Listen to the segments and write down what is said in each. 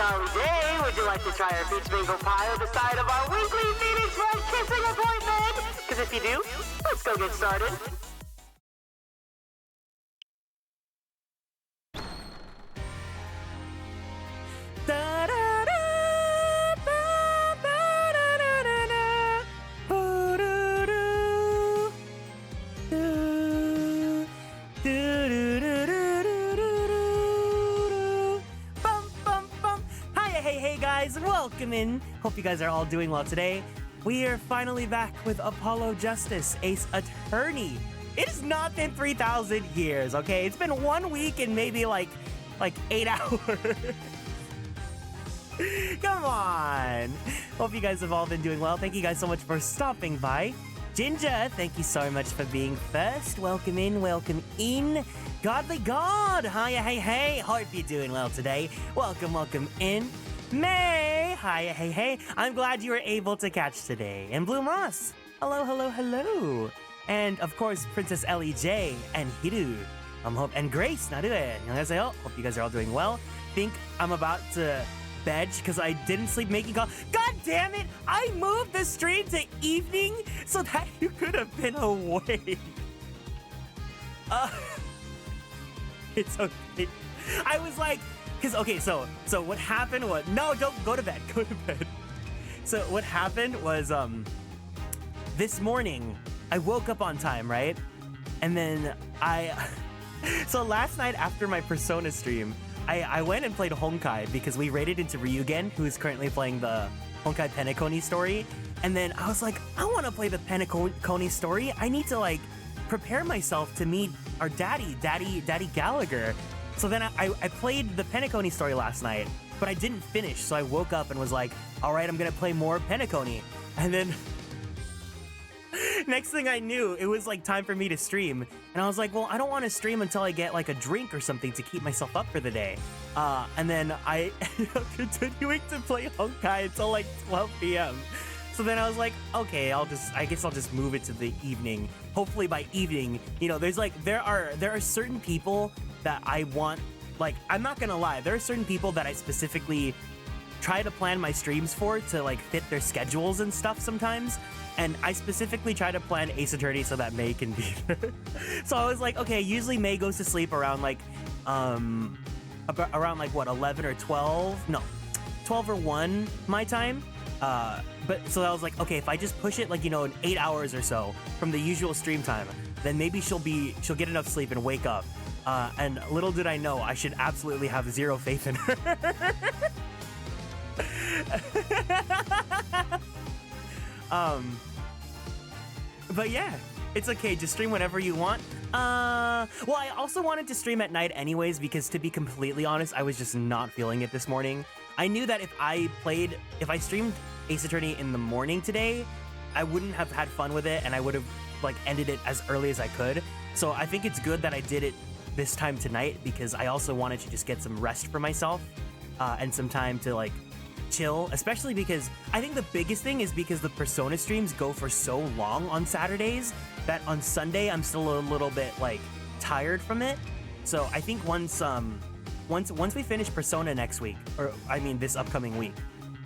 jolly day. Would you like to try our peach mango pie on the side of our weekly Phoenix Red kissing appointment? Because if you do, let's go get started. Welcome in. Hope you guys are all doing well today. We are finally back with Apollo Justice, Ace Attorney. It has not been 3,000 years, okay? It's been 1 week and maybe like 8 hours. Come on. Hope you guys have all been doing well. Thank you guys so much for stopping by. Ginger, thank you so much for being first. Welcome in, welcome in. Godly God, hiya, hey. Hope you're doing well today. Welcome in. May, hiya, hey. I'm glad you were able to catch today. And Blue Moss, hello. And of course, Princess Ellie J and Hiru. And Grace, 나르에. 안녕하세요. Hope you guys are all doing well. Think I'm about to bed because I didn't sleep making call. God damn it! I moved the stream to evening so that you could have been awake. It's okay. I was like, because, okay, so what happened was, no, don't go to bed, So what happened was, this morning, I woke up on time, right? And then so last night after my Persona stream, I went and played Honkai because we raided into Ryugen, who is currently playing the Honkai Penacony story. And then I was like, I want to play the Penacony story. I need to, like, prepare myself to meet our Daddy Gallagher. So then I played the Penacony story last night, but I didn't finish. So I woke up and was like, all right, I'm going to play more Penacony. And then next thing I knew, it was like time for me to stream. And I was like, well, I don't want to stream until I get like a drink or something to keep myself up for the day. And then I ended up continuing to play Honkai until like 12 p.m. So then I was like, okay, I guess I'll just move it to the evening. Hopefully by evening, you know, there are certain people that I want, like, I'm not gonna lie, there are certain people that I specifically try to plan my streams for to like fit their schedules and stuff sometimes. And I specifically try to plan Ace Attorney so that May can be there. So I was like, okay, usually May goes to sleep around like, around like what, 11 or 12? No, 12 or 1 my time. But so I was like, okay, if I just push it like, you know, in 8 hours or so from the usual stream time, then maybe she'll get enough sleep and wake up. And little did I know, I should absolutely have zero faith in her. But yeah, it's okay. Just stream whenever you want. Well, I also wanted to stream at night anyways, because to be completely honest, I was just not feeling it this morning. I knew that if I streamed Ace Attorney in the morning today, I wouldn't have had fun with it, and I would have like ended it as early as I could. So I think it's good that I did it this time tonight, because I also wanted to just get some rest for myself and some time to like chill, especially because I think the biggest thing is because the Persona streams go for so long on Saturdays that on Sunday I'm still a little bit like tired from it. So I think once we finish Persona next week, or I mean this upcoming week,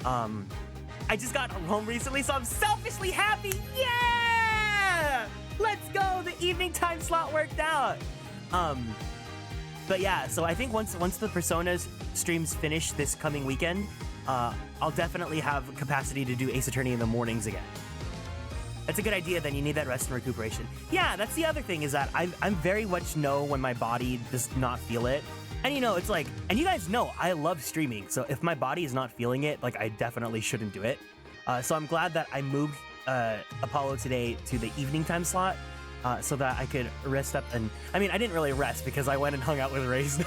I just got home recently, so I'm selfishly happy. Yeah! Let's go! The evening time slot worked out. But yeah, so I think once the Persona's streams finish this coming weekend, I'll definitely have capacity to do Ace Attorney in the mornings again. That's a good idea, then you need that rest and recuperation. Yeah, that's the other thing, is that I'm very much know when my body does not feel it. And you know, it's like, and you guys know, I love streaming, so if my body is not feeling it, like I definitely shouldn't do it. So I'm glad that I moved Apollo today to the evening time slot, so that I could rest up. And I mean, I didn't really rest because I went and hung out with Raisna.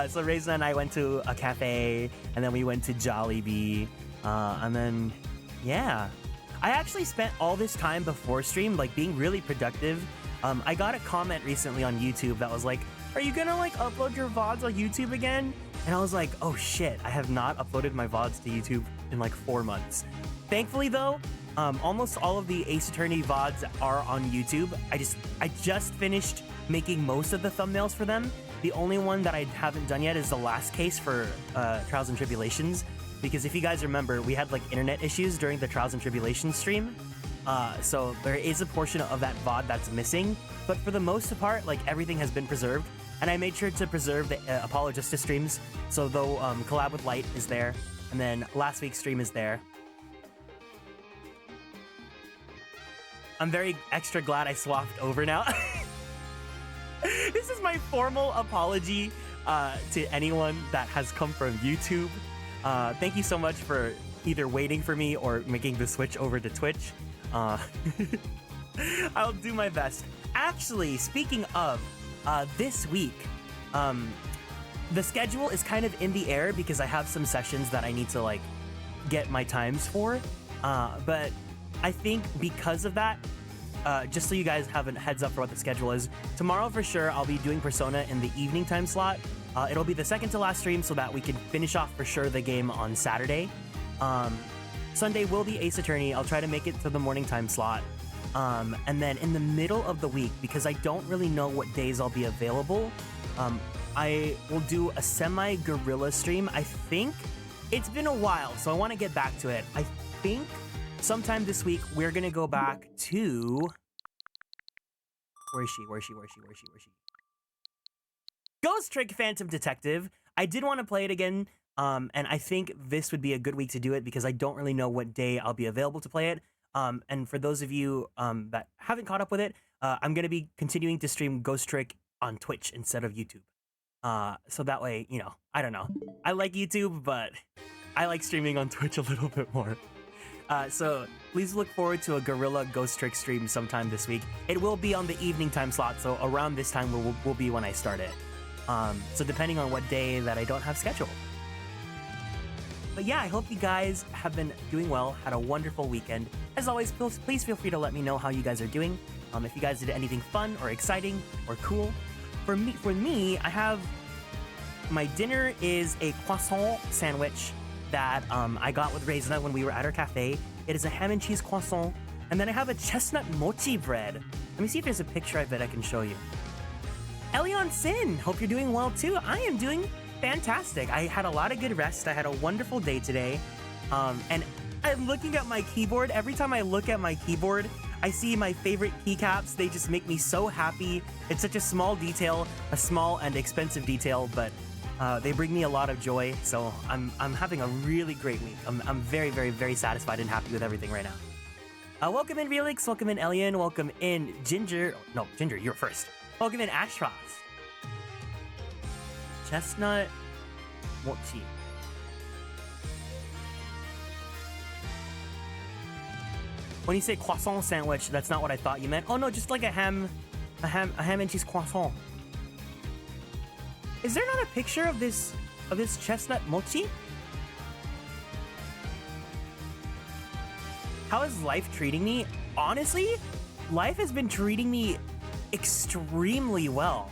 So Raisna and I went to a cafe, and then we went to Jollibee, and then yeah, I actually spent all this time before stream like being really productive. I got a comment recently on YouTube that was like, are you gonna like upload your VODs on YouTube again? And I was like, oh shit, I have not uploaded my VODs to YouTube in like 4 months. Thankfully though, almost all of the Ace Attorney VODs are on YouTube. I just finished making most of the thumbnails for them. The only one that I haven't done yet is the last case for Trials and Tribulations, because if you guys remember, we had like internet issues during the Trials and Tribulations stream. So there is a portion of that VOD that's missing, but for the most part, like everything has been preserved. And I made sure to preserve the Apologista streams. So though Collab with Light is there, and then last week's stream is there. I'm very extra glad I swapped over now. This is my formal apology to anyone that has come from YouTube. Thank you so much for either waiting for me or making the switch over to Twitch. I'll do my best. Actually, speaking of this week, the schedule is kind of in the air because I have some sessions that I need to like get my times for. But I think because of that, just so you guys have a heads up for what the schedule is, tomorrow for sure I'll be doing Persona in the evening time slot. It'll be the second to last stream so that we can finish off for sure the game on Saturday. Sunday will be Ace Attorney. I'll try to make it to the morning time slot. And then in the middle of the week, because I don't really know what days I'll be available, I will do a semi-guerrilla stream. I think it's been a while, so I want to get back to it. I think sometime this week we're gonna go back to where is she? Ghost Trick Phantom Detective. I did want to play it again, and I think this would be a good week to do it because I don't really know what day I'll be available to play it. And for those of you that haven't caught up with it, I'm gonna be continuing to stream Ghost Trick on Twitch instead of YouTube. So that way, you know, I don't know. I like YouTube, but I like streaming on Twitch a little bit more. So please look forward to a Guerrilla Ghost Trick stream sometime this week. It will be on the evening time slot, so around this time will be when I start it. So depending on what day that I don't have scheduled. But yeah, I hope you guys have been doing well, had a wonderful weekend. As always, please feel free to let me know how you guys are doing. If you guys did anything fun or exciting or cool. For me, I have my dinner is a croissant sandwich that I got with Raisina when we were at our cafe. It is a ham and cheese croissant. And then I have a chestnut mochi bread. Let me see if there's a picture of it I can show you. Elion Sin, hope you're doing well too. I am doing fantastic. I had a lot of good rest. I had a wonderful day today. And I'm looking at my keyboard. Every time I look at my keyboard, I see my favorite keycaps. They just make me so happy. It's such a small detail, a small and expensive detail, but they bring me a lot of joy. So I'm having a really great week. I'm very, very, very satisfied and happy with everything right now. Welcome in Relix, welcome in Elian, welcome in Ginger. No, Ginger, you're first. Welcome in Ashross. Chestnut mochi. When you say croissant sandwich, that's not what I thought you meant. Oh no, just like a ham and cheese croissant. Is there not a picture of this chestnut mochi? How is life treating me? Honestly, life has been treating me extremely well.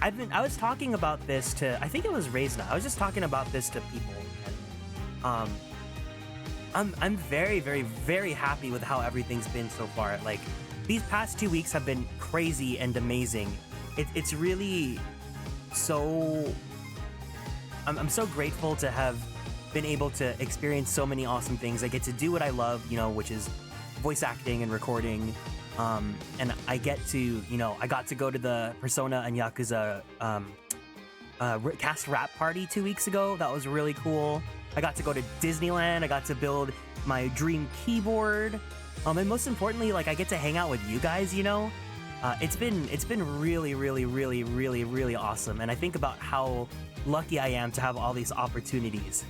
I was talking about this to, I think it was Raisina. I was just talking about this to people. And, I'm very, very, very happy with how everything's been so far. Like, these past 2 weeks have been crazy and amazing. It's really so... I'm so grateful to have been able to experience so many awesome things. I get to do what I love, you know, which is voice acting and recording. And I get to, you know, I got to go to the Persona and Yakuza cast rap party 2 weeks ago. That was really cool. I got to go to Disneyland. I got to build my dream keyboard. And most importantly, like, I get to hang out with you guys, you know? It's been really, really, really, really, really awesome. And I think about how lucky I am to have all these opportunities.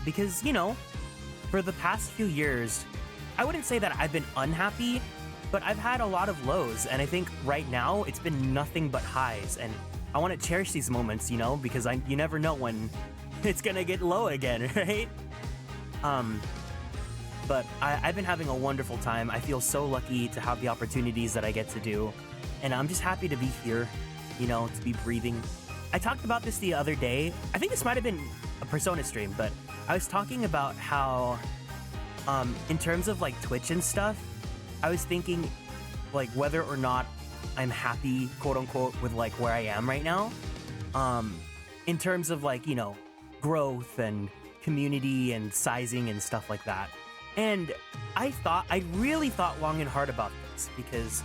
Because, you know, for the past few years, I wouldn't say that I've been unhappy, but I've had a lot of lows. And I think right now it's been nothing but highs. And I want to cherish these moments, you know, because you never know when it's gonna get low again, right? But I've been having a wonderful time. I feel so lucky to have the opportunities that I get to do. And I'm just happy to be here, you know, to be breathing. I talked about this the other day. I think this might have been a Persona stream, but I was talking about how, in terms of like Twitch and stuff, I was thinking, like, whether or not I'm happy, quote unquote, with like where I am right now. in terms of like, growth and community and sizing and stuff like that. And I really thought long and hard about this because,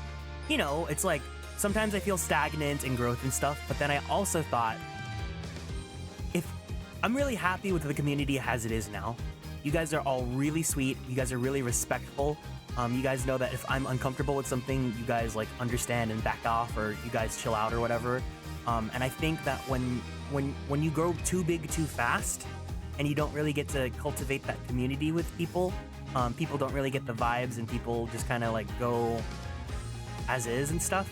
it's like sometimes I feel stagnant in growth and stuff, but then I also thought, if I'm really happy with the community as it is now. You guys are all really sweet. You guys are really respectful. You guys know that if I'm uncomfortable with something, you guys like understand and back off, or you guys chill out or whatever. And I think that when you grow too big too fast and you don't really get to cultivate that community with people, people don't really get the vibes and people just kind of like go as is and stuff.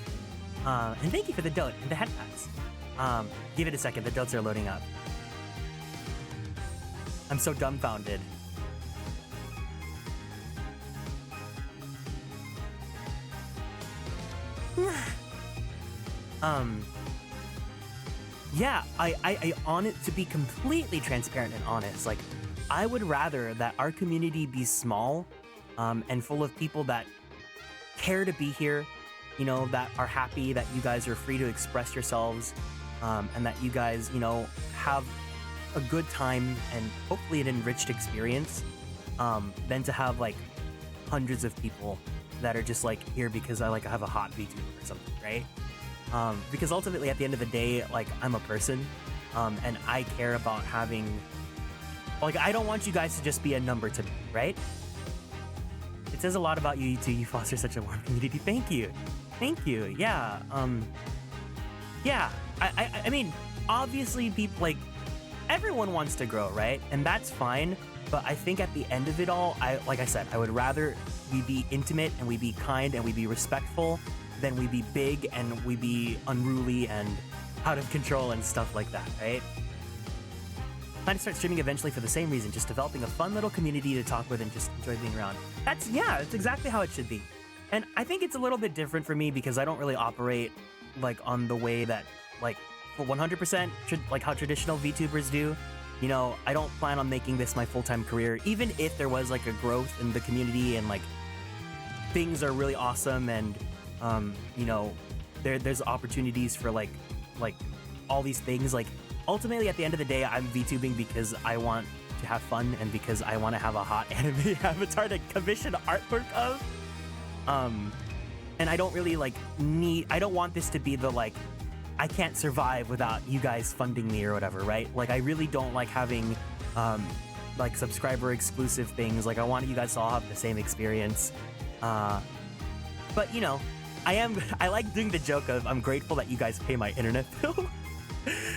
And thank you for the dote and the head pats. Give it a second, the dotes are loading up. I'm so dumbfounded. Yeah, I on it to be completely transparent and honest. Like, I would rather that our community be small, and full of people that care to be here, that are happy that you guys are free to express yourselves, and that you guys, have a good time and hopefully an enriched experience, than to have like hundreds of people that are just like here because I have a hot VTuber or something, right? Because ultimately at the end of the day, like, I'm a person, and I care about having, like, I don't want you guys to just be a number to me, right? It says a lot about you too. You foster such a warm community. Thank you. Yeah. Yeah. I mean, obviously people, like, everyone wants to grow, right? And that's fine. But I think at the end of it all, like I said, I would rather we be intimate and we be kind and we be respectful than we be big and we be unruly and out of control and stuff like that, right? Plan to start streaming eventually for the same reason, just developing a fun little community to talk with and just enjoy being around. That's exactly how it should be. And I think it's a little bit different for me because I don't really operate like on the way that, like, for 100% like how traditional VTubers do. I don't plan on making this my full-time career, even if there was like a growth in the community and like things are really awesome and there's opportunities for like all these things. Like, ultimately at the end of the day, I'm VTubing because I want to have fun and because I want to have a hot anime avatar to commission artwork of. And I don't really I don't want this to be the like, I can't survive without you guys funding me or whatever, right? Like, I really don't like having like subscriber exclusive things. Like, I want you guys to all have the same experience. But I like doing the joke of I'm grateful that you guys pay my internet bill.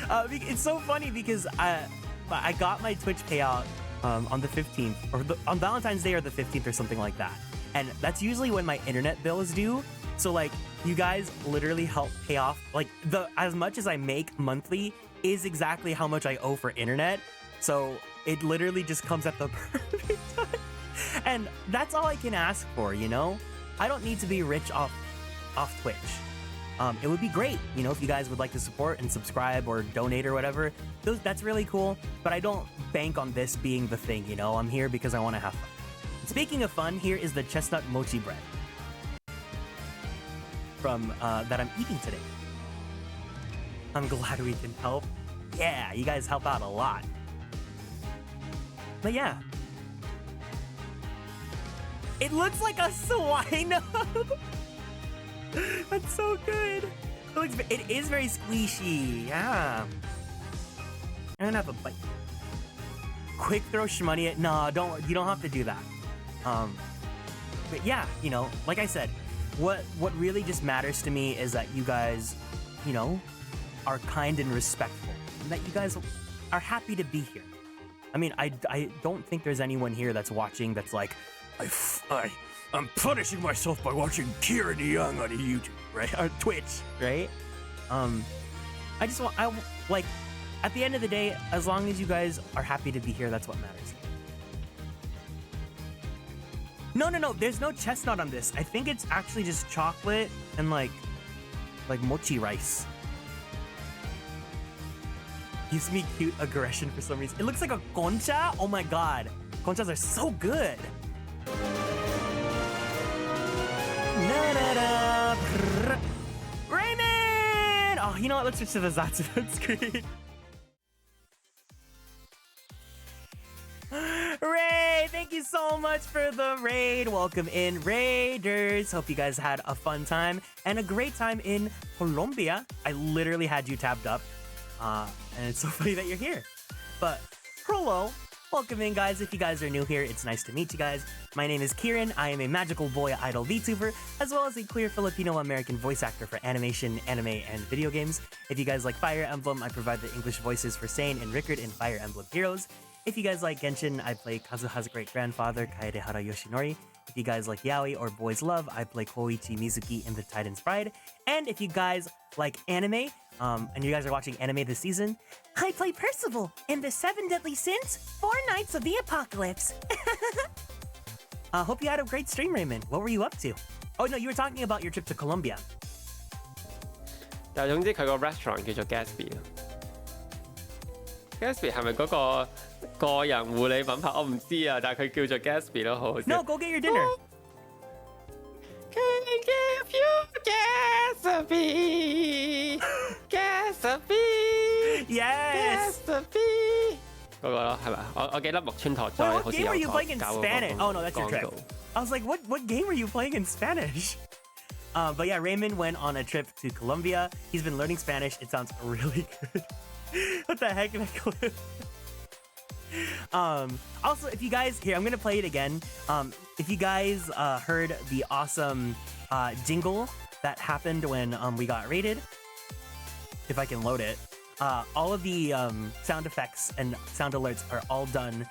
It's so funny because I got my Twitch payout on the 15th or on Valentine's Day or the 15th or something like that. And that's usually when my internet bill is due. So like, you guys literally help pay off like as much as I make monthly is exactly how much I owe for internet. So it literally just comes at the perfect time. And that's all I can ask for, I don't need to be rich off Twitch. It would be great, if you guys would like to support and subscribe or donate or whatever. That's really cool, but I don't bank on this being the thing, I'm here because I want to have fun. Speaking of fun, here is the chestnut mochi bread from that I'm eating today. I'm glad we can help. Yeah, you guys help out a lot. But yeah. It looks like a swine. That's so good. It is very squishy. Yeah. I'm gonna have a bite. Quick throw shmoney at. No, you don't have to do that. But yeah, like I said, what really just matters to me is that you guys, are kind and respectful, and that you guys are happy to be here. I mean, I don't think there's anyone here that's watching that's like, I'm punishing myself by watching Kieran Young on YouTube, right? Or Twitch, right? I like, at the end of the day, as long as you guys are happy to be here, that's what matters. No, there's no chestnut on this. I think it's actually just chocolate and like mochi rice. Gives me cute aggression for some reason. It looks like a concha. Oh my god. Conchas are so good. Raymond! Oh, you know what? Let's switch to the Zatsuban screen. Ray, thank you so much for the raid. Welcome in, Raiders. Hope you guys had a fun time and a great time in Colombia. I literally had you tabbed up. And it's so funny that you're here. But hello. Welcome in, guys. If you guys are new here, it's nice to meet you guys. My name is Kieran. I am a magical boy idol VTuber, as well as a queer Filipino-American voice actor for animation, anime, and video games. If you guys like Fire Emblem, I provide the English voices for Sane and Rickard in Fire Emblem Heroes. If you guys like Genshin, I play Kazuha's great-grandfather, Kaedehara Yoshinori. If you guys like Yaoi or Boys Love, I play Koichi Mizuki in The Titan's Bride. And if you guys like anime, and you guys are watching anime this season, I play Percival in The Seven Deadly Sins, Four Nights of the Apocalypse. Hope you had a great stream, Raymond. What were you up to? Oh no, you were talking about your trip to Colombia. 但係總之佢個 restaurant 叫做 Gatsby。Gatsby 係咪嗰個個人護理品牌？我唔知啊，但係佢叫做 Gatsby 咯，好好笑。No, go get your dinner. Can I give you Gatsby? Gatsby. Yes. Gatsby. 嗰個咯，係咪？我記得木村拓哉 Wait, 好 what 似 game 有 were you playing in 搞嗰個 Spanish? Oh no, that's your 廣 trip. 告。I was like, what game were you playing in Spanish? But yeah, Raymond went on a trip to Colombia. He's been learning Spanish. It sounds really good. What the heck, that clip? Also, if you guys here, I'm gonna play it again. If you guys heard the awesome jingle that happened when we got raided, if I can load it, all of the sound effects and sound alerts are all done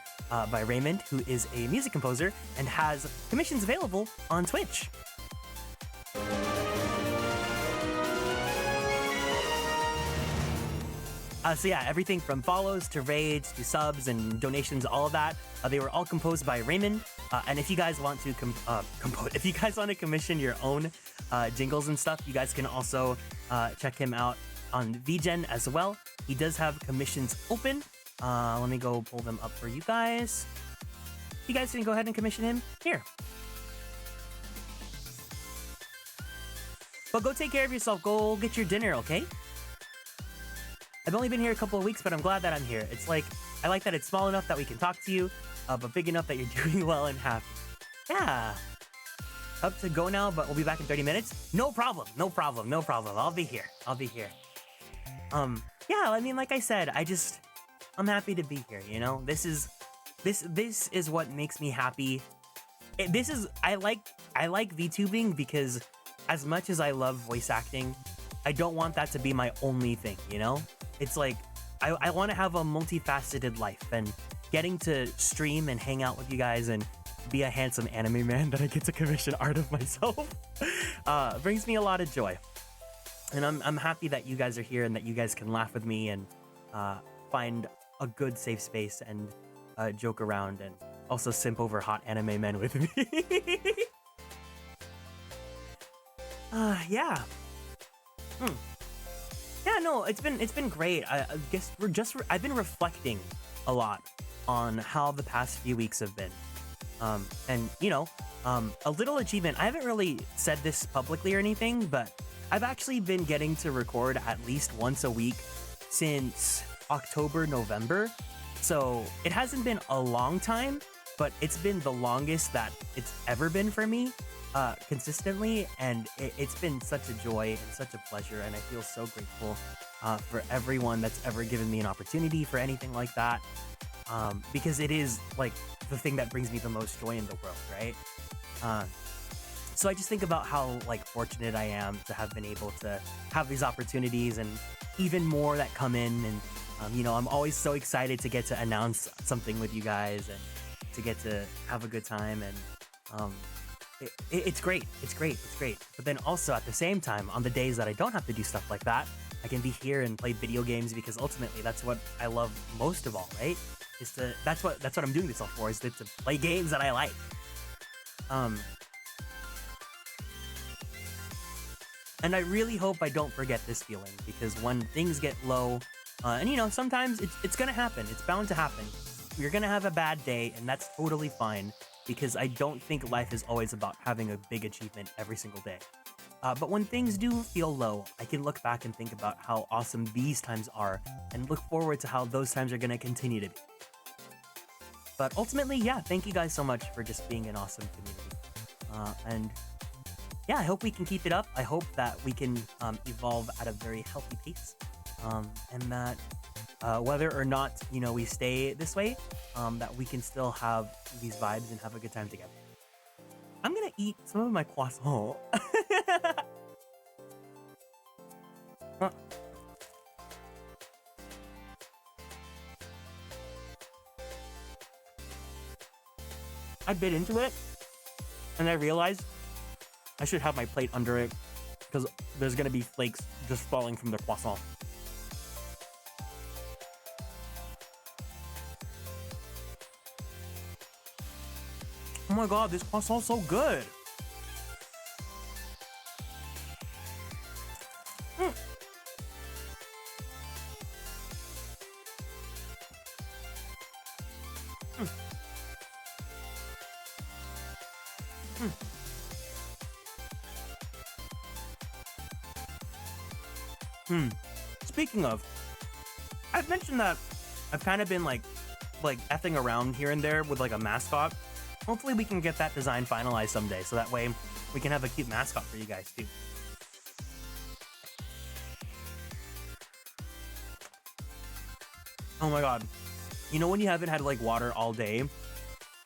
by Raymond, who is a music composer and has commissions available on Twitch. So yeah, everything from follows to raids to subs and donations, all of that, they were all composed by Raymond. And if you guys want to if you guys want to commission your own jingles and stuff, you guys can also check him out on VGen as well. He does have commissions open. Let me go pull them up for you guys. You guys can go ahead and commission him here. But go take care of yourself. Go get your dinner, okay? I've only been here a couple of weeks, but I'm glad that I'm here. It's like, I like that it's small enough that we can talk to you, but big enough that you're doing well and happy. Yeah. Up to go now, but we'll be back in 30 minutes. No problem. No problem. No problem. I'll be here. I'll be here. Yeah, I mean, like I said, I'm happy to be here, you know? This is what makes me happy. I like VTubing because as much as I love voice acting, I don't want that to be my only thing, you know? It's like, I want to have a multifaceted life, and getting to stream and hang out with you guys and be a handsome anime man that I get to commission art of myself brings me a lot of joy. And I'm happy that you guys are here and that you guys can laugh with me and find a good safe space and joke around and also simp over hot anime men with me. Yeah. Yeah, no, it's been great. I guess I've been reflecting a lot on how the past few weeks have been. And you know, a little achievement. I haven't really said this publicly or anything, but I've actually been getting to record at least once a week since October, November. So it hasn't been a long time, but it's been the longest that it's ever been for me. Consistently, and it's been such a joy and such a pleasure, and I feel so grateful for everyone that's ever given me an opportunity for anything like that, because it is like the thing that brings me the most joy in the world, right? So I just think about how like fortunate I am to have been able to have these opportunities and even more that come in, and you know, I'm always so excited to get to announce something with you guys and to get to have a good time, and it's great. It's great. But then also at the same time, on the days that I don't have to do stuff like that, I can be here and play video games, because ultimately that's what I love most of all, right? That's what I'm doing this all for, is to play games that I like. And I really hope I don't forget this feeling, because when things get low, and you know, sometimes it's gonna happen. It's bound to happen. You're gonna have a bad day, and that's totally fine. Because I don't think life is always about having a big achievement every single day. But when things do feel low, I can look back and think about how awesome these times are and look forward to how those times are going to continue to be. But ultimately, yeah, thank you guys so much for just being an awesome community. And yeah, I hope we can keep it up. I hope that we can evolve at a very healthy pace. And that whether or not, we stay this way, that we can still have these vibes and have a good time together. I'm gonna eat some of my croissant. I bit into it, and I realized I should have my plate under it, because there's gonna be flakes just falling from the croissant. Oh my god, this croissant's so good! Speaking of, I've mentioned that I've kind of been like effing around here and there with like a mascot. Hopefully we can get that design finalized someday, so that way we can have a cute mascot for you guys too. Oh my god. You know when you haven't had like water all day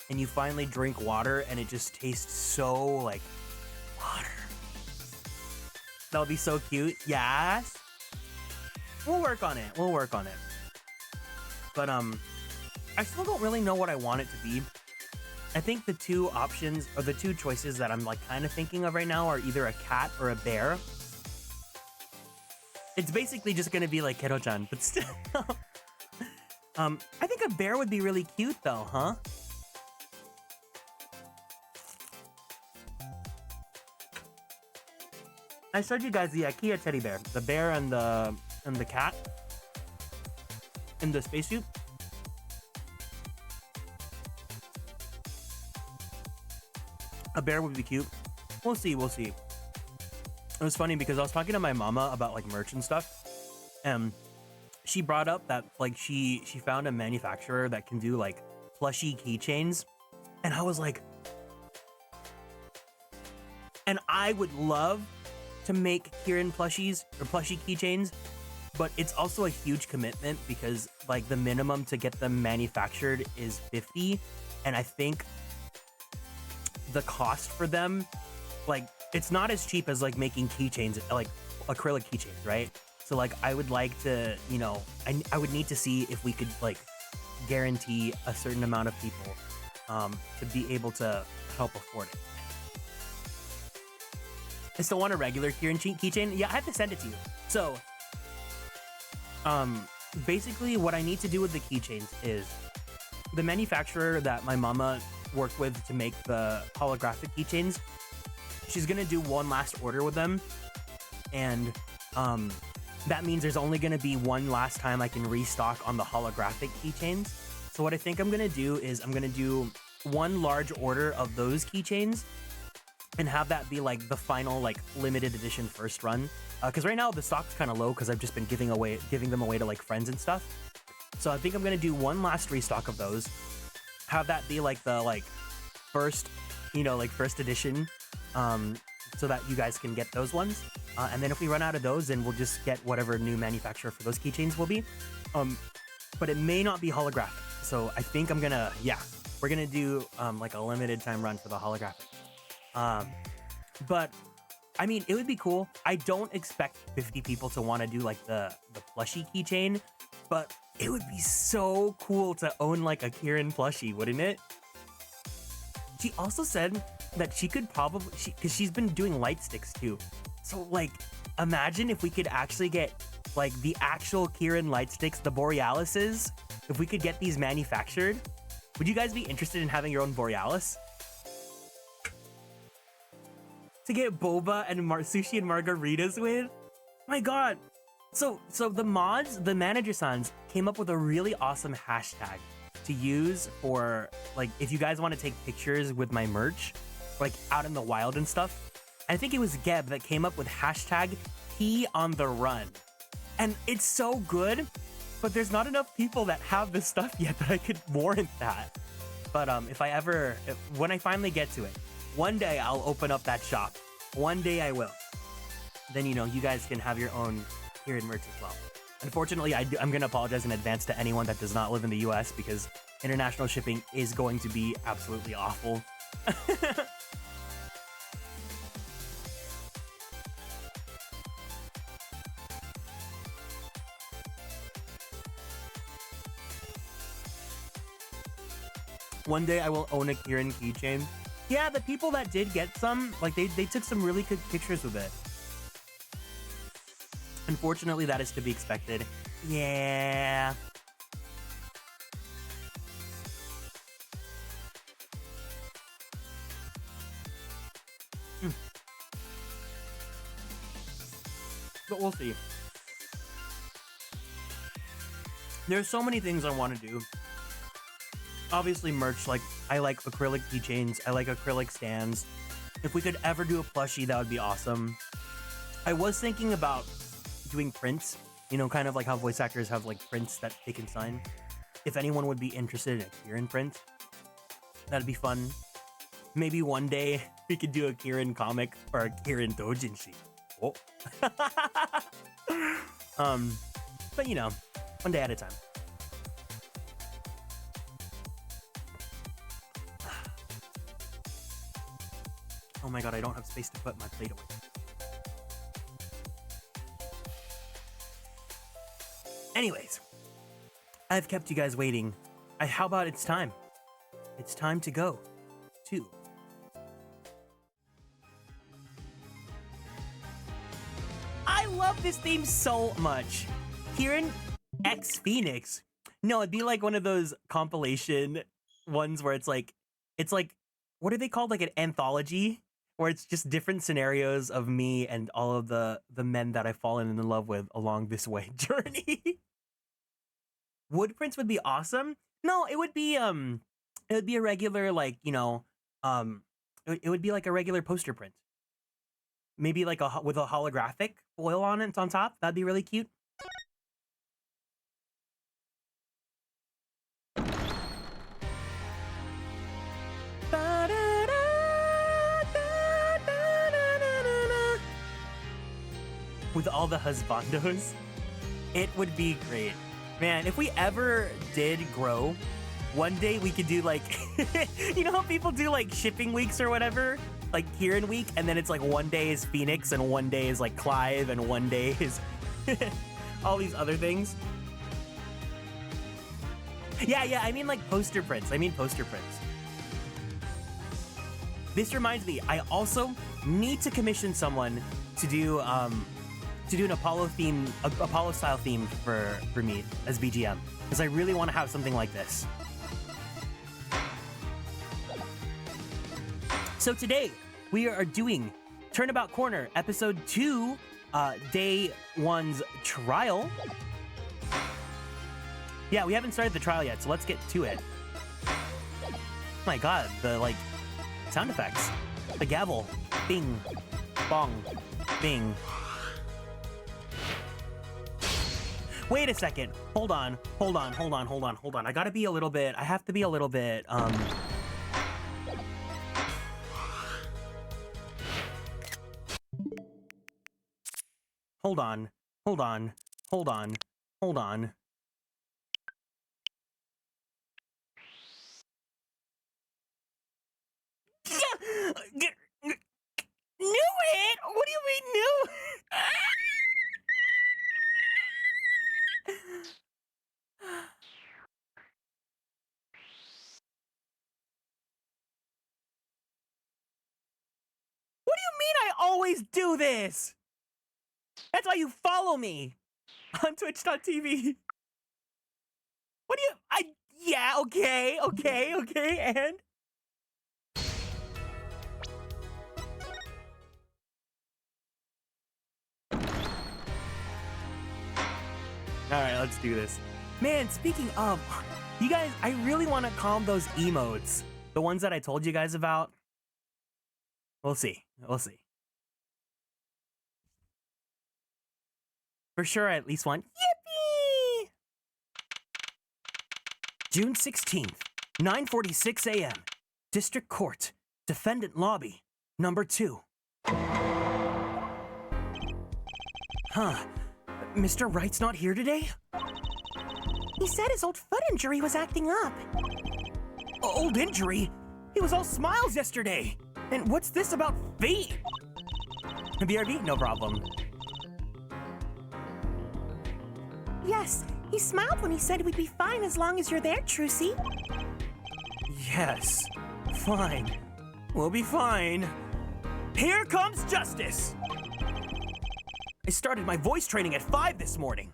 and you finally drink water and it just tastes so like water? That'll be so cute. Yes. We'll work on it. We'll work on it. But I still don't really know what I want it to be. I think the two options, or the two choices that I'm like kind of thinking of right now, are either a cat or a bear. It's basically just gonna be like Kero-chan, but still. I think a bear would be really cute though, huh? I showed you guys the IKEA teddy bear, the bear and the cat in the spacesuit. A bear would be cute. We'll see, we'll see. It was funny because I was talking to my mama about like merch and stuff, and she brought up that like she found a manufacturer that can do like plushie keychains, and I was like, and I would love to make Kieran plushies or plushie keychains, but it's also a huge commitment because like the minimum to get them manufactured is 50, and I think the cost for them, like, it's not as cheap as like making keychains, like acrylic keychains, right? So like I would like to, I would need to see if we could like guarantee a certain amount of people to be able to help afford it. I still want a regular Kieran keychain. Yeah, I have to send it to you. So basically what I need to do with the keychains is the manufacturer that my mama worked with to make the holographic keychains, she's gonna do one last order with them, and that means there's only gonna be one last time I can restock on the holographic keychains. So what I think I'm gonna do is I'm gonna do one large order of those keychains and have that be like the final like limited edition first run, because right now the stock's kind of low because I've just been giving them away to like friends and stuff. So I think I'm gonna do one last restock of those, have that be like the first, first edition, so that you guys can get those ones. And then if we run out of those, then we'll just get whatever new manufacturer for those keychains will be. But it may not be holographic. So I think we're gonna do like a limited time run for the holographic. But I mean, it would be cool. I don't expect 50 people to want to do like the plushie keychain, but it would be so cool to own like a Kieran plushie, wouldn't it? She also said that she could probably, because she's been doing light sticks too. So like, imagine if we could actually get like the actual Kieran light sticks, the Borealises. If we could get these manufactured, would you guys be interested in having your own Borealis? To get boba and sushi and margaritas with? My god. So the mods, the manager-sans, came up with a really awesome hashtag to use for, like, if you guys want to take pictures with my merch, like, out in the wild and stuff. I think it was Geb that came up with hashtag Pee on the Run. And it's so good, but there's not enough people that have this stuff yet that I could warrant that. But when I finally get to it, one day I'll open up that shop. One day I will. Then, you guys can have your own Kieran merch as well. Unfortunately, I'm going to apologize in advance to anyone that does not live in the US because international shipping is going to be absolutely awful. One day I will own a Kieran keychain. Yeah, the people that did get some, like they took some really good pictures with it. Unfortunately, that is to be expected. Yeah. But we'll see. There's so many things I want to do. Obviously merch, like I like acrylic keychains, I like acrylic stands. If we could ever do a plushie, that would be awesome. I was thinking about doing prints, kind of like how voice actors have like prints that they can sign. If anyone would be interested in a Kieran print, that'd be fun. Maybe one day we could do a Kieran comic or a Kieran doujinshi. Oh. But one day at a time. Oh my god, I don't have space to put my plate away. Anyways, I've kept you guys waiting. How about it's time? It's time to go to... I love this theme so much. Kieran X Phoenix. No, it'd be like one of those compilation ones where it's like, what are they called? Like an anthology? Where it's just different scenarios of me and all of the men that I've fallen in love with along this way journey. Wood prints would be awesome. No, it would be a regular, like, it would be like a regular poster print. Maybe like with a holographic foil on it on top. That'd be really cute. With all the husbandos, it would be great. Man, if we ever did grow, one day we could do like, you know how people do like shipping weeks or whatever? Like Kieran week, and then it's like one day is Phoenix and one day is like Clive and one day is all these other things. Yeah, I mean like poster prints. This reminds me, I also need to commission someone to do an Apollo style theme for me as BGM, because I really want to have something like this. So today we are doing Turnabout Corner episode 2, day 1's trial. Yeah, we haven't started the trial yet, so let's get to it. Oh my god, the sound effects. The gavel. Bing. Bong. Bing. Wait a second. Hold on. I have to be a little bit, Hold on. Knew it? What do you mean knew? What do you mean I always do this? That's why you follow me on twitch.tv. What do you... Yeah, okay, and... Alright, let's do this. Man, speaking of, you guys, I really want to calm those emotes. The ones that I told you guys about. We'll see. For sure, I at least want yippee! June 16th, 9:46 a.m. District Court, Defendant Lobby, number 2. Huh. Mr. Wright's not here today? He said his old foot injury was acting up. Old injury? He was all smiles yesterday. And what's this about feet? BRB, no problem. Yes, he smiled when he said we'd be fine as long as you're there, Trucy. Yes, fine. We'll be fine. Here comes justice! I started my voice training at 5 this morning.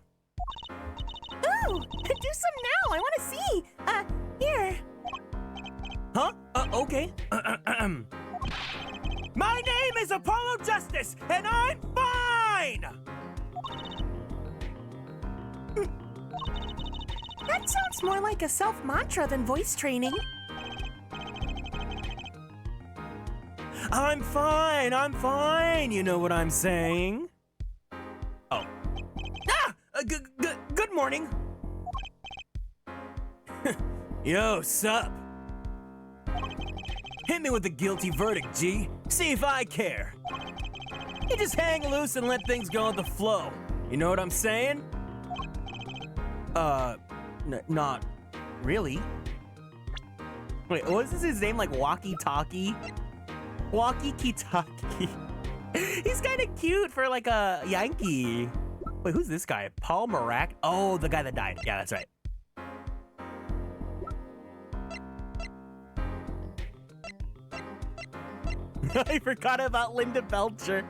Ooh, do some now. I want to see. Here. Huh? Okay. My name is Apollo Justice, and I'm fine! That sounds more like a self-mantra than voice training. I'm fine, you know what I'm saying? Oh. Good morning. Yo, sup? Hit me with the guilty verdict, G. See if I care. You just hang loose and let things go with the flow. You know what I'm saying? Not really. Wait, was this his name, like Walkie-Talkie? Walkie-Talkie. He's kind of cute for like a Yankee. Wait, who's this guy? Paul Marak? Oh, the guy that died. Yeah, that's right. I forgot about Linda Belcher.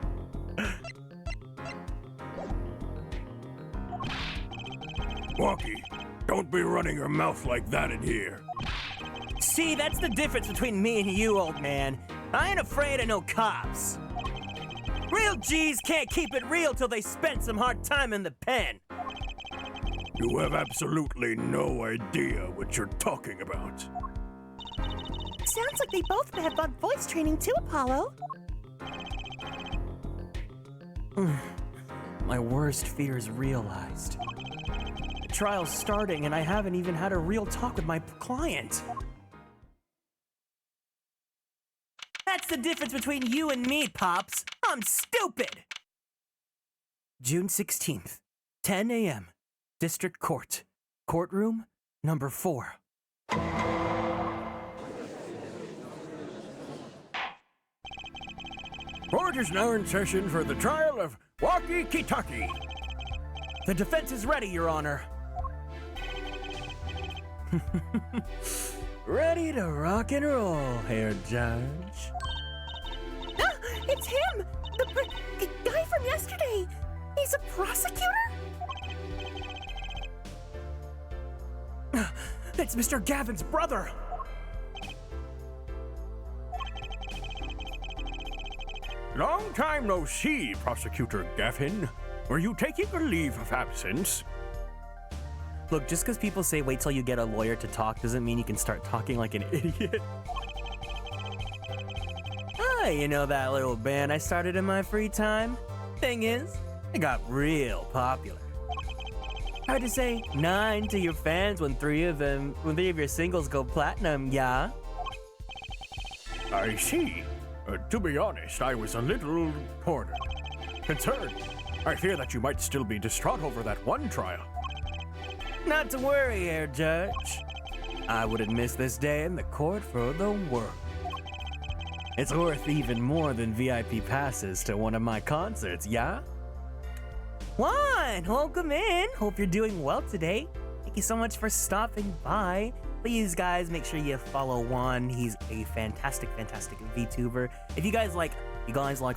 Walkie, don't be running your mouth like that in here. See, that's the difference between me and you, old man. I ain't afraid of no cops. Real G's can't keep it real till they spent some hard time in the pen. You have absolutely no idea what you're talking about. Sounds like they both have on voice training too, Apollo. My worst fear is realized. The trial's starting and I haven't even had a real talk with my client. That's the difference between you and me, Pops. I'm stupid! June 16th, 10 a.m. District Court. Courtroom number 4. Court is now in session for the trial of Walkie-Talkie. The defense is ready, Your Honor. Ready to rock and roll, Herr Judge. Ah, it's him! The guy from yesterday! He's a prosecutor? It's Mr. Gavin's brother! Long time no see, Prosecutor Gavin. Were you taking a leave of absence? Look, just because people say wait till you get a lawyer to talk doesn't mean you can start talking like an idiot. Ah, you know that little band I started in my free time? Thing is, it got real popular. Hard to say 9 to your fans when 3 of your singles go platinum, yeah? I see. To be honest, I was a little concerned. I fear that you might still be distraught over that one trial. Not to worry, Herr Judge. I wouldn't miss this day in the court for the world. It's worth even more than VIP passes to one of my concerts, yeah? Juan, welcome in. Hope you're doing well today. Thank you so much for stopping by. Please, guys, make sure you follow Juan. He's a fantastic, fantastic VTuber. If you guys like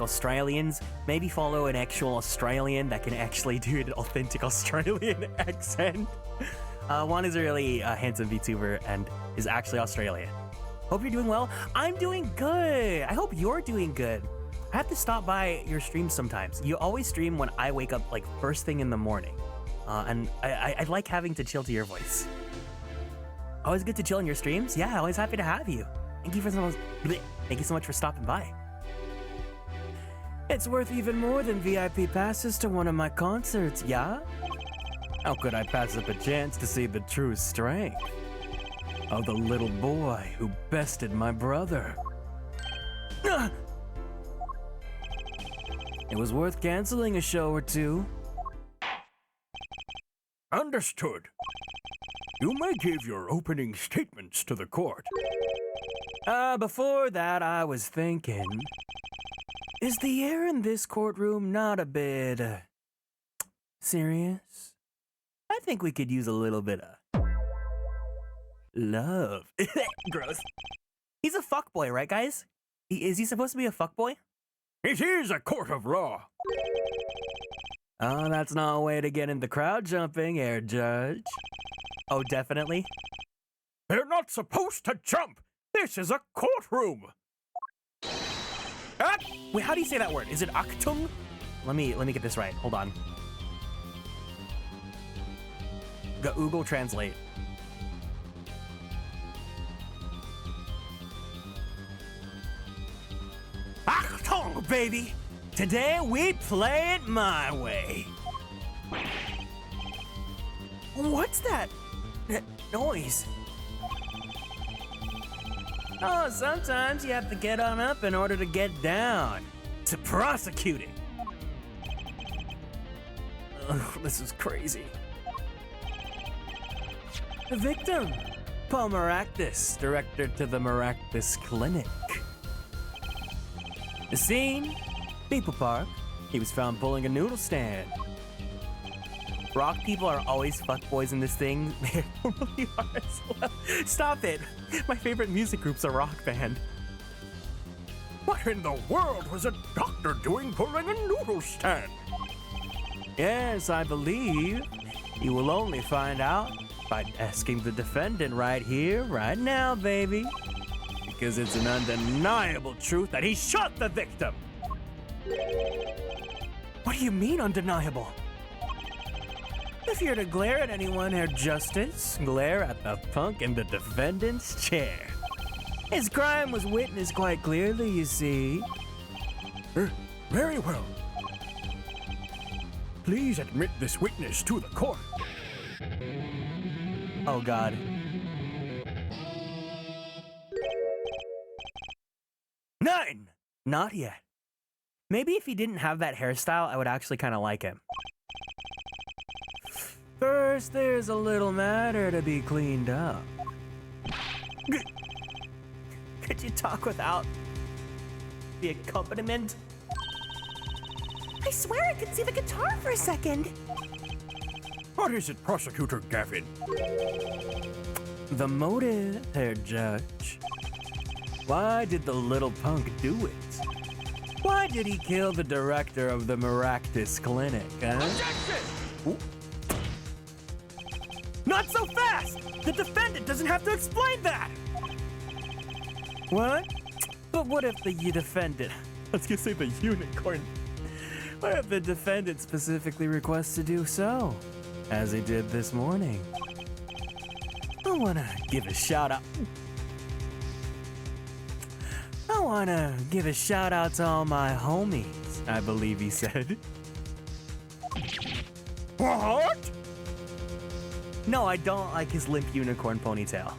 Australians, maybe follow an actual Australian that can actually do an authentic Australian accent. Juan is a really handsome VTuber and is actually Australian. Hope you're doing well. I'm doing good. I hope you're doing good. I have to stop by your streams sometimes. You always stream when I wake up like first thing in the morning. And I like having to chill to your voice. Always good to chill in your streams. Yeah, always happy to have you. Thank you so much for stopping by. It's worth even more than VIP passes to one of my concerts, yeah? How could I pass up a chance to see the true strength of the little boy who bested my brother? It was worth canceling a show or two. Understood. You may give your opening statements to the court. Before that, I was thinking, is the air in this courtroom not a bit, serious? I think we could use a little bit of love. Gross. He's a fuckboy, right, guys? Is he supposed to be a fuckboy? It is a court of law. Oh, that's not a way to get into crowd jumping, Air Judge. Oh, definitely? They're not supposed to jump. This is a courtroom. Wait, how do you say that word? Is it Achtung? Let me get this right. Hold on. Google Translate. Achtung, baby! Today we play it my way. What's that noise? Oh, sometimes you have to get on up in order to get down. To prosecuting. Ugh, this is crazy. The victim, Paul Maractus, director to the Maractus Clinic. The scene, People Park. He was found pulling a noodle stand. Rock people are always fuckboys in this thing. They really are as well. Stop it. My favorite music group's a rock band. What in the world was a doctor doing pulling a noodle stand? Yes, I believe you will only find out by asking the defendant right here, right now, baby. Because it's an undeniable truth that he shot the victim. What do you mean undeniable? If you're to glare at anyone, Herr Justice, glare at the punk in the defendant's chair. His crime was witnessed quite clearly, you see. Very well. Please admit this witness to the court. Oh, God. Nine! Not yet. Maybe if he didn't have that hairstyle, I would actually kind of like him. First, there's a little matter to be cleaned up. Could you talk without the accompaniment? I swear I could see the guitar for a second. What is it, Prosecutor Gavin? The motive, Herr Judge. Why did the little punk do it? Why did he kill the director of the Maractus Clinic, huh? Objection! Not so fast! The defendant doesn't have to explain that! What? But what if the defendant... I was gonna say the unicorn. What if the defendant specifically requests to do so? As he did this morning. I wanna give a shout out... I wanna give a shout out to all my homies, I believe he said. What? No, I don't like his limp unicorn ponytail.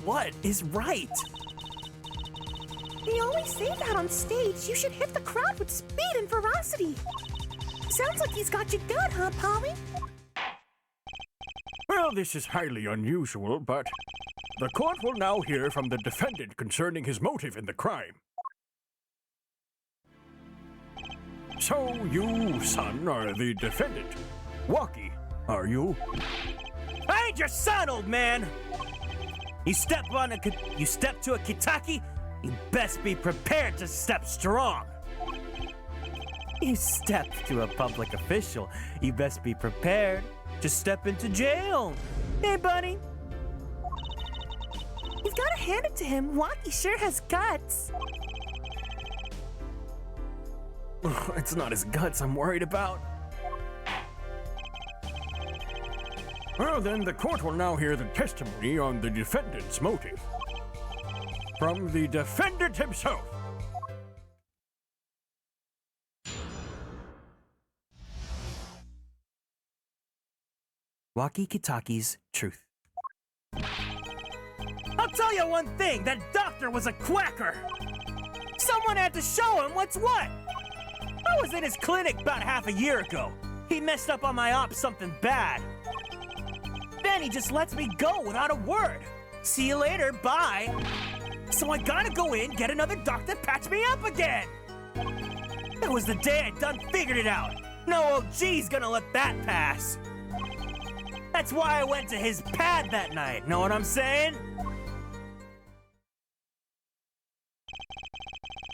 What is right? They always say that on stage. You should hit the crowd with speed and ferocity. Sounds like he's got you good, huh, Polly? Well, this is highly unusual, but the court will now hear from the defendant concerning his motive in the crime. So you, son, are the defendant. Waki, are you? I ain't your son, old man! You step to a kitaki, you best be prepared to step strong. You step to a public official, you best be prepared to step into jail. Hey, buddy. You've got to hand it to him. Waki sure has guts. It's not his guts I'm worried about. Well, then the court will now hear the testimony on the defendant's motive. from the defendant himself. Walkie-talkie's truth. I'll tell you one thing, that doctor was a quacker. Someone had to show him what's what. I was in his clinic about half a year ago. He messed up on my op something bad. Then he just lets me go without a word. See you later, bye. So I gotta go in, get another doctor to patch me up again. That was the day I done figured it out. No OG's gonna let that pass. That's why I went to his pad that night, know what I'm saying?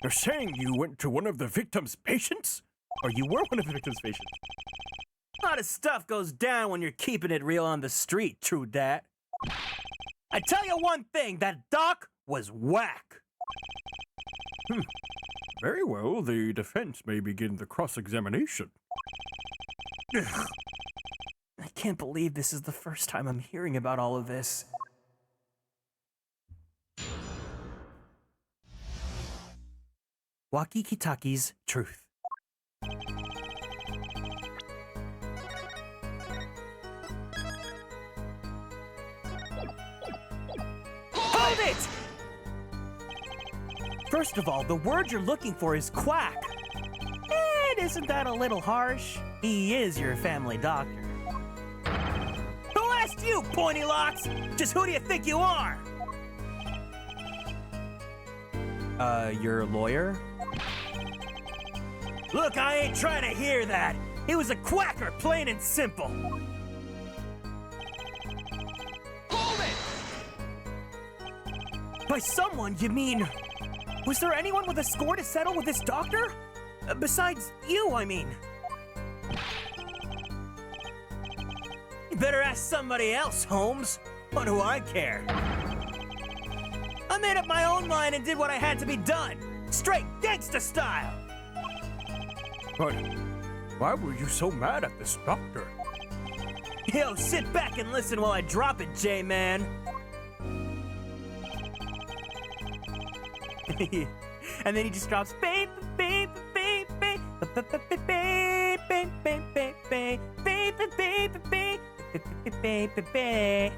You're saying you went to one of the victim's patients? Or you were one of the victim's patients. A lot of stuff goes down when you're keeping it real on the street, true dat. I tell you one thing, that doc was whack. Very well, the defense may begin the cross-examination. I can't believe this is the first time I'm hearing about all of this. Walkie-talkie's truth. Hold it! First of all, the word you're looking for is quack. And isn't that a little harsh? He is your family doctor. Who asked you, pointy locks? Just who do you think you are? Your lawyer? Look, I ain't trying to hear that. He was a quacker, plain and simple. Hold it! By someone, you mean... Was there anyone with a score to settle with this doctor? Besides you, I mean. You better ask somebody else, Holmes. What do I care? I made up my own mind and did what I had to be done. Straight gangsta style. But why were you so mad at this doctor? Yo, sit back and listen while I drop it, J-Man. And then he just drops babe, babe, babe, babe, babe, babe, babe, babe, babe, babe, babe, babe, babe, babe.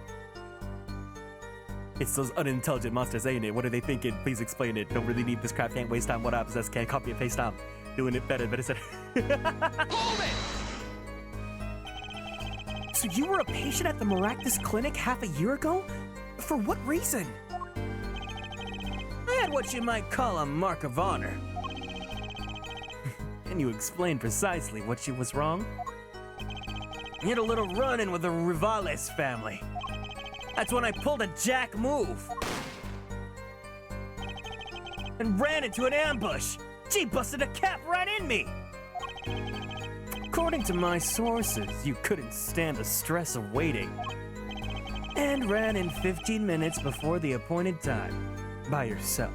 It's those unintelligent monsters, ain't it? What are they thinking? Please explain it. Don't really need this crap. Can't waste time. What up? Just can't copy and paste time. Doing it better said. Hold it! So you were a patient at the Maractus Clinic half a year ago? For what reason? I had what you might call a mark of honor. Can you explain precisely what was wrong? You had a little run-in with the Rivales family. That's when I pulled a jack move. And ran into an ambush. She busted a cap right in me. According to my sources, you couldn't stand the stress of waiting. And ran in 15 minutes before the appointed time. By yourself.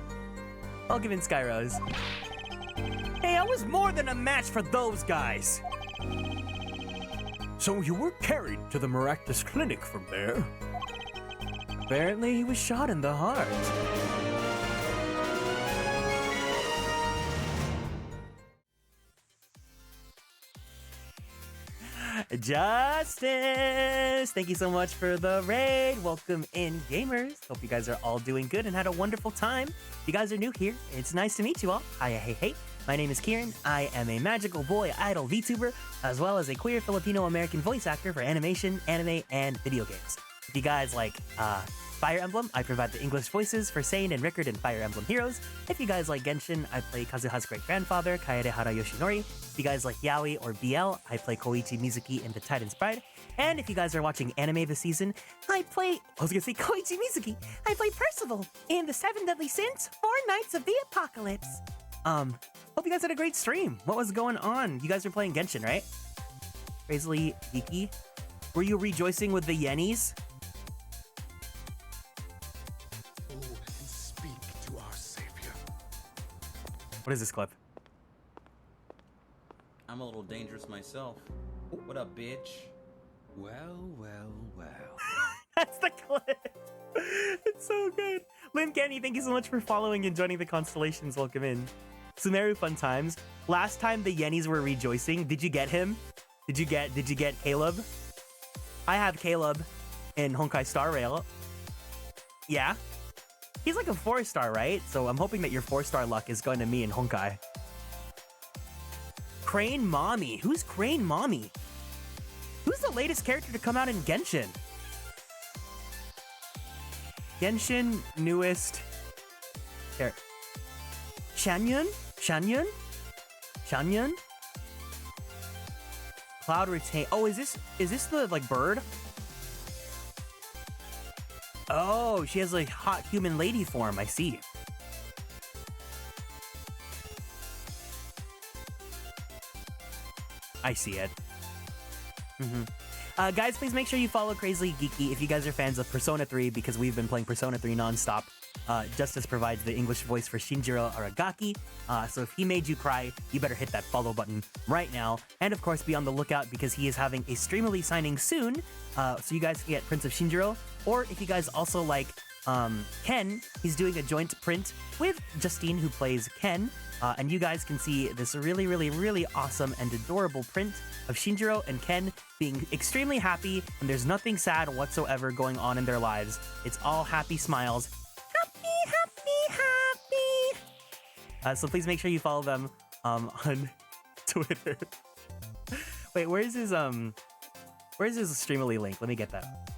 I'll give in Skyrose. Hey, I was more than a match for those guys. So you were carried to the Maractus Clinic from there? Apparently he was shot in the heart. Justice! Thank you so much for the raid. Welcome in, gamers. Hope you guys are all doing good and had a wonderful time. If you guys are new here, it's nice to meet you all. Hi, hey, hey. My name is Kieran. I am a magical boy idol VTuber, as well as a queer Filipino-American voice actor for animation, anime, and video games. If you guys like Fire Emblem, I provide the English voices for Sane and Rickard in Fire Emblem Heroes. If you guys like Genshin, I play Kazuha's great-grandfather, Kaedehara Yoshinori. If you guys like Yaoi or BL, I play Koichi Mizuki in The Titan's Bride. And if you guys are watching anime this season, I play Koichi Mizuki. I play Percival in The Seven Deadly Sins, Four Nights of the Apocalypse. Hope you guys had a great stream. What was going on? You guys are playing Genshin, right? Crazily geeky. Were you rejoicing with the Yennies? What is this clip? I'm a little dangerous myself. What up, bitch? Well, well, well. That's the clip. It's so good. Lynn Kenny, thank you so much for following and joining the Konstellations. Welcome in. Sumeru, fun times. Last time the Yennies were rejoicing, did you get him? Did you get Caleb? I have Caleb in Honkai Star Rail. Yeah. He's like a 4-star, right? So I'm hoping that your 4-star luck is going to me in Honkai. Crane Mommy. Who's Crane Mommy? Who's the latest character to come out in Genshin? Genshin newest character. Shanyun? Shanyun? Shanyun? Cloud Retain. Oh, is this the like bird? Oh, she has like hot human lady form. I see. I see it. Guys, please make sure you follow Crazily Geeky if you guys are fans of Persona 3, because we've been playing Persona 3 nonstop. Justice provides the English voice for Shinjiro Aragaki, so if he made you cry, you better hit that follow button right now. And of course, be on the lookout because he is having a Streamily signing soon, so you guys can get Prince of Shinjiro. Or if you guys also like Ken, he's doing a joint print with Justine, who plays Ken, and you guys can see this really, really, really awesome and adorable print of Shinjiro and Ken being extremely happy, and there's nothing sad whatsoever going on in their lives. It's all happy smiles. Happy, happy, happy. So please make sure you follow them on Twitter. Wait, where's his Streamily link? Let me get that.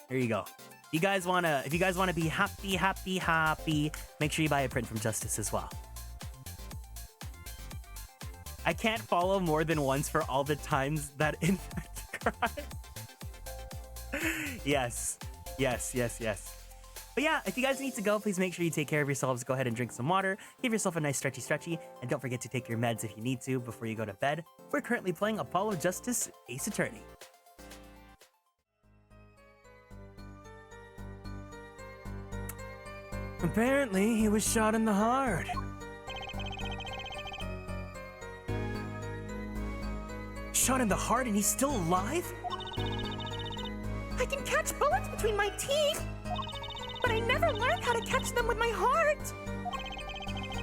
Here you go. If you guys wanna be happy, happy, happy, make sure you buy a print from Justice as well. I can't follow more than once for all the times that infant cry. Yes. But yeah, if you guys need to go, please make sure you take care of yourselves. Go ahead and drink some water. Give yourself a nice stretchy, and don't forget to take your meds if you need to before you go to bed. We're currently playing Apollo Justice Ace Attorney. Apparently, he was shot in the heart. Shot in the heart and he's still alive? I can catch bullets between my teeth, but I never learned how to catch them with my heart.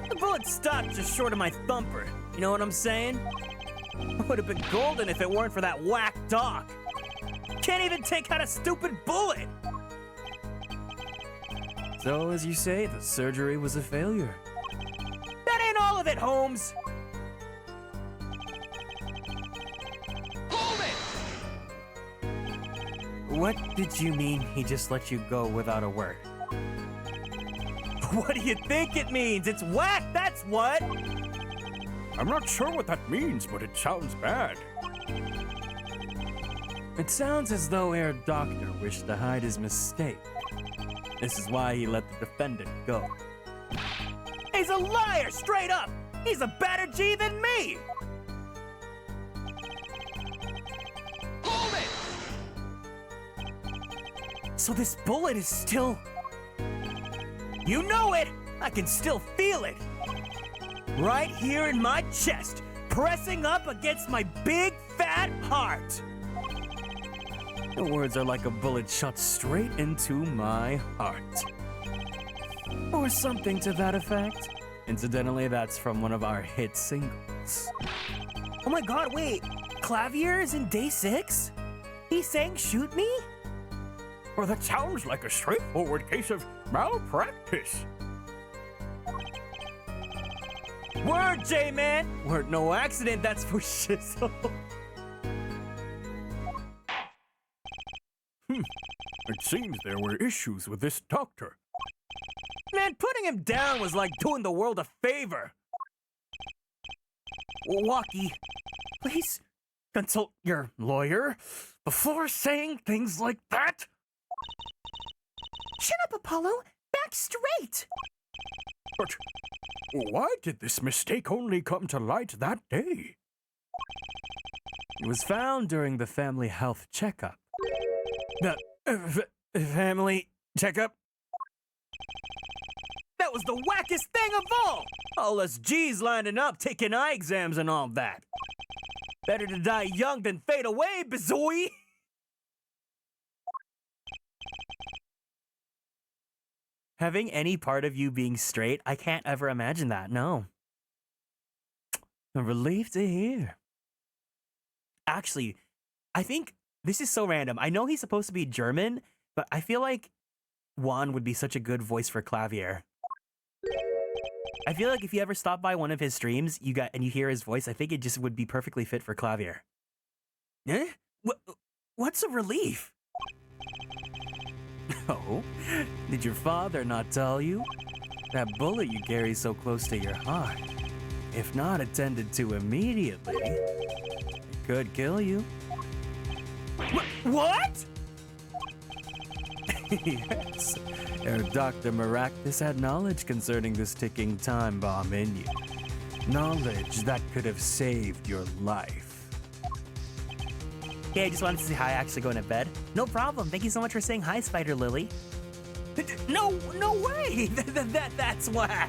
The bullet stopped just short of my thumper. You know what I'm saying? It would have been golden if it weren't for that whack doc. Can't even take out a stupid bullet. So, as you say, the surgery was a failure. That ain't all of it, Holmes! Hold it! What did you mean he just let you go without a word? What do you think it means? It's whack, that's what! I'm not sure what that means, but it sounds bad. It sounds as though Herr Doctor wished to hide his mistake. This is why he let the defendant go. He's a liar, straight up! He's a better G than me! Hold it! So this bullet is still... You know it! I can still feel it! Right here in my chest, pressing up against my big fat heart! The words are like a bullet shot straight into my heart. Or something to that effect. Incidentally, that's from one of our hit singles. Oh my god, wait! Clavier is in day 6? He sang Shoot Me? Well, that sounds like a straightforward case of malpractice. Word, J-Man! Weren't no accident, that's for shizzle. It seems there were issues with this doctor. Man, putting him down was like doing the world a favor. Walkie, please consult your lawyer before saying things like that. Chin up, Apollo. Back straight. But why did this mistake only come to light that day? It was found during the family health checkup. The family checkup? That was the wackest thing of all us G's lining up, taking eye exams and all that. Better to die young than fade away, Bizoy! Having any part of you being straight, I can't ever imagine that. No. I'm relieved to hear. Actually, I think this is so random. I know he's supposed to be German, but I feel like Juan would be such a good voice for Clavier. I feel like if you ever stop by one of his streams, you hear his voice, I think it just would be perfectly fit for Clavier. Eh? What's a relief? Oh, did your father not tell you? That bullet you carry so close to your heart, if not attended to immediately, it could kill you. What? Yes, Dr. Maractus had knowledge concerning this ticking time bomb in you. Knowledge that could have saved your life. Okay, I just wanted to say hi, actually going to bed. No problem. Thank you so much for saying hi, Spider Lily. No way! That's whack.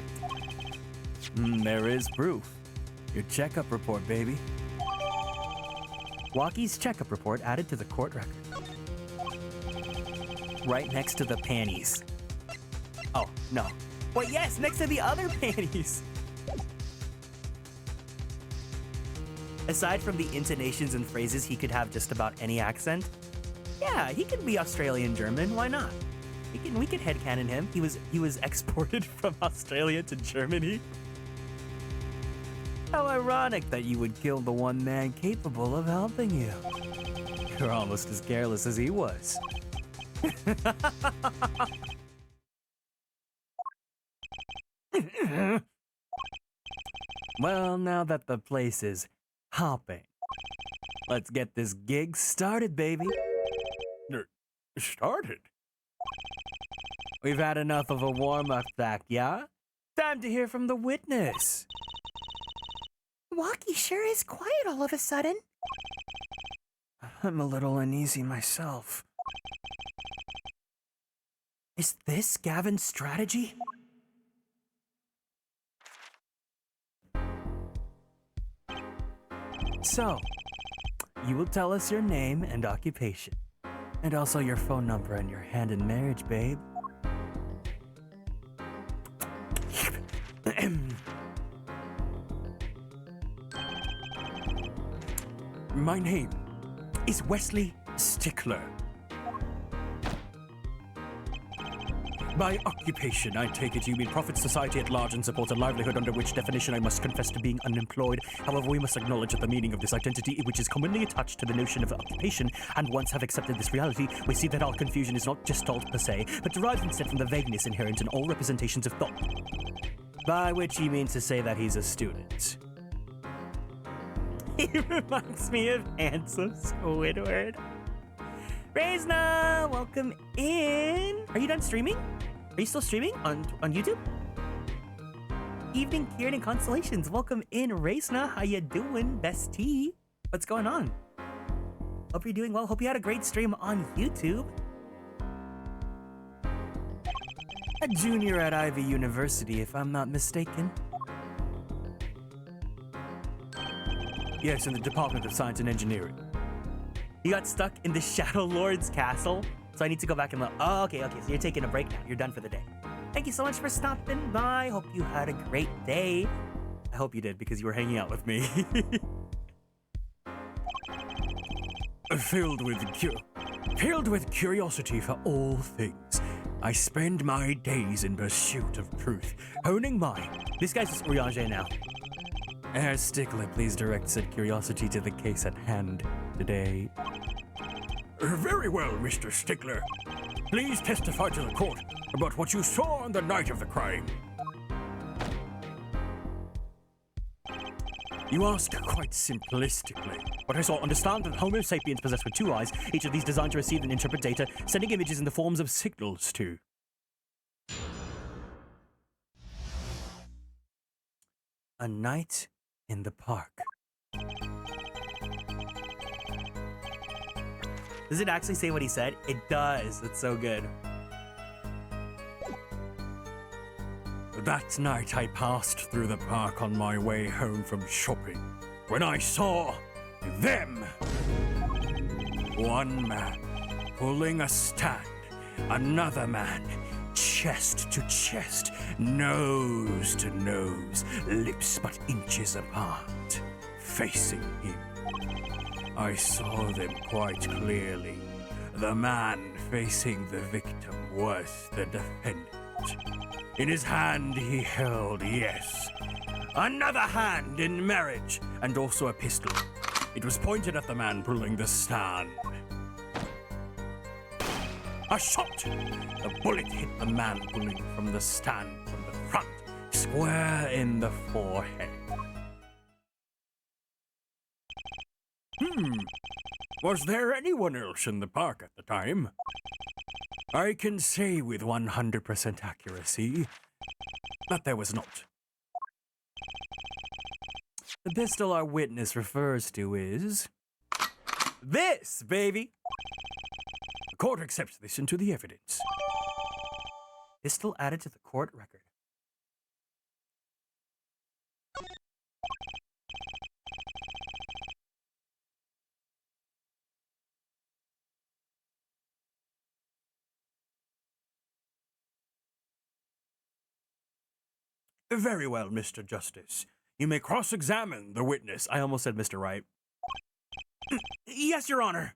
There is proof. Your checkup report, baby. Walkie's checkup report added to the court record. Right next to the panties. Oh, no. Well, yes, next to the other panties. Aside from the intonations and phrases, he could have just about any accent. Yeah, he could be Australian German. Why not? We could headcanon him. He was exported from Australia to Germany. How ironic that you would kill the one man capable of helping you. You're almost as careless as he was. Well, now that the place is hopping, let's get this gig started, baby. Started? We've had enough of a warm-up act, yeah? Time to hear from the witness. Walkie sure is quiet all of a sudden. I'm a little uneasy myself. Is this Gavin's strategy? So, you will tell us your name and occupation, and also your phone number and your hand in marriage, babe. My name is Wesley Stickler. By occupation, I take it you mean profit society at large and support a livelihood, under which definition I must confess to being unemployed. However, we must acknowledge that the meaning of this identity, which is commonly attached to the notion of occupation, and once have accepted this reality, we see that our confusion is not gestalt per se, but derives instead from the vagueness inherent in all representations of thought. By which he means to say that he's a student. He reminds me of handsome Squidward. Reisna, welcome in. Are you done streaming? Are you still streaming on YouTube? Evening, Kieran and Konstellations. Welcome in, Reisna. How you doing, bestie? What's going on? Hope you're doing well. Hope you had a great stream on YouTube. A junior at Ivy University, if I'm not mistaken. Yes, in the Department of Science and Engineering. You got stuck in the Shadow Lord's castle, so I need to go back and look. Oh, okay, so you're taking a break now. You're done for the day. Thank you so much for stopping by. Hope you had a great day. I hope you did, because you were hanging out with me. Filled with curiosity for all things, I spend my days in pursuit of truth, honing my... This guy's just Urianger now. Herr Stickler, please direct said curiosity to the case at hand today. Very well, Mr. Stickler. Please testify to the court about what you saw on the night of the crime. You ask quite simplistically. What I saw, understand that Homo sapiens possess with two eyes, each of these designed to receive and interpret data, sending images in the forms of signals to. A night in the park. Does it actually say what he said? It does. It's so good. That night I passed through the park on my way home from shopping when I saw them. One man pulling a stand, another man chest to chest, nose to nose, lips but inches apart, facing him. I saw them quite clearly. The man facing the victim was the defendant. In his hand he held, yes, another hand in marriage, and also a pistol. It was pointed at the man pulling the stand. A shot! The bullet hit the man pulling from the stand from the front, square in the forehead. Was there anyone else in the park at the time? I can say with 100% accuracy that there was not. The pistol our witness refers to is this, baby. The court accepts this into the evidence. Pistol added to the court record. Very well, Mr. Justice. You may cross-examine the witness. I almost said Mr. Right. Yes, Your Honor.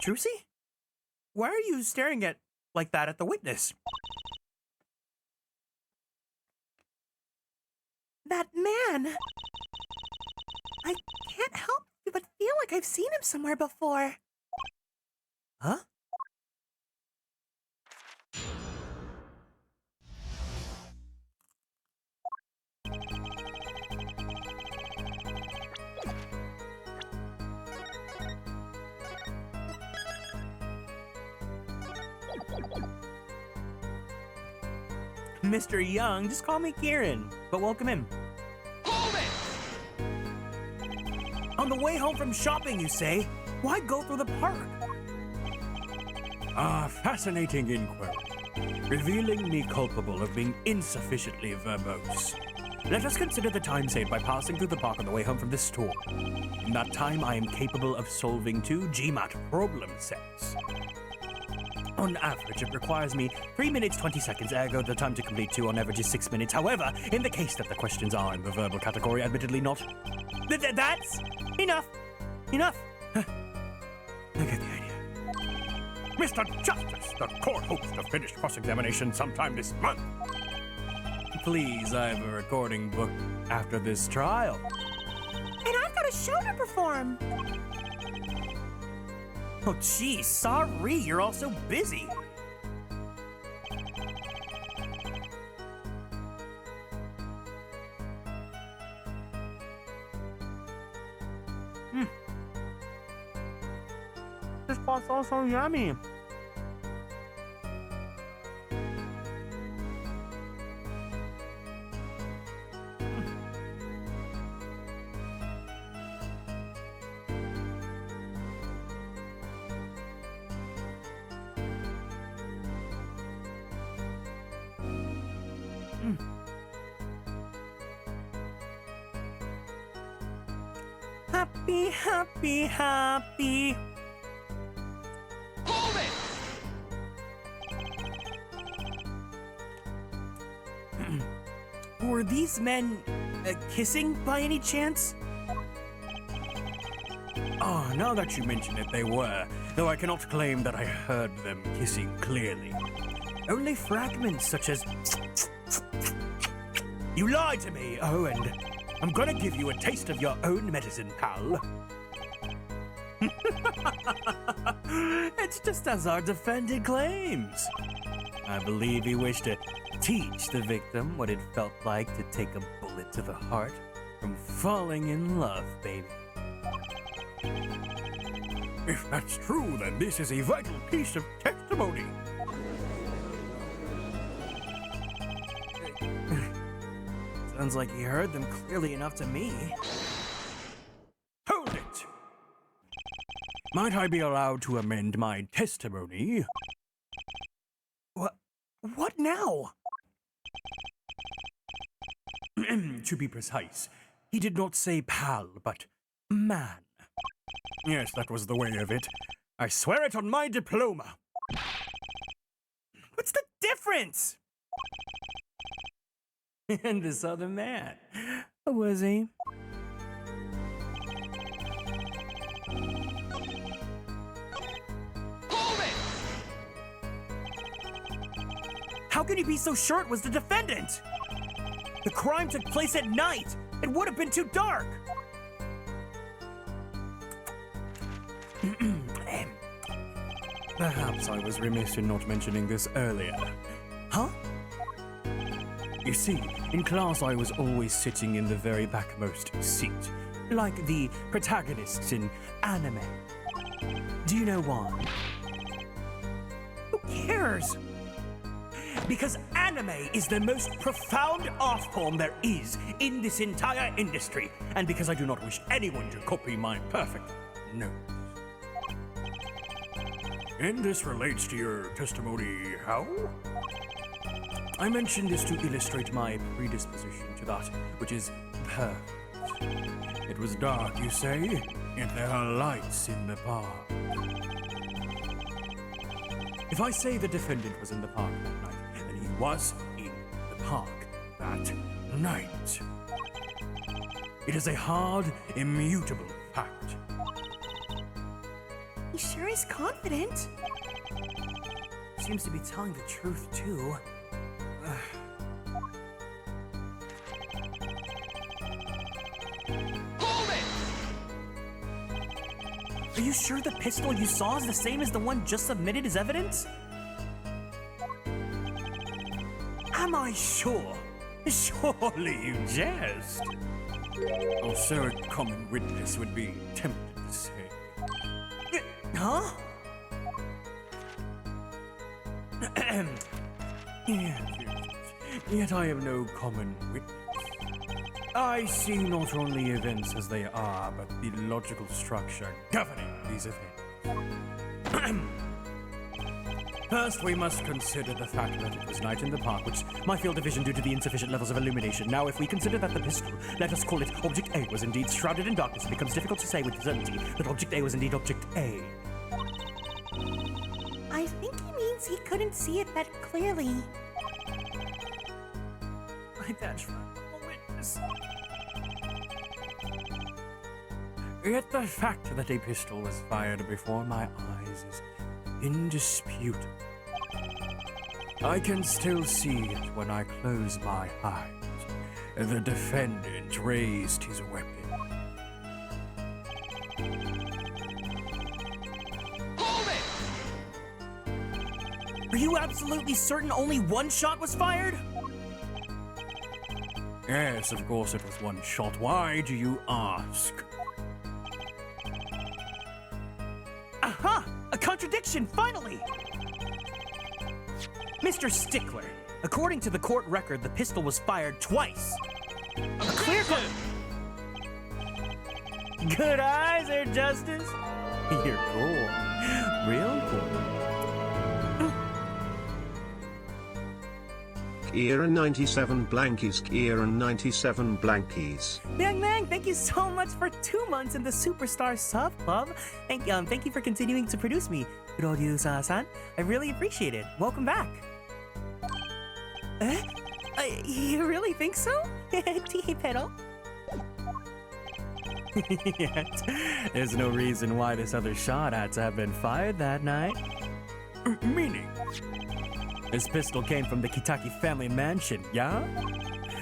Trucy? Why are you staring at like that at the witness? That man. I can't help but feel like I've seen him somewhere before. Huh? Mr. Young, just call me Kieran, but welcome in. Hold it! On the way home from shopping, you say? Why go through the park? Ah, fascinating inquiry, revealing me culpable of being insufficiently verbose. Let us consider the time saved by passing through the park on the way home from the store. In that time, I am capable of solving 2 GMAT problem sets. On average, it requires me 3 minutes 20 seconds, ergo the time to complete 2 on average is 6 minutes. However, in the case that the questions are in the verbal category, admittedly not. That's enough. Enough. I get the idea. Mr. Justice, the court hopes to finish cross-examination sometime this month. Please, I have a recording book after this trial. And I've got a show to perform. Oh, geez, sorry, you're all so busy. This spot's all so yummy. Happy, happy, happy. Hold it! Were these men kissing by any chance? Ah, now that you mention it, they were, though I cannot claim that I heard them kissing clearly. Only fragments such as... You lied to me, oh, and I'm gonna give you a taste of your own medicine, pal. It's just as our defendant claims. I believe he wished to teach the victim what it felt like to take a bullet to the heart from falling in love, baby. If that's true, then this is a vital piece of testimony. Sounds like he heard them clearly enough to me. Hold it! Might I be allowed to amend my testimony? What now? To be precise, he did not say pal, but man. Yes, that was the way of it. I swear it on my diploma. difference. And this other man, who was he? How can he be so sure it was the defendant? The crime took place at night. It would have been too dark. Perhaps I was remiss in not mentioning this earlier. Huh? You see, in class I was always sitting in the very backmost seat, Like the protagonists in anime. Do you know why? Who cares? Because anime is the most profound art form there is in this entire industry. And because I do not wish anyone to copy my perfect nose. And this relates to your testimony, how? I mention this to illustrate my predisposition to that which is perfect. It was dark, you say, yet there are lights in the park. If I say the defendant was in the park that night, then he was in the park that night. It is a hard, immutable fact. He sure is confident. Seems to be telling the truth, too. Are you sure the pistol you saw is the same as the one just submitted as evidence? Am I sure? Surely you jest. Or so a common witness would be tempted to say. Huh? Yet I am no common witness. I see not only events as they are, but the logical structure governing these events. First, we must consider the fact that it was night in the park, which my field of vision due to the insufficient levels of illumination. Now, if we consider that the pistol, let us call it Object A, was indeed shrouded in darkness, it becomes difficult to say with certainty that Object A was indeed Object A. I think he means he couldn't see it that clearly. Like that a witness. Yet the fact that a pistol was fired before my eyes is indisputable. I can still see it when I close my eyes. The defendant raised his weapon. Are you absolutely certain only one shot was fired? Yes, of course it was one shot. Why do you ask? Aha! A contradiction, finally! Mr. Stickler, according to the court record, the pistol was fired twice. A clear Good eyes, Sir Justice. You're cool. Real cool. Kieran 97 blankies. Kieran 97 blankies. Bang Bang, thank you so much for 2 months in the Superstar Sub Club. Thank you for continuing to produce me, Producer-san. I really appreciate it. Welcome back. You really think so? Tea pedal. Yet, there's no reason why this other shot had to have been fired that night. Meaning? This pistol came from the Kitaki family mansion, yeah?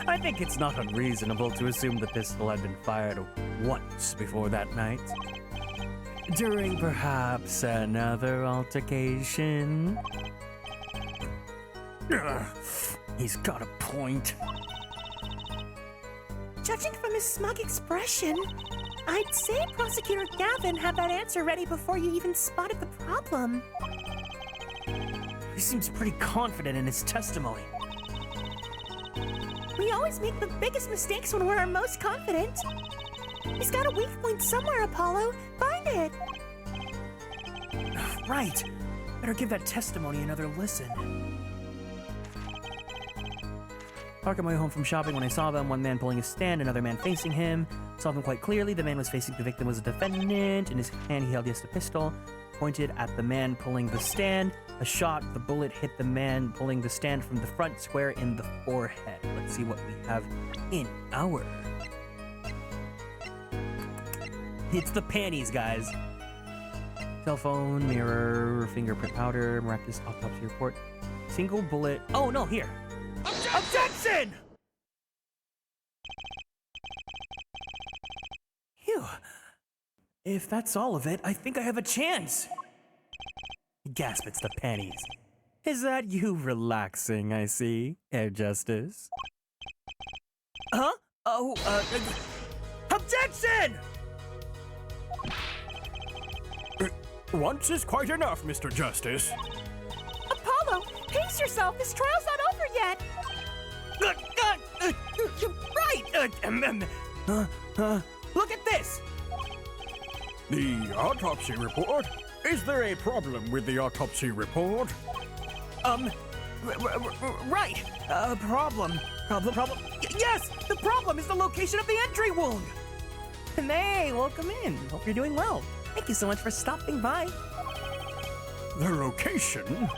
I think it's not unreasonable to assume the pistol had been fired once before that night. During perhaps another altercation. He's got a point. Judging from his smug expression, I'd say Prosecutor Gavin had that answer ready before you even spotted the problem. He seems pretty confident in his testimony. We always make the biggest mistakes when we're our most confident. He's got a weak point somewhere, Apollo. Find it. Right. Better give that testimony another listen. Park on my way home from shopping when I saw them, one man pulling a stand, another man facing him. Saw them quite clearly. The man was facing the victim was a defendant. In his hand he held just a pistol. pointed at the man pulling the stand. A shot, the bullet hit the man pulling the stand from the front, square in the forehead. Let's see what we have in our... It's the panties, guys. Cell phone, mirror, fingerprint powder, miraculous autopsy report. Single bullet. Oh, no, here. Objection! Phew. If that's all of it, I think I have a chance. Gasp, it's the panties. Is that you relaxing, I see, Air Justice? Huh? Oh, objection! Once is quite enough, Mr. Justice. Apollo, pace yourself. This trial's not over yet. You're right! Look at this! The autopsy report? Is there a problem with the autopsy report? Right. Problem. Yes! The problem is the location of the entry wound! Hey, welcome in. Hope you're doing well. Thank you so much for stopping by. The location?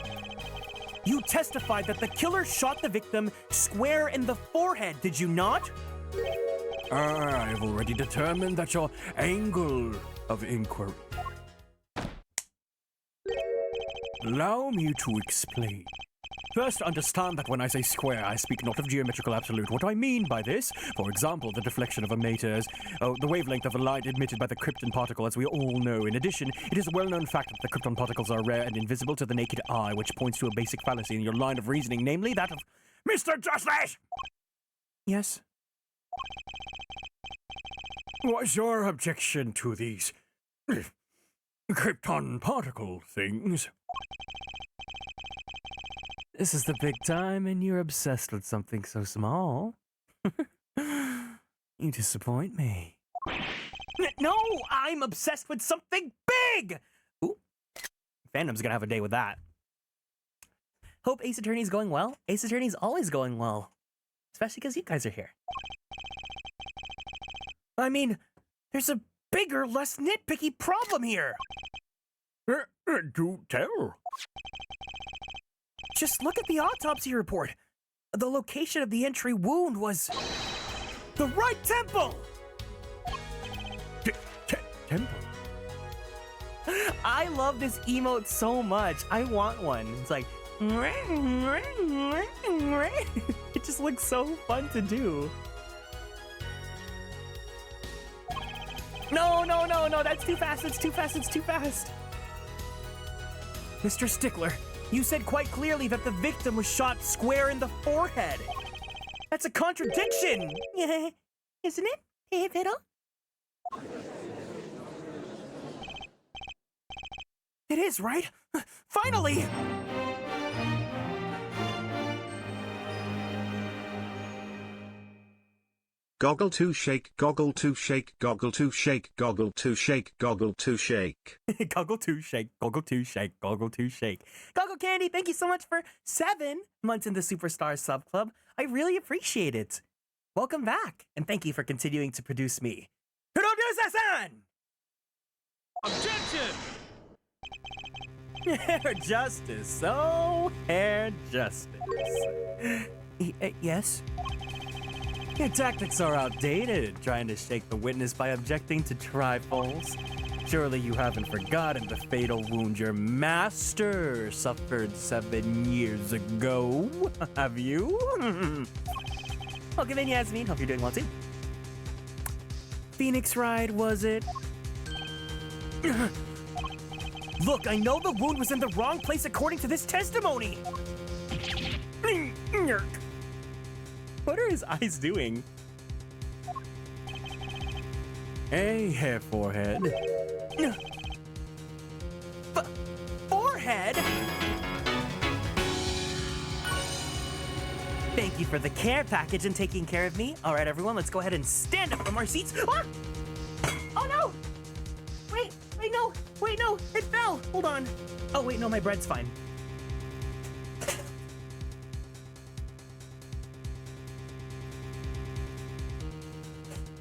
You testified that the killer shot the victim square in the forehead, did you not? I've already determined that your angle of inquiry. Allow me to explain. First, understand that when I say square, I speak not of geometrical absolute. What I mean by this, for example, the deflection of a mater's, the wavelength of a light emitted by the krypton particle, as we all know. In addition, it is a well-known fact that the krypton particles are rare and invisible to the naked eye, which points to a basic fallacy in your line of reasoning, namely that of... Mr. Justice! Yes. What's your objection to these krypton particle things? This is the big time, and you're obsessed with something so small. You disappoint me. No, I'm obsessed with something big! Ooh, Phantom's gonna have a day with that. Hope Ace Attorney's going well. Ace Attorney's always going well. Especially because you guys are here. I mean, there's a bigger, less nitpicky problem here. Do tell. Just look at the autopsy report. The location of the entry wound was the right temple. Temple? I love this emote so much. I want one. It's like, it just looks so fun to do. No, that's too fast. It's too fast. Mr. Stickler, you said quite clearly that the victim was shot square in the forehead. That's a contradiction. Isn't it? Hey, Fiddle? It is, right? Finally! Goggle to shake, goggle to shake, goggle to shake, goggle to shake, goggle to shake. Goggle to shake, goggle to shake, goggle to shake. Goggle Candy, thank you so much for 7 months in the Superstar Sub Club. I really appreciate it. Welcome back, and thank you for continuing to produce me. Produce-san! Objection! Hair Justice, oh, Hair Justice. Yes? Your tactics are outdated, trying to shake the witness by objecting to trifles. Surely you haven't forgotten the fatal wound your master suffered 7 years ago, have you? Welcome in, Yasmin. Hope you're doing well, too. Phoenix Ride, was it? Look, I know the wound was in the wrong place according to this testimony. What are his eyes doing? A hair forehead. Forehead? Thank you for the care package and taking care of me. All right, everyone, let's go ahead and stand up from our seats. Ah! Oh, no! Wait, no, it fell. Hold on. Oh, wait, no, my bread's fine.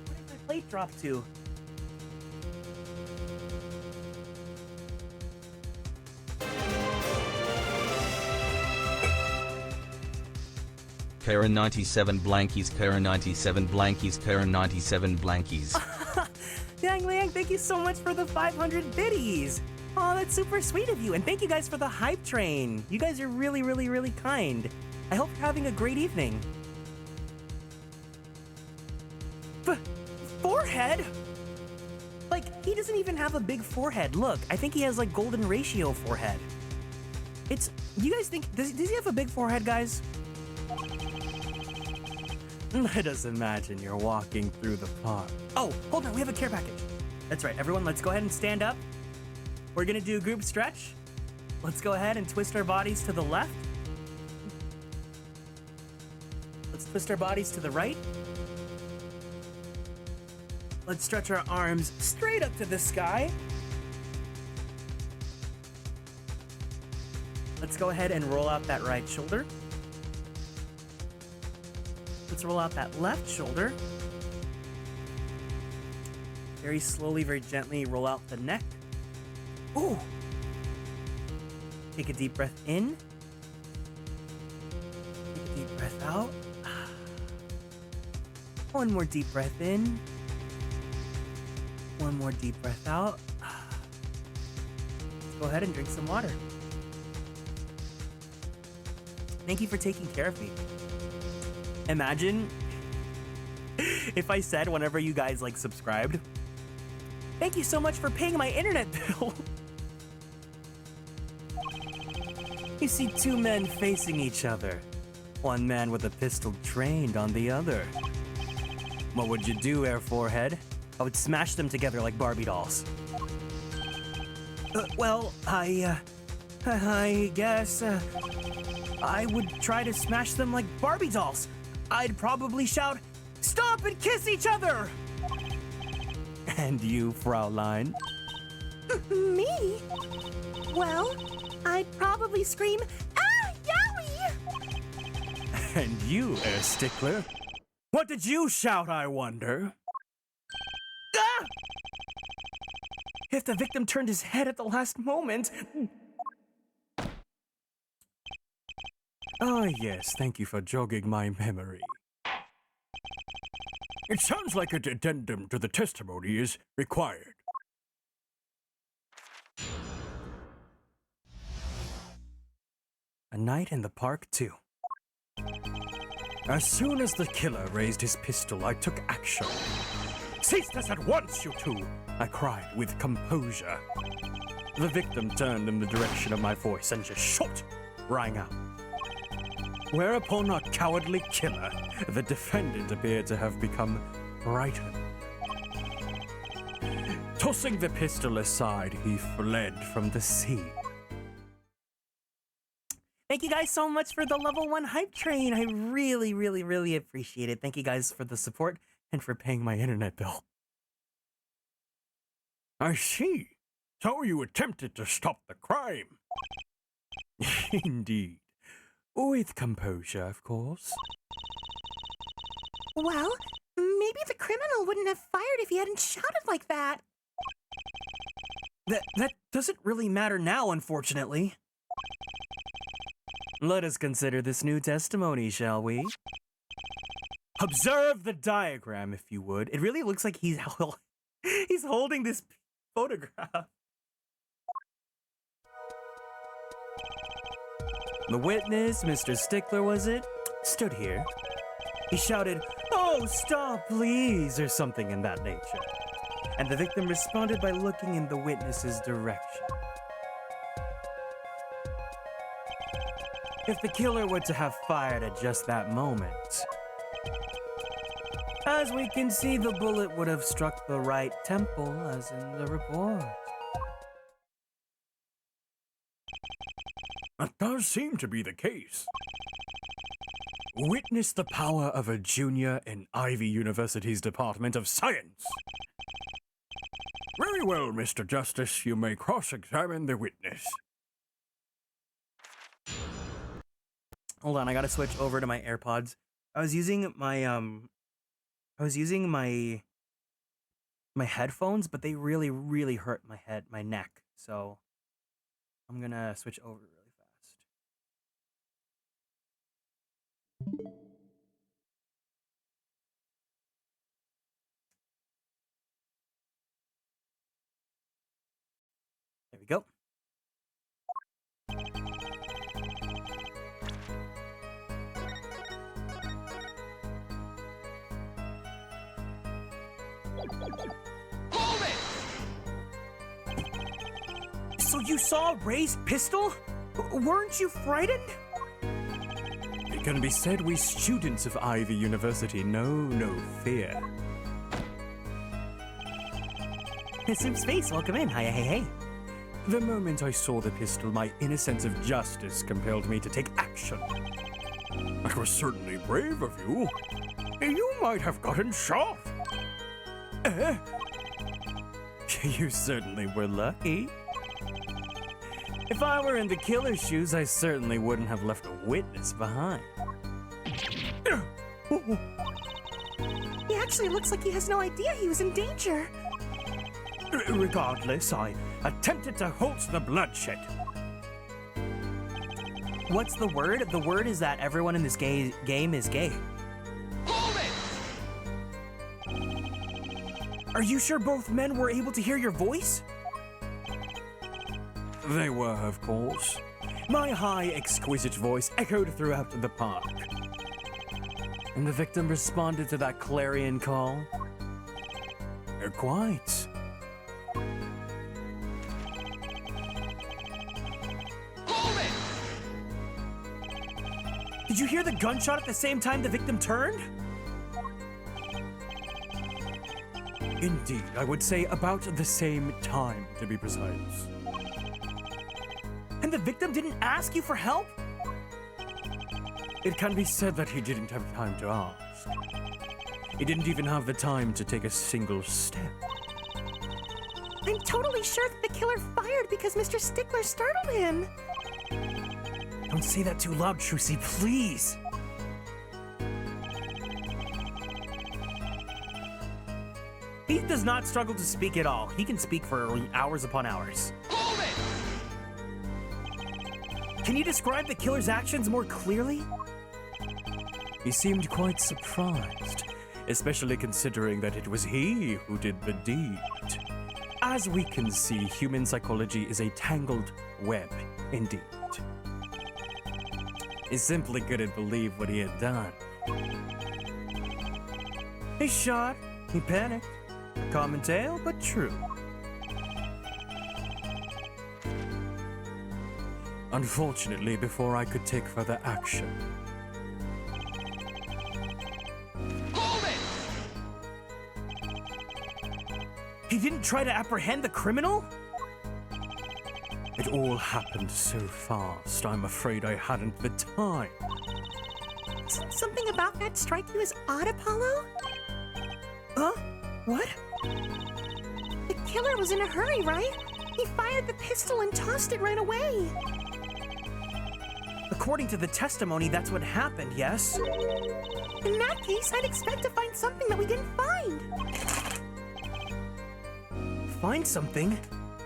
Where did my plate drop to? Kieran 97 blankies, Kieran 97 blankies, Kieran 97 blankies. Yang Liang, thank you so much for the 500 biddies. Oh, that's super sweet of you. And thank you guys for the hype train. You guys are really, really, really kind. I hope you're having a great evening. Forehead? Like, he doesn't even have a big forehead. Look, I think he has like golden ratio forehead. You guys think, does he have a big forehead, guys? Let us imagine you're walking through the park. Oh, hold on, we have a care package. That's right, everyone, let's go ahead and stand up. We're gonna do a group stretch. Let's go ahead and twist our bodies to the left. Let's twist our bodies to the right. Let's stretch our arms straight up to the sky. Let's go ahead and roll out that right shoulder. Let's roll out that left shoulder. Very slowly, very gently roll out the neck. Ooh. Take a deep breath in. Take a deep breath out. One more deep breath in. One more deep breath out. Let's go ahead and drink some water. Thank you for taking care of me. Imagine if I said whenever you guys like subscribed, thank you so much for paying my internet bill. You see two men facing each other. One man with a pistol trained on the other. What would you do, Air Forehead? I would smash them together like Barbie dolls. Well, I guess, I would try to smash them like Barbie dolls. I'd probably shout, "Stop and kiss each other!" And you, Fraulein? Me? Well, I'd probably scream, "Ah, yowie!" And you, Air Stickler? What did you shout, I wonder? Ah! If the victim turned his head at the last moment... Ah, yes, thank you for jogging my memory. It sounds like an addendum to the testimony is required. A night in the park, too. As soon as the killer raised his pistol, I took action. "Cease this at once, you two!" I cried with composure. The victim turned in the direction of my voice and just shot rang out. Whereupon our cowardly killer, the defendant, appeared to have become frightened. Tossing the pistol aside, he fled from the scene. Thank you guys so much for the level 1 hype train. I really, really, really appreciate it. Thank you guys for the support and for paying my internet bill. I see. So you attempted to stop the crime. Indeed. With composure, of course. Well, maybe the criminal wouldn't have fired if he hadn't shouted like that. That doesn't really matter now, unfortunately. Let us consider this new testimony, shall we? Observe the diagram, if you would. It really looks like he's holding this photograph. The witness, Mr. Stickler, was it? Stood here. He shouted, "Oh, stop, please," or something in that nature. And the victim responded by looking in the witness's direction. If the killer were to have fired at just that moment, as we can see, the bullet would have struck the right temple, as in the report. That does seem to be the case. Witness the power of a junior in Ivy University's Department of Science. Very well, Mr. Justice, you may cross-examine the witness. Hold on, I gotta switch over to my AirPods. I was using my headphones, but they really, really hurt my neck. So I'm gonna switch over really fast. So you saw a raised pistol? Weren't you frightened? It can be said we students of Ivy University know no fear. Soup Space, welcome in. Hi, hey, hey. The moment I saw the pistol, my inner sense of justice compelled me to take action. That was certainly brave of you. You might have gotten shot. You certainly were lucky. If I were in the killer's shoes, I certainly wouldn't have left a witness behind. He actually looks like he has no idea he was in danger. Regardless, I attempted to halt the bloodshed. What's the word? The word is that everyone in this game is gay. Are you sure both men were able to hear your voice? They were, of course. My high, exquisite voice echoed throughout the park. And the victim responded to that clarion call. Quite. Did you hear the gunshot at the same time the victim turned? Indeed, I would say about the same time, to be precise. And the victim didn't ask you for help? It can be said that he didn't have time to ask. He didn't even have the time to take a single step. I'm totally sure that the killer fired because Mr. Stickler startled him. Don't say that too loud, Trucy, please. He does not struggle to speak at all. He can speak for hours upon hours. Can you describe the killer's actions more clearly? He seemed quite surprised, especially considering that it was he who did the deed. As we can see, human psychology is a tangled web, indeed. He simply couldn't believe what he had done. He shot, he panicked. A common tale, but true. Unfortunately, before I could take further action, He didn't try to apprehend the criminal? it all happened so fast, I'm afraid I hadn't the time. Something about that strike you as odd, Apollo? Huh? What? The killer was in a hurry, right? He fired the pistol and tossed it right away. According to the testimony, that's what happened, yes? In that case, I'd expect to find something that we didn't find. Find something?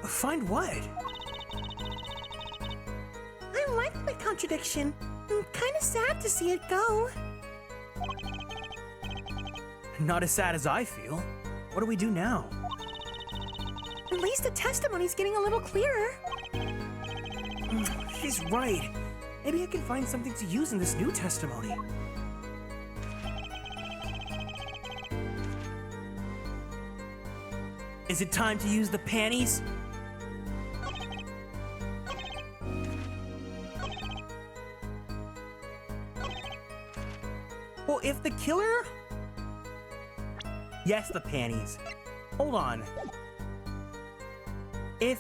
Find what? I like my contradiction. I'm kind of sad to see it go. Not as sad as I feel. What do we do now? At least the testimony's getting a little clearer. She's right. Maybe I can find something to use in this new testimony. Is it time to use the panties? Well, if the killer... Yes, the panties. Hold on. If...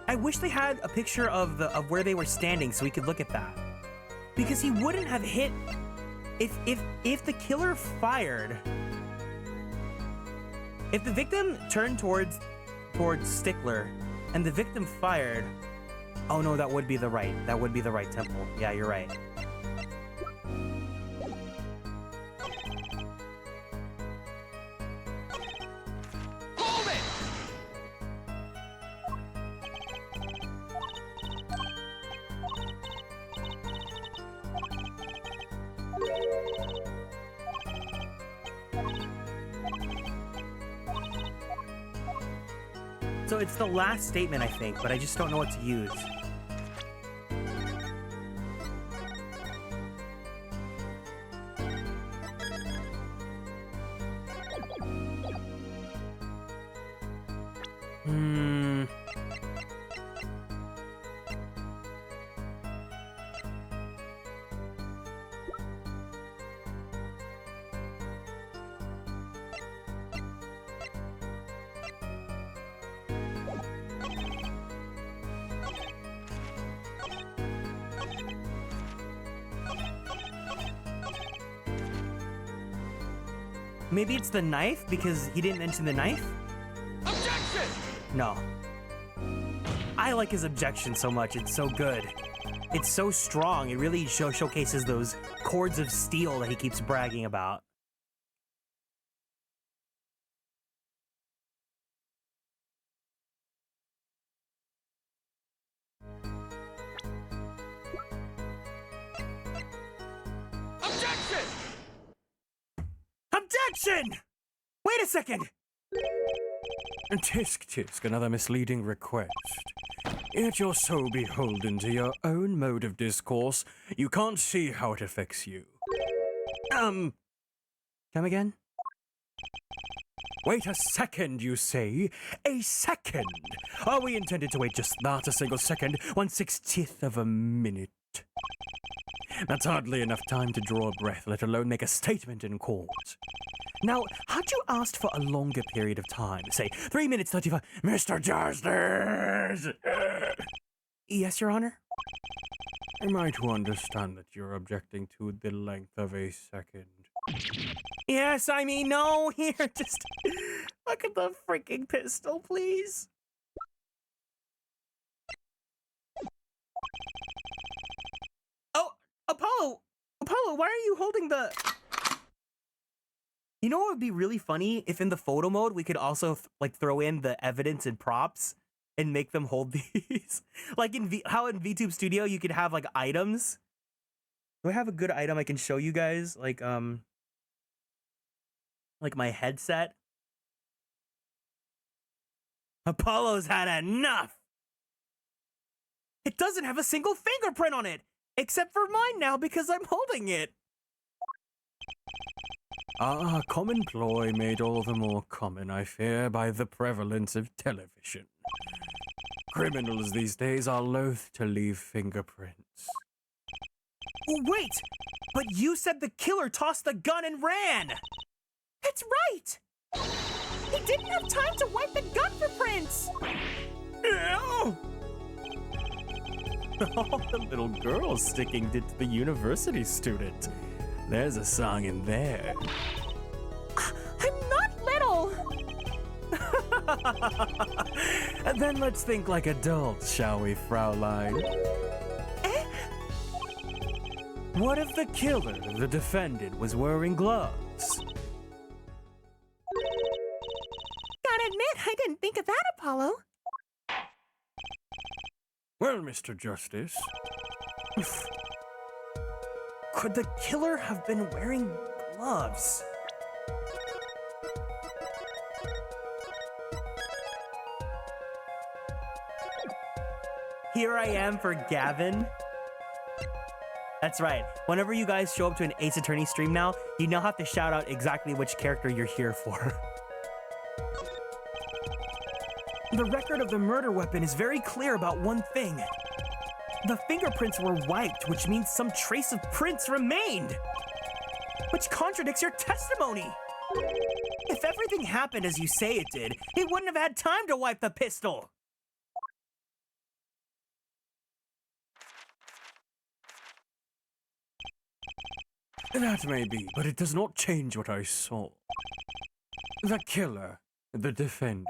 I wish they had a picture of where they were standing so we could look at that. Because he wouldn't have hit... If the killer fired... If the victim turned towards Stickler and the victim fired... Oh no, that would be the right temple. Yeah, you're right. So it's the last statement, I think, but I just don't know what to use. Maybe it's the knife because he didn't mention the knife? Objection! No. I like his objection so much. It's so good. It's so strong. It really showcases those cords of steel that he keeps bragging about. Objection! Objection! Wait a second! Tisk tisk, another misleading request. Yet you're so beholden to your own mode of discourse, you can't see how it affects you. Come again? Wait a second, you say? A second! Are we intended to wait just that, a single second, 1/60th of a minute? That's hardly enough time to draw a breath, let alone make a statement in court. Now, had you asked for a longer period of time, say 3 minutes 35, Mr. Justice! Yes, Your Honor? Am I to understand that you're objecting to the length of a second? Yes, I mean, no, here, just look at the freaking pistol, please. Oh, Apollo, why are you holding the... You know what would be really funny if in the photo mode we could also like throw in the evidence and props and make them hold these? Like in how in VTube Studio you could have like items. Do I have a good item I can show you guys? Like my headset. Apollo's had enough. It doesn't have a single fingerprint on it, except for mine now because I'm holding it. Ah, common ploy made all the more common, I fear, by the prevalence of television. Criminals these days are loath to leave fingerprints. Wait, but you said the killer tossed the gun and ran. That's right! He didn't have time to wipe the gun for prints! Ew! All the little girls sticking it to the university student. There's a song in there. I'm not little! And then let's think like adults, shall we, Fraulein? What if the killer, the defendant, was wearing gloves? Gotta admit, I didn't think of that, Apollo. Well, Mr. Justice, Could the killer have been wearing gloves? Here I am for Gavin. That's right. Whenever you guys show up to an Ace Attorney stream now, you now have to shout out exactly which character you're here for. The record of the murder weapon is very clear about one thing. The fingerprints were wiped, which means some trace of prints remained. Which contradicts your testimony. If everything happened as you say it did, he wouldn't have had time to wipe the pistol. that may be, but it does not change what I saw. The killer, the defendant,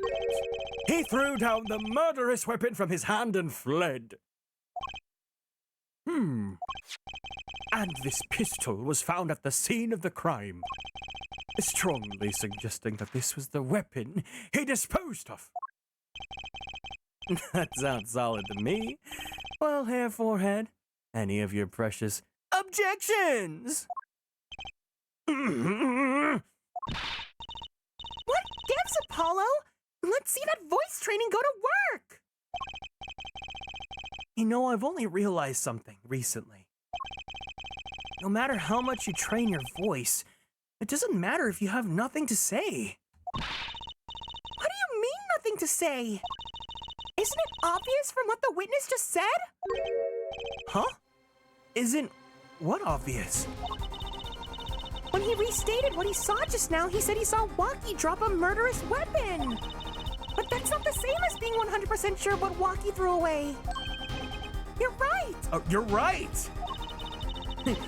he threw down the murderous weapon from his hand and fled. And this pistol was found at the scene of the crime, strongly suggesting that this was the weapon he disposed of. That sounds solid to me. Well, hair, forehead, any of your precious objections? What gives, Apollo? Let's see that voice training go to work! You know, I've only realized something recently. No matter how much you train your voice, it doesn't matter if you have nothing to say. What do you mean, nothing to say? Isn't it obvious from what the witness just said? Huh? Isn't what obvious? When he restated what he saw just now, he said he saw Waki drop a murderous weapon. But that's not the same as being 100% sure what Waki threw away. You're right. Oh, you're right.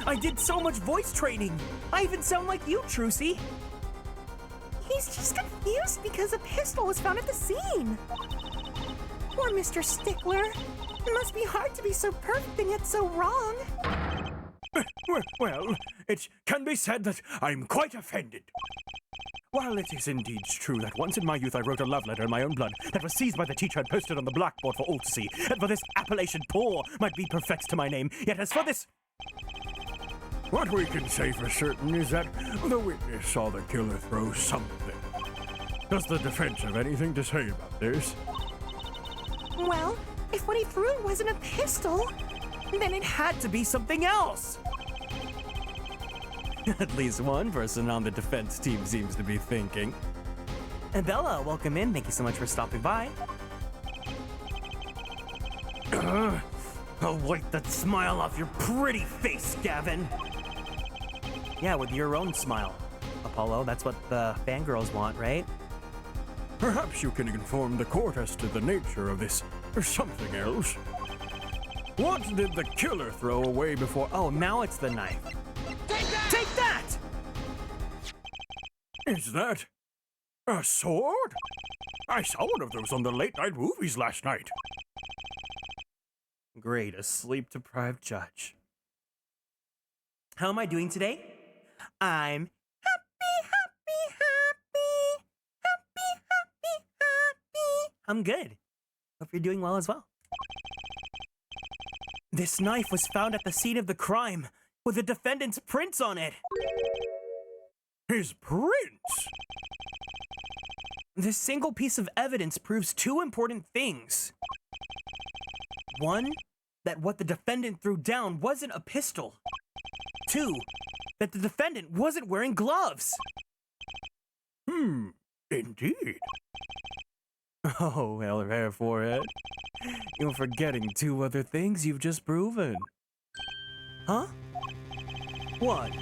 I did so much voice training. I even sound like you, Trucy. He's just confused because a pistol was found at the scene. Poor Mr. Stickler. It must be hard to be so perfect and yet so wrong. Well, it can be said that I'm quite offended. While it is indeed true that once in my youth I wrote a love letter in my own blood that was seized by the teacher and posted on the blackboard for all to see, and for this appellation poor might be prefixed to my name, yet as for this... What we can say for certain is that the witness saw the killer throw something. Does the defense have anything to say about this? Well, if what he threw wasn't a pistol, then it had To be something else! At least one person on the defense team seems to be thinking. And Bella, welcome in. Thank you so much for stopping by. I'll wipe that smile off your pretty face, Gavin. Yeah, with your own smile, Apollo. That's what the fangirls want, right? Perhaps you can inform the court as to the nature of this something else. What did the killer throw away before... Oh, now it's the knife. Take that! Is that a sword? I saw one of those on the late-night movies last night. Great, a sleep-deprived judge. How am I doing today? I'm happy. I'm good. Hope you're doing well as well. This knife was found at the scene of the crime, with the defendant's prints on it. His prints? This single piece of evidence proves two important things. One, that what the defendant threw down wasn't a pistol. Two, that the defendant wasn't wearing gloves. Indeed. Oh, well, therefore, Ed, you're forgetting two other things you've just proven. Huh? What?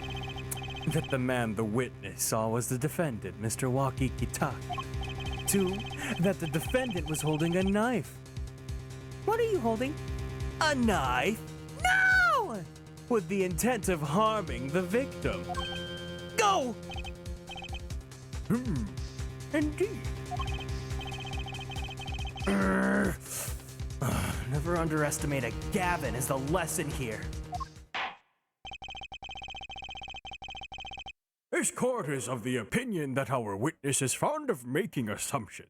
That the man the witness saw was the defendant, Mr. Wakikitaki. Two, that the defendant was holding a knife. What are you holding? A knife? No! With the intent of harming the victim. Go! Indeed. Never underestimate a Gavin is the lesson here. This court is of the opinion that our witness is fond of making assumptions.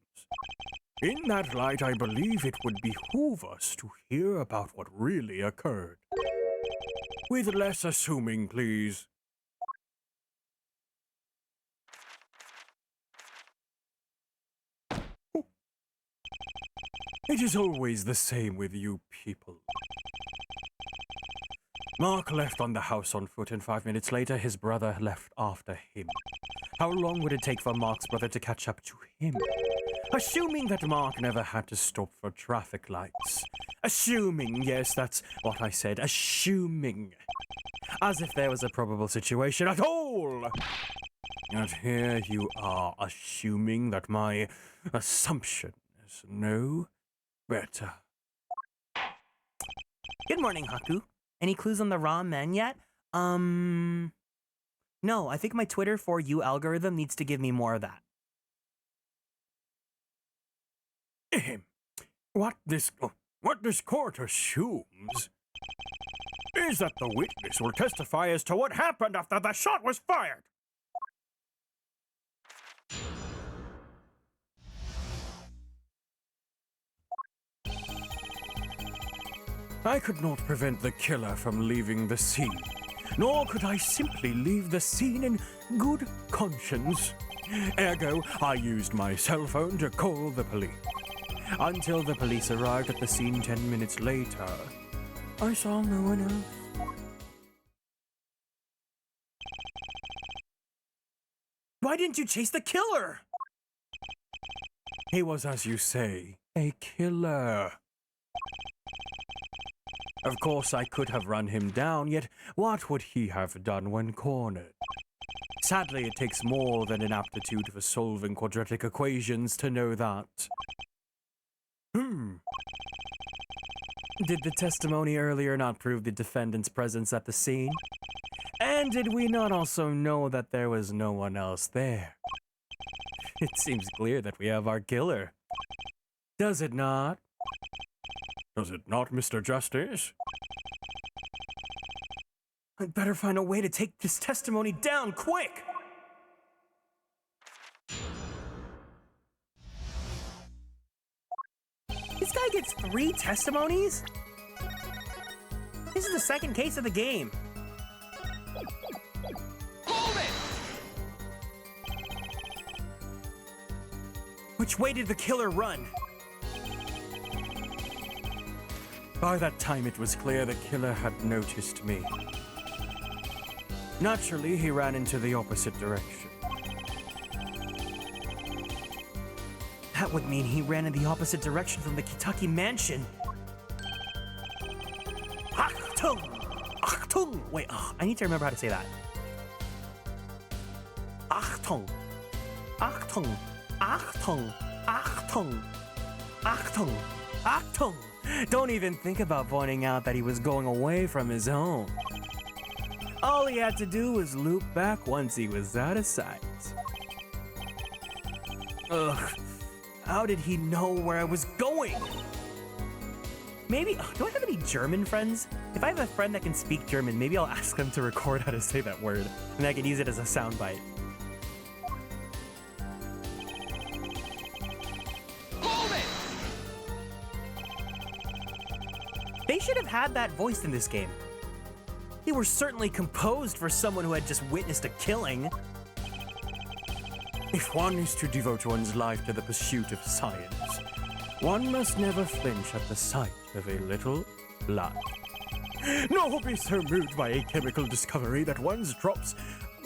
In that light, I believe it would behoove us to hear about what really occurred. With less assuming, please. It is always the same with you people. Mark left on the house on foot, and 5 minutes later, his brother left after him. How long would it take for Mark's brother to catch up to him? Assuming that Mark never had to stop for traffic lights. Assuming, yes, that's what I said, assuming. As if there was a probable situation at all! And here you are, assuming that my assumption is no better. Good morning, Haku. Any clues on the raw men yet? No, I think my Twitter For You algorithm needs to give me more of that. What this court assumes is that the witness will testify as to what happened after the shot was fired. I could not prevent the killer from leaving the scene, nor could I simply leave the scene in good conscience. Ergo, I used my cell phone to call the police. Until the police arrived at the scene 10 minutes later, I saw no one else. Why didn't you chase the killer? He was, as you say, a killer. Of course, I could have run him down, yet what would he have done when cornered? Sadly, it takes more than an aptitude for solving quadratic equations to know that. Did the testimony earlier not prove the defendant's presence at the scene? And did we not also know that there was no one else there? It seems clear that we have our killer. Does it not? Does it not, Mr. Justice? I'd better find a way to take this testimony down quick! This guy gets 3 testimonies? This is the second case of the game. Which way did the killer run? By that time, it was clear the killer had noticed me. Naturally, he ran into the opposite direction. That would mean he ran in the opposite direction from the Kentucky mansion. Achtung! Achtung! Wait, I need to remember how to say that. Achtung! Achtung! Achtung! Achtung! Achtung! Achtung! Don't even think about pointing out that he was going away from his home. All he had to do was loop back once he was out of sight. Ugh. How did he know where I was going? Maybe, do I have any German friends? If I have a friend that can speak German, maybe I'll ask them to record how to say that word, and I can use it as a soundbite. They should have had that voice in this game. They were certainly composed for someone who had just witnessed a killing. If one is to devote one's life to the pursuit of science, one must never flinch at the sight of a little blood. Nor be so moved by a chemical discovery that one drops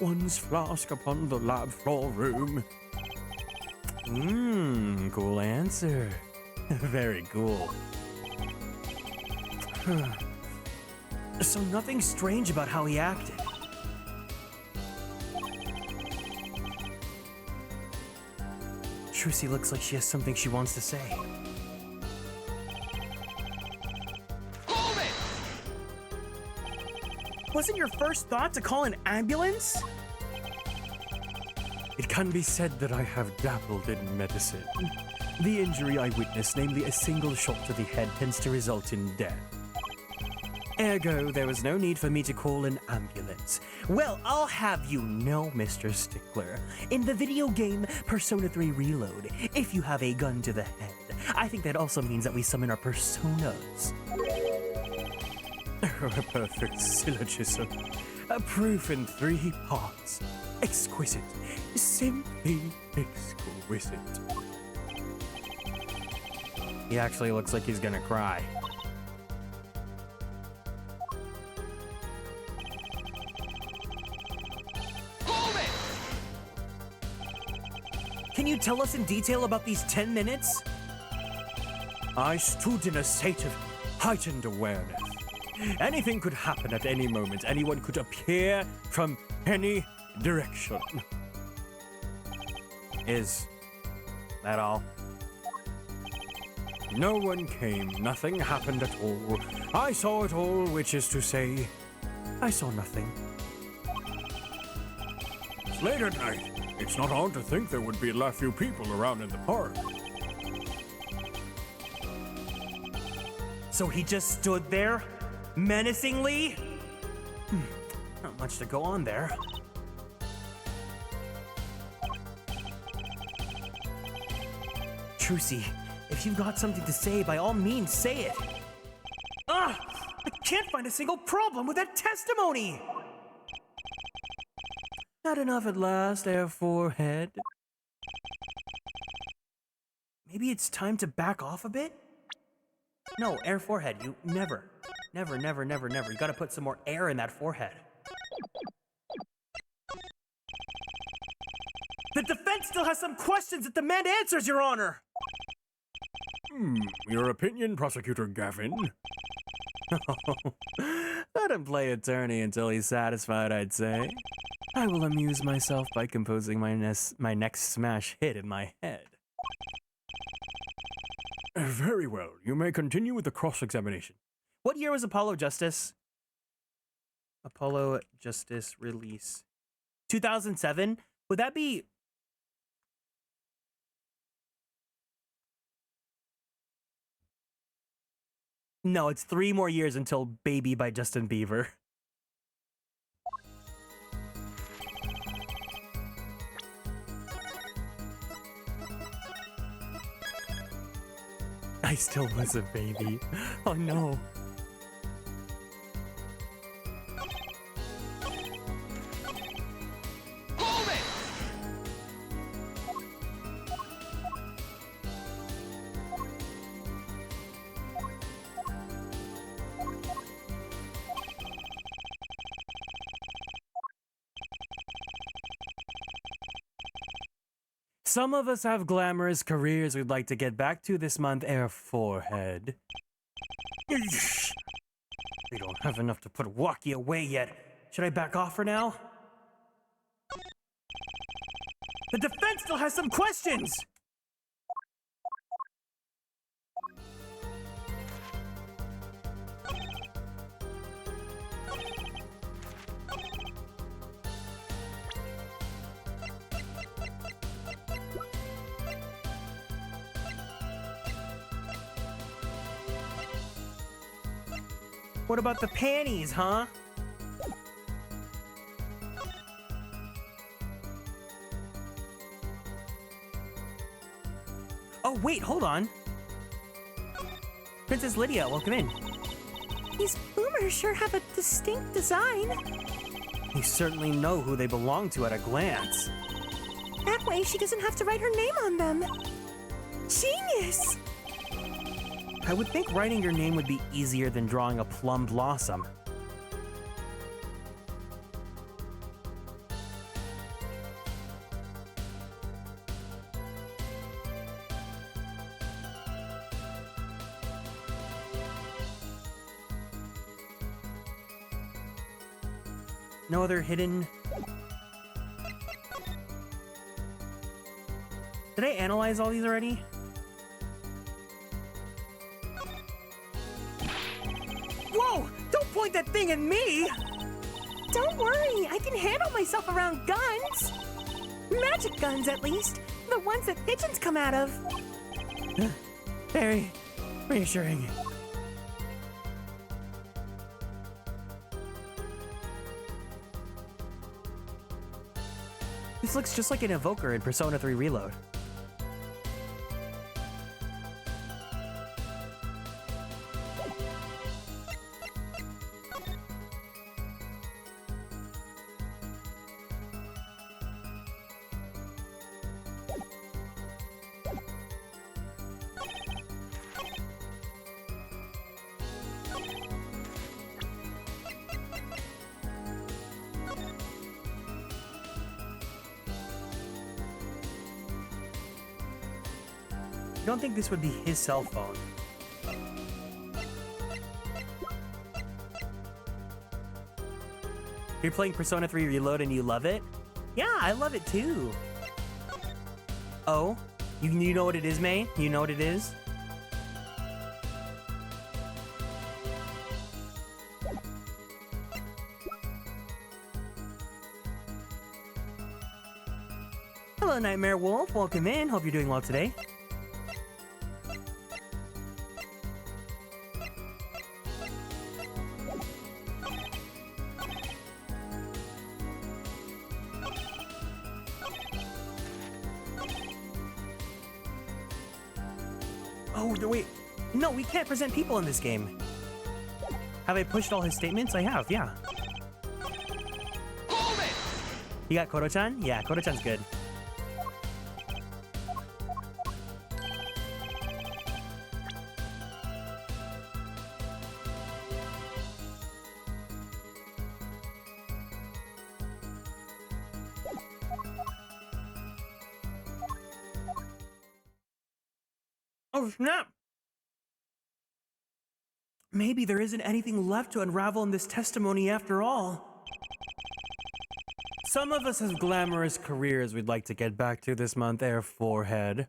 one's flask upon the lab floor room. Cool answer. Very cool. So nothing strange about how he acted. Trucy looks like she has something she wants to say. Wasn't your first thought to call an ambulance? It can be said that I have dabbled in medicine. The injury I witnessed, namely a single shot to the head, tends to result in death. Ergo, there was no need for me to call an ambulance. Well, I'll have you know, Mr. Stickler, in the video game Persona 3 Reload, if you have a gun to the head, I think that also means that we summon our personas. A perfect syllogism. A proof in 3 parts. Exquisite. Simply exquisite. He actually looks like he's gonna cry. Can you tell us in detail about these 10 minutes? I stood in a state of heightened awareness. Anything could happen at any moment. Anyone could appear from any direction. Is that all? No one came. Nothing happened at all. I saw it all, which is to say, I saw nothing. It's late at night. It's not odd to think there would be a few people around in the park. So he just stood there, menacingly? Not much to go on there. Trucy, if you've got something to say, by all means, say it. I can't find a single problem with that testimony! Not enough at last, Air Forehead. Maybe it's time to back off a bit? No, Air Forehead, you never. Never. You gotta put some more air in that forehead. The defense still has some questions that demand answers, Your Honor! Your opinion, Prosecutor Gavin? Let him play attorney until he's satisfied, I'd say. I will amuse myself by composing my next smash hit in my head. Very well. You may continue with the cross-examination. What year was Apollo Justice? Apollo Justice release. 2007? Would that be... No, it's 3 more years until Baby by Justin Bieber. I still was a baby. Oh no. Some of us have glamorous careers we'd like to get back to this month, air forehead. We don't have enough to put Walkie away yet. Should I back off for now? The defense still has some questions! What about the panties, huh? Oh, wait, hold on. Princess Lydia, welcome in. These boomers sure have a distinct design. You certainly know who they belong to at a glance. That way she doesn't have to write her name on them. Genius! I would think writing your name would be easier than drawing a plum blossom. No other hidden... Did I analyze all these already? Whoa! Don't point that thing at me! Don't worry, I can handle myself around guns. Magic guns, at least. The ones that pigeons come out of. Very reassuring. This looks just like an evoker in Persona 3 Reload. I don't think this would be his cell phone. You're playing Persona 3 Reload and you love it? Yeah, I love it too. Oh, you know what it is, May? You know what it is? Hello, Nightmare Wolf. Welcome in. Hope you're doing well today. Oh, no, wait. No, we can't present people in this game. Have I pushed all his statements? I have, yeah. Hold it! You got Koto-chan? Yeah, Koto-chan's good. Oh, snap! Maybe there isn't anything left to unravel in this testimony after all. Some of us have glamorous careers we'd like to get back to this month, air forehead.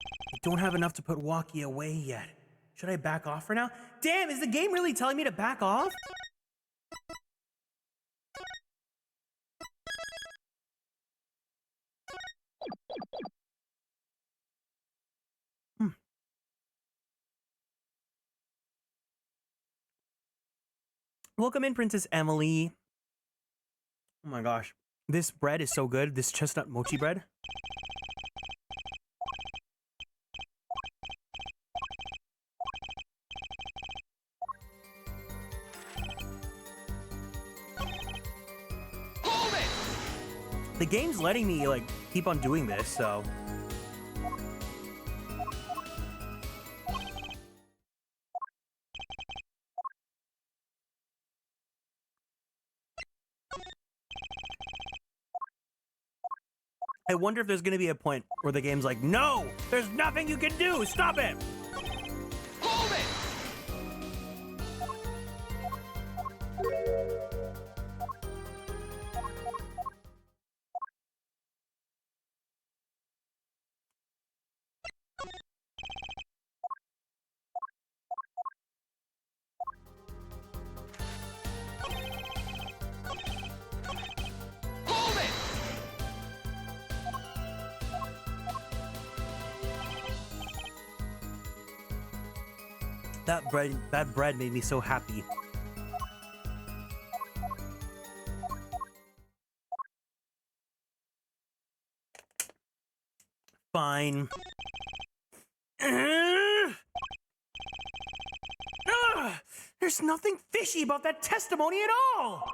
I don't have enough to put Walkie away yet. Should I back off for now? Damn, is the game really telling me to back off? Welcome in, Princess Emily. Oh my gosh. This bread is so good. This chestnut mochi bread. Hold it! The game's letting me, like, keep on doing this, so... I wonder if there's gonna be a point where the game's like, no! There's nothing you can do! Stop it! Hold it! Hold it! That bread made me so happy. Fine. There's nothing fishy about that testimony at all!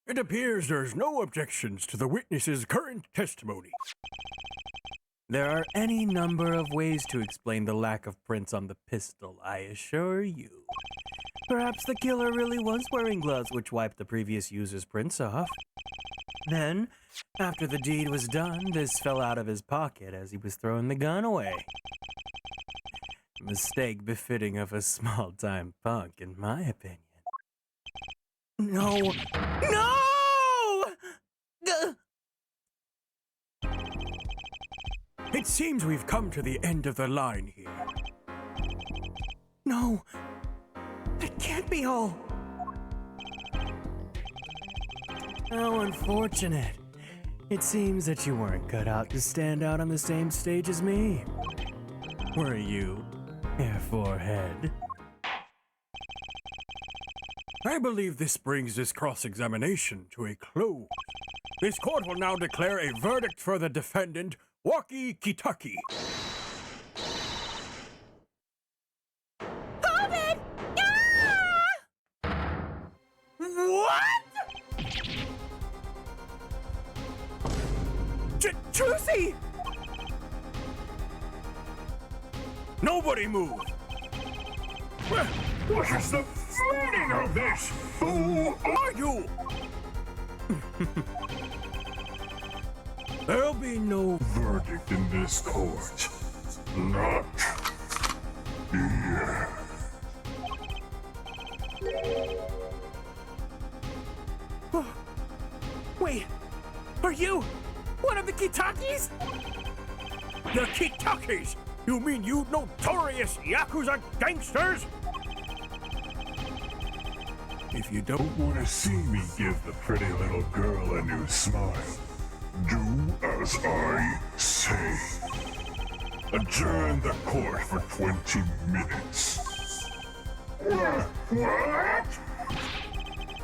It appears there's no objections to the witness's current testimony. There are any number of ways to explain the lack of prints on the pistol, I assure you. Perhaps the killer really was wearing gloves which wiped the previous user's prints off. Then, after the deed was done, this fell out of his pocket as he was throwing the gun away. A mistake befitting of a small-time punk, in my opinion. No! No! It seems we've come to the end of the line here. No! That can't be all! How unfortunate. It seems that you weren't cut out to stand out on the same stage as me. Were you, Air Forehead? I believe this brings this cross-examination to a close. This court will now declare a verdict for the defendant, Waki Kitaki. Hold it! Ah! What? Trucy! Nobody move! What is the meaning of this? Who are you? There'll be no verdict in this court. Not yet. Wait, are you one of the Kitakis? The Kitakis? You mean you notorious Yakuza gangsters? If you don't want to see me give the pretty little girl a new smile, do as I say. Adjourn the court for 20 minutes. What?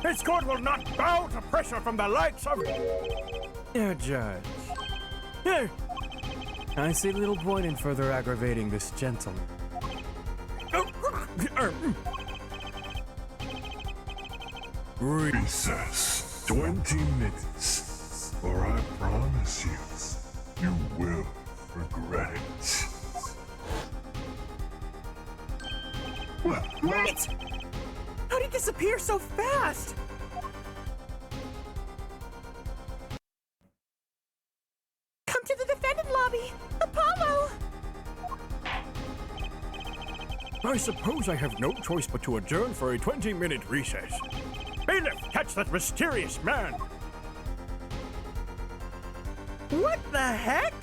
This court will not bow to pressure from the likes of... Dear Judge. Here. I see little point in further aggravating this gentleman. Recess. 20 minutes. Or I promise you, you will regret it. Wait! How did he disappear so fast? Come to the defendant lobby! Apollo! I suppose I have no choice but to adjourn for a 20-minute recess. Bailiff, catch that mysterious man! What the heck?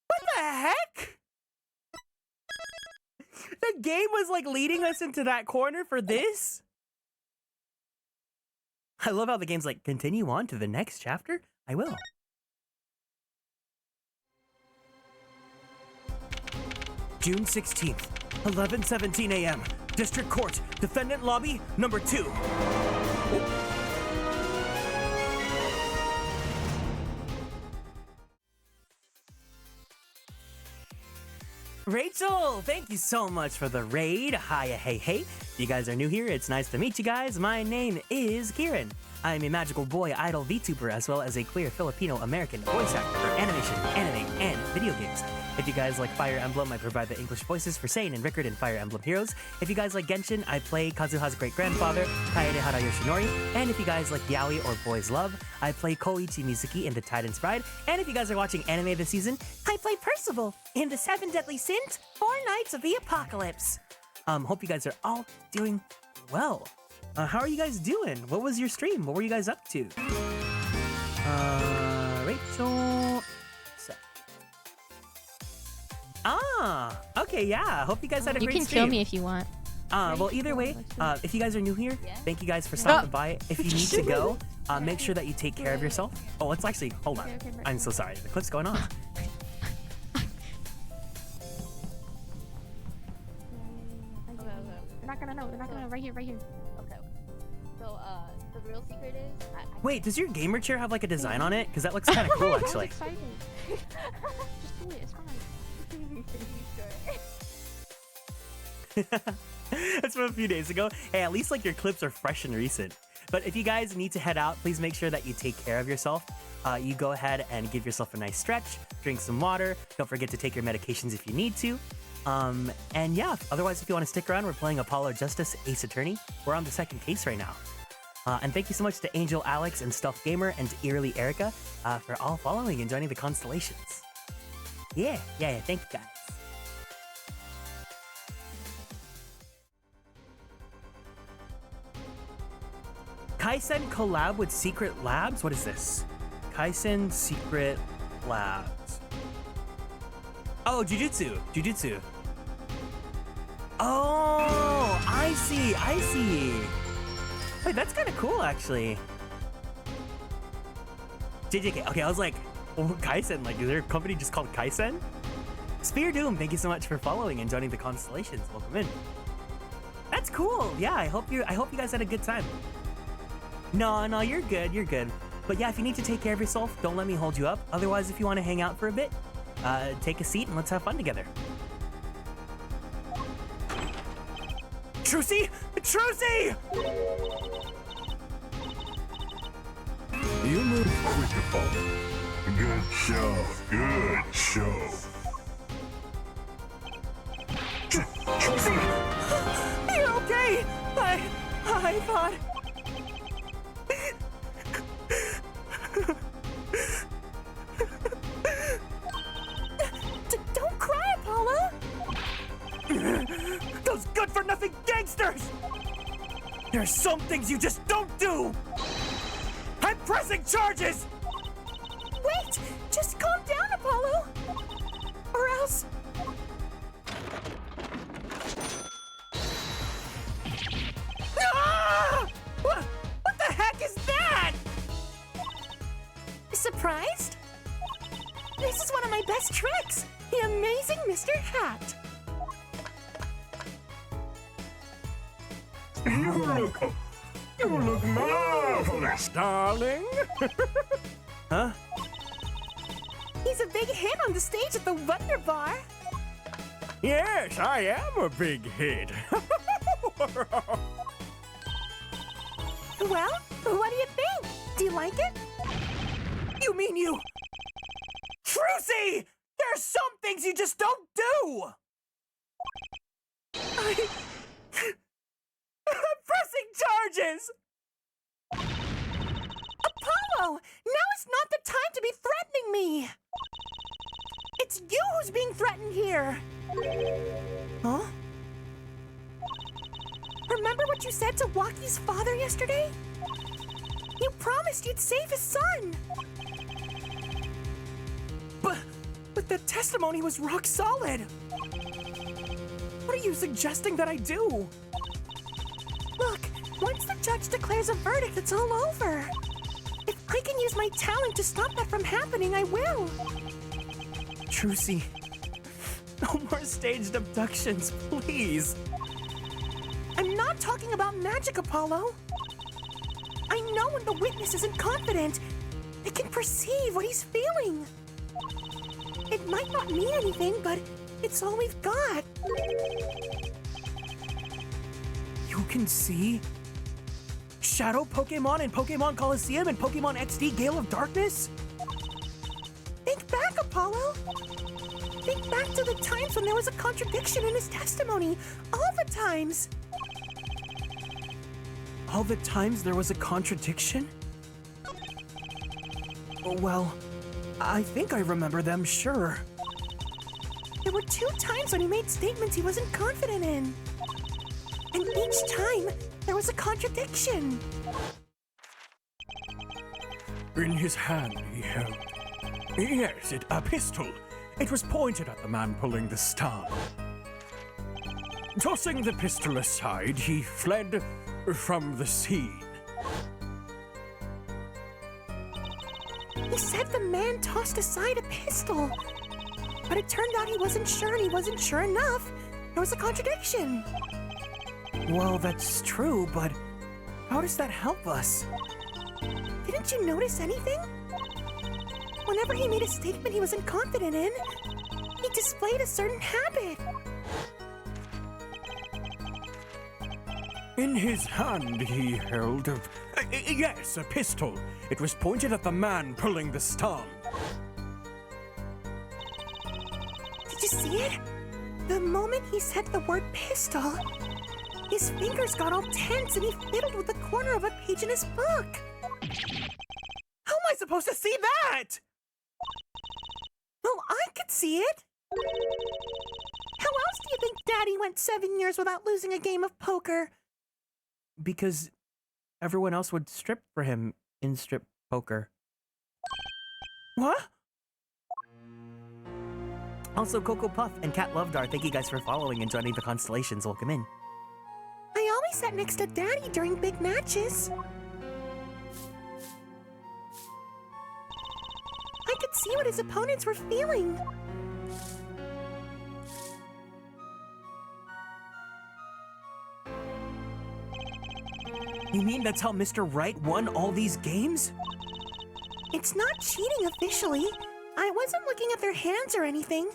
What the heck? The game was like leading us into that corner for this? I love how the game's like, continue on to the next chapter? I will. June 16th, 11:17 a.m. District Court, Defendant Lobby, number 2. Rachel, thank you so much for the raid. Hiya, hey, hey. If you guys are new here, it's nice to meet you guys. My name is Kieran. I'm a magical boy idol VTuber as well as a queer Filipino-American voice actor for animation, anime, and video games. If you guys like Fire Emblem, I provide the English voices for Sane and Rickard in Fire Emblem Heroes. If you guys like Genshin, I play Kazuha's great-grandfather, Kaedehara Yoshinori. And if you guys like Yaoi or Boys Love, I play Koichi Mizuki in The Titan's Bride. And if you guys are watching anime this season, I play Percival in The Seven Deadly Sins, 4 Nights of the Apocalypse. Hope you guys are all doing well. How are you guys doing? What was your stream? What were you guys up to? Rachel... Okay, yeah. Hope you guys had a great stream. You can kill me if you want. Well, either way, if you guys are new here, thank you guys for stopping by. If you need to go, make sure that you take care of yourself. Oh, let's actually, hold on. I'm so sorry. The clip's going on. They're not gonna know. They're not gonna know. Right here, right here. Okay. So, the real secret is... Wait, does your gamer chair have like a design on it? Because that looks kind of cool, actually. Just do it. It's fine. That's from a few days ago. Hey, at least like your clips are fresh and recent. But if you guys need to head out, please make sure that you take care of yourself. You go ahead and give yourself a nice stretch, drink some water. Don't forget to take your medications if you need to. And yeah, otherwise, if you want to stick around, we're playing Apollo Justice Ace Attorney. We're on the 2nd case right now. And thank you so much to Angel Alex and Stealth Gamer and to Eerily Erica for all following and joining the Konstellations. Yeah, thank you guys. Kaisen collab with Secret Labs? What is this? Kaisen Secret Labs. Oh, Jujutsu. Oh, I see. Wait, that's kind of cool, actually. JJK. Okay, I was like, oh, Kaisen. Like, is there a company just called Kaisen? Spear Doom, thank you so much for following and joining the Konstellations. Welcome in. That's cool. Yeah, I hope you guys had a good time. No, you're good. But yeah, if you need to take care of yourself, don't let me hold you up. Otherwise, if you want to hang out for a bit, take a seat and let's have fun together. Trucy! You move quicker, Paul. Good show. Trucy! You're okay! I thought... Don't cry, Apollo! Those good-for-nothing gangsters! There are some things you just don't do! I'm pressing charges! Wait! Just calm down, Apollo! Or else... Ah! What the heck is that? Surprised? This is one of my best tricks! The amazing Mr. Hat! You look marvelous, darling. Huh? He's a big hit on the stage at the Wonder Bar! Yes, I am a big hit. Well, what do you think? Do you like it? You mean you... Trucy! There are some things you just don't do! I'm pressing charges! Apollo! Now is not the time to be threatening me! It's you who's being threatened here! Huh? Remember what you said to Waki's father yesterday? You promised you'd save his son! But the testimony was rock solid! What are you suggesting that I do? Look, Once the judge declares a verdict, it's all over. If I can use my talent to stop that from happening, I will. Trucy, no more staged abductions, please. I'm not talking about magic, Apollo. I know when the witness isn't confident. They can perceive what he's feeling. It might not mean anything, but it's all we've got. You can see Shadow Pokemon in Pokemon Coliseum and Pokemon XD Gale of Darkness? Think back, Apollo. Think back to the times when there was a contradiction in his testimony. All the times. All the times there was a contradiction? Well, I think I remember them, sure. There were 2 times when he made statements he wasn't confident in. And each time, there was a contradiction. In his hand he held... Yes, a pistol. It was pointed at the man pulling the star. Tossing the pistol aside, he fled from the scene. He said the man tossed aside a pistol. But it turned out he wasn't sure and he wasn't sure enough. There was a contradiction. Well, that's true, but how does that help us? Didn't you notice anything? Whenever he made a statement he wasn't confident in, he displayed a certain habit. In his hand he held a... yes, a pistol. It was pointed at the man pulling the star. Did you see it? The moment he said the word pistol, his fingers got all tense and he fiddled with the corner of a page in his book. How am I supposed to see that? Well, I could see it. How else do you think Daddy went 7 years without losing a game of poker? Because everyone else would strip for him in strip poker. What? Also, Coco Puff and Cat Lovedar, thank you guys for following and joining the Konstellations. Welcome in. I always sat next to Daddy during big matches. I could see what his opponents were feeling. You mean that's how Mr. Right won all these games? It's not cheating officially. I wasn't looking at their hands or anything.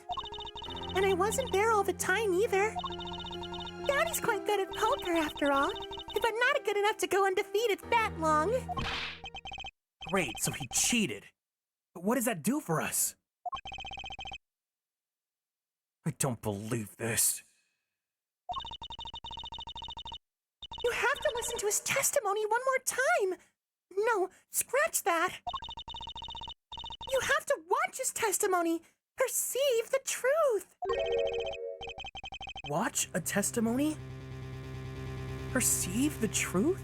And I wasn't there all the time either. Daddy's quite good at poker after all, but not good enough to go undefeated that long. Great, so he cheated. But what does that do for us? I don't believe this. You have to listen to his testimony one more time. No, scratch that. You have to watch his testimony. Perceive the truth. Watch a testimony? Perceive the truth?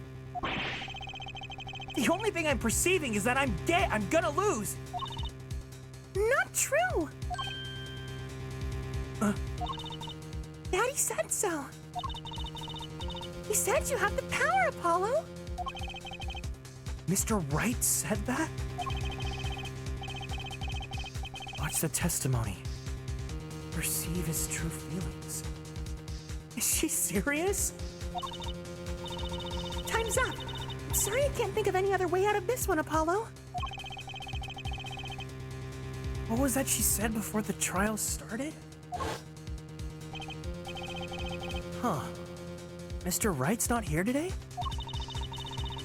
The only thing I'm perceiving is that I'm gay. I'm gonna lose. Not true. Daddy said so. He said you have the power, Apollo. Mr. Right said that? Watch the testimony. Perceive his true feelings. Is she serious? Time's up. I'm sorry I can't think of any other way out of this one, Apollo. What was that she said before the trial started? Huh. Mr. Wright's not here today?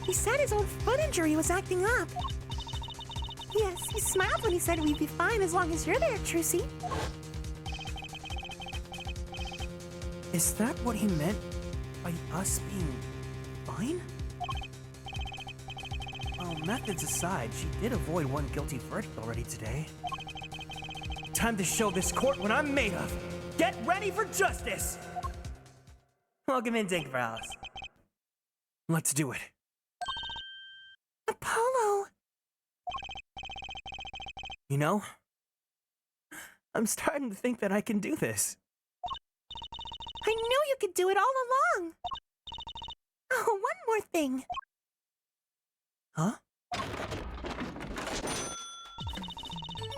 He said his own foot injury was acting up. Yes, he smiled when he said we'd be fine as long as you're there, Trucy. Is that what he meant by us being fine? Well, methods aside, she did avoid one guilty verdict already today. Time to show this court what I'm made of. Get ready for justice! Welcome in, Dinkerhouse. Let's do it. Apollo! You know, I'm starting to think that I can do this. I knew you could do it all along! Oh, one more thing. Huh?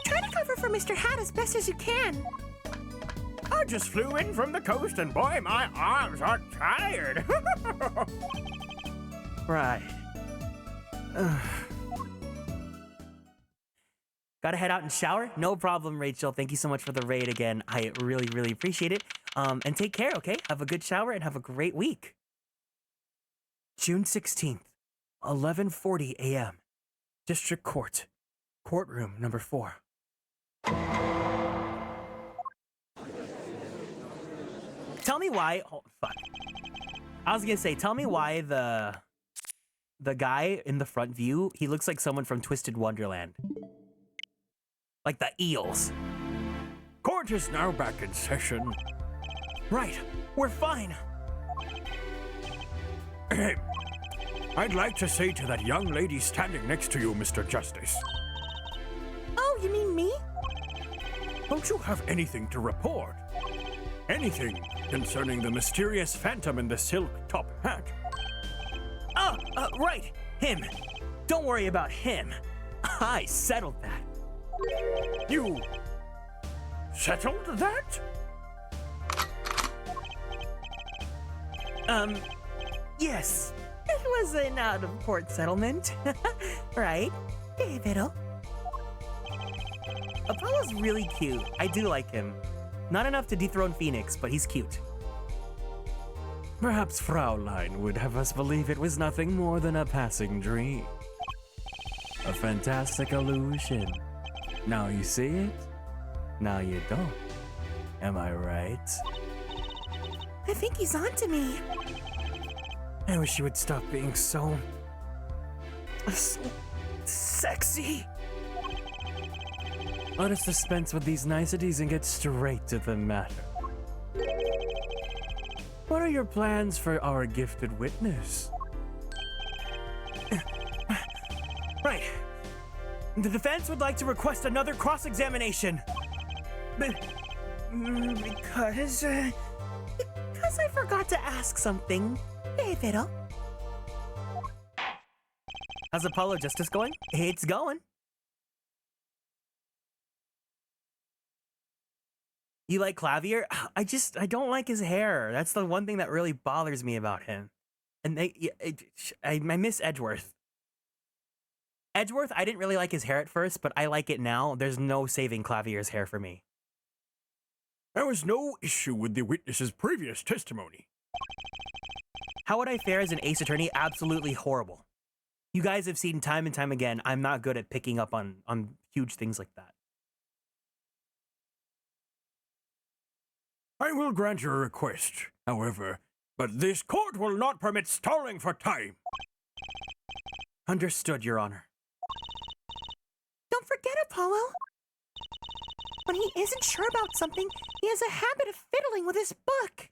Try to cover for Mr. Hat as best as you can. I just flew in from the coast and boy, my arms are tired. Right. Gotta head out and shower? No problem, Rachel. Thank you so much for the raid again. I really, really appreciate it. And take care, okay? Have a good shower and have a great week. June 16th, 11:40 a.m. District Court. Courtroom number 4. Tell me why... Oh, fuck. I was gonna say, tell me why the guy in the front view, he looks like someone from Twisted Wonderland. Like the eels. Court is now back in session. Right, we're fine. I'd like to say to that young lady standing next to you, Mr. Justice. Oh, you mean me? Don't you have anything to report? Anything concerning the mysterious phantom in the silk top hat? Right, him. Don't worry about him. I settled that. You settled that? Yes. It was an out-of-court settlement. Right, David-o? Apollo's really cute. I do like him. Not enough to dethrone Phoenix, but he's cute. Perhaps Fraulein would have us believe it was nothing more than a passing dream. A fantastic illusion. Now you see it, now you don't. Am I right? I think he's onto me. I wish you would stop being so sexy. Let us dispense with these niceties and get straight to the matter. What are your plans for our gifted witness? Right. The defense would like to request another cross-examination. Because I forgot to ask something, David-o. How's Apollo Justice going? It's going. You like Clavier? I don't like his hair. That's the one thing that really bothers me about him. And I miss Edgeworth. Edgeworth, I didn't really like his hair at first, but I like it now. There's no saving Clavier's hair for me. There was no issue with the witness's previous testimony. How would I fare as an ace attorney? Absolutely horrible. You guys have seen time and time again, I'm not good at picking up on huge things like that. I will grant your request, however, but this court will not permit stalling for time. Understood, Your Honor. Don't forget, Apollo. When he isn't sure about something, he has a habit of fiddling with his book.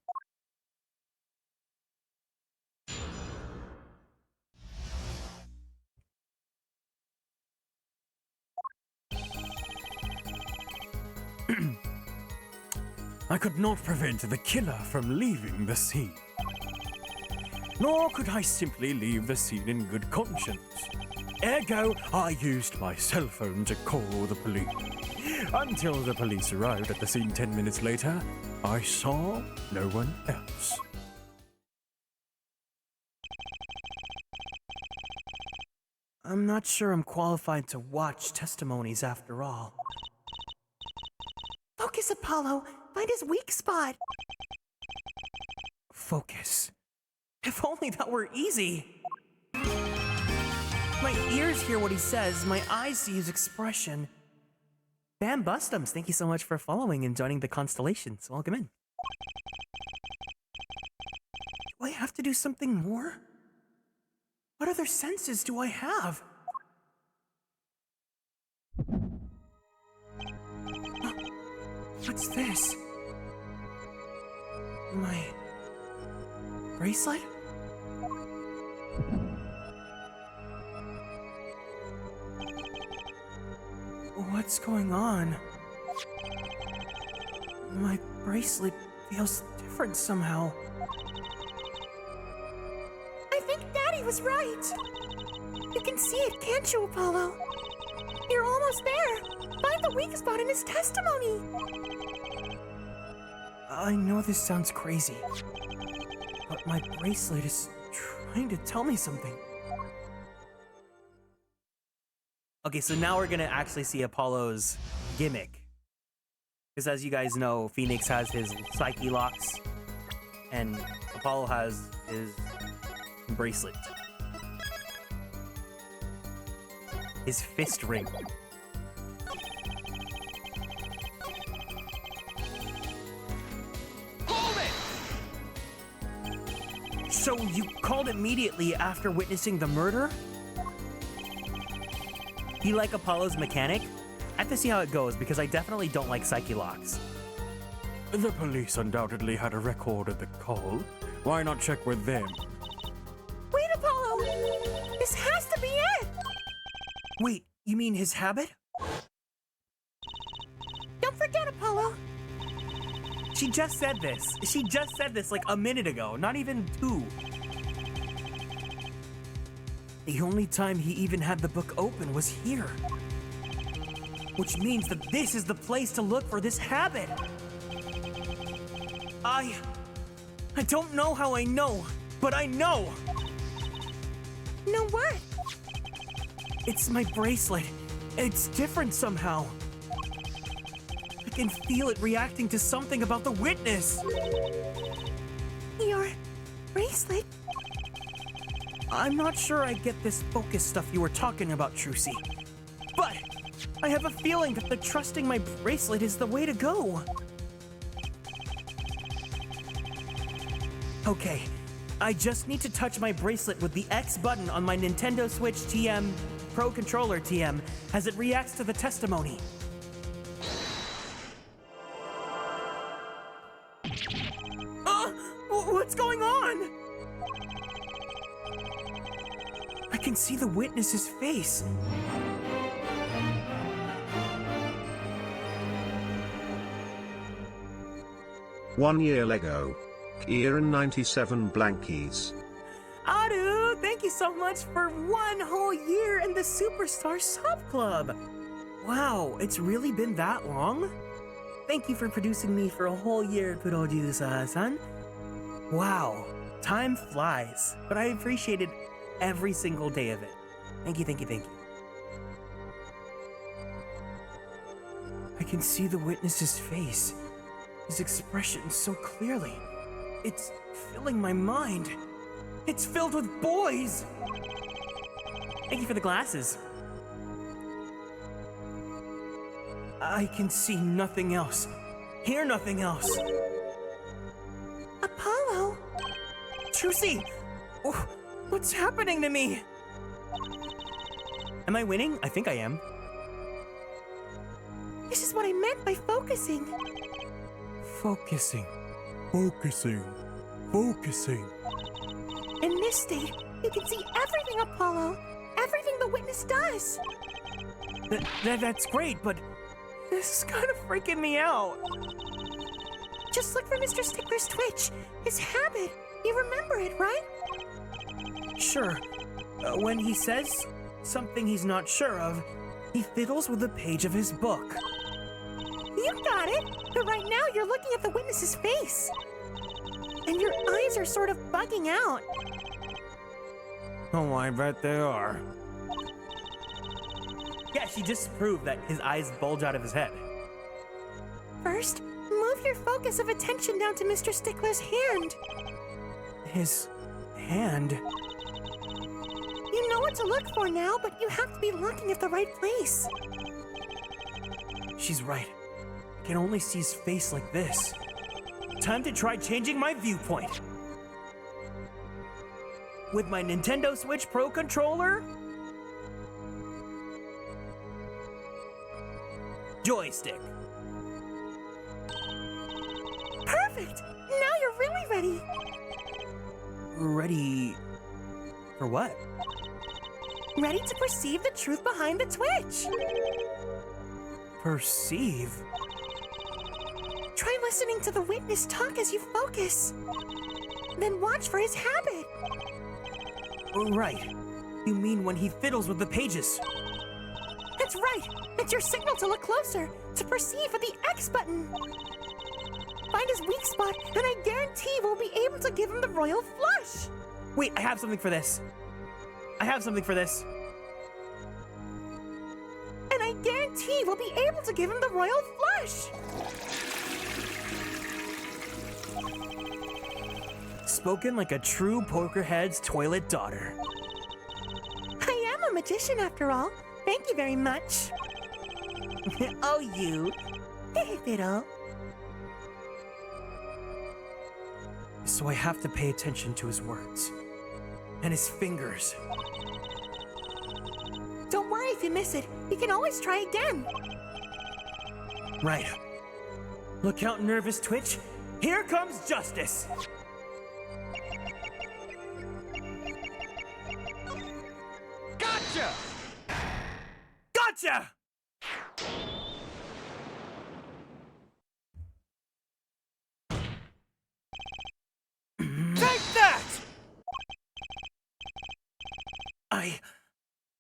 I could not prevent the killer from leaving the scene. Nor could I simply leave the scene in good conscience. Ergo, I used my cell phone to call the police. Until the police arrived at the scene 10 minutes later, I saw no one else. I'm not sure I'm qualified to watch testimonies after all. Focus, Apollo. Find his weak spot. Focus. If only that were easy. My ears hear what he says, my eyes see his expression. Bam Bustums, thank you so much for following and joining the Konstellations. Welcome in. Do I have to do something more? What other senses do I have? What's this? My bracelet? What's going on? My bracelet feels different somehow. I think was right. You can see it, can't you, Apollo? You're almost there. Find the weak spot in his testimony. I know this sounds crazy, but my bracelet is trying to tell me something. Okay, so now we're gonna actually see Apollo's gimmick. Because as you guys know, Phoenix has his psyche locks, and Apollo has his bracelet. His fist ring. So you called immediately after witnessing the murder? You like Apollo's mechanic? I have to see how it goes because I definitely don't like psyche locks. The police undoubtedly had a record of the call. Why not check with them? Wait, Apollo! This has to be it! Wait, you mean his habit? Don't forget, Apollo! She just said this. She just said this like a minute ago, not even 2. The only time he even had the book open was here. Which means that this is the place to look for this habit. I don't know how I know, but I know. Know what? It's my bracelet. It's different somehow. I can feel it reacting to something about the witness. Your bracelet? I'm not sure I get this focus stuff you were talking about, Trucy. But I have a feeling that the trusting my bracelet is the way to go. Okay, I just need to touch my bracelet with the X button on my Nintendo Switch TM Pro Controller TM as it reacts to the testimony. What's going on? I can see the witness's face. One year Lego. Kieran 97 blankies. Adu, thank you so much for 1 whole year in the Superstar Sub Club. Wow, it's really been that long? Thank you for producing me for a whole year, producer-san. Wow, time flies, but I appreciated every single day of it. Thank you, thank you, thank you. I can see the witness's face, his expression so clearly. It's filling my mind. It's filled with boys! Thank you for the glasses. I can see nothing else, hear nothing else. Apollo? Trucy! What's happening to me? Am I winning? I think I am. This is what I meant by focusing. Focusing. Focusing. Focusing. In this state, you can see everything, Apollo. Everything the witness does. That's great, but this is kind of freaking me out. Just look for Mr. Stickler's twitch. His habit. You remember it, right? Sure. When he says something he's not sure of, he fiddles with the page of his book. You got it. But right now, you're looking at the witness's face. And your eyes are sort of bugging out. Oh, I bet they are. Yeah, she just proved that his eyes bulge out of his head. First, move your focus of attention down to Mr. Stickler's hand. His hand? You know what to look for now, but you have to be looking at the right place. She's right. I can only see his face like this. Time to try changing my viewpoint. With my Nintendo Switch Pro Controller, joystick. Perfect! Now you're really ready. Ready for what? Ready to perceive the truth behind the twitch. Perceive? Try listening to the witness talk as you focus. Then watch for his habit. Right. You mean when he fiddles with the pages? That's right. It's your signal to look closer, to perceive for the X button. Find his weak spot, and I guarantee we'll be able to give him the royal flush. Wait, I have something for this. And I guarantee we'll be able to give him the royal flush. Spoken like a true pokerhead's toilet daughter. I am a magician after all. Thank you very much. Oh, you. Hey, Fiddle. So I have to pay attention to his words. And his fingers. Don't worry if you miss it. You can always try again. Right. Look out, nervous twitch. Here comes justice. Gotcha! Gotcha! Take that!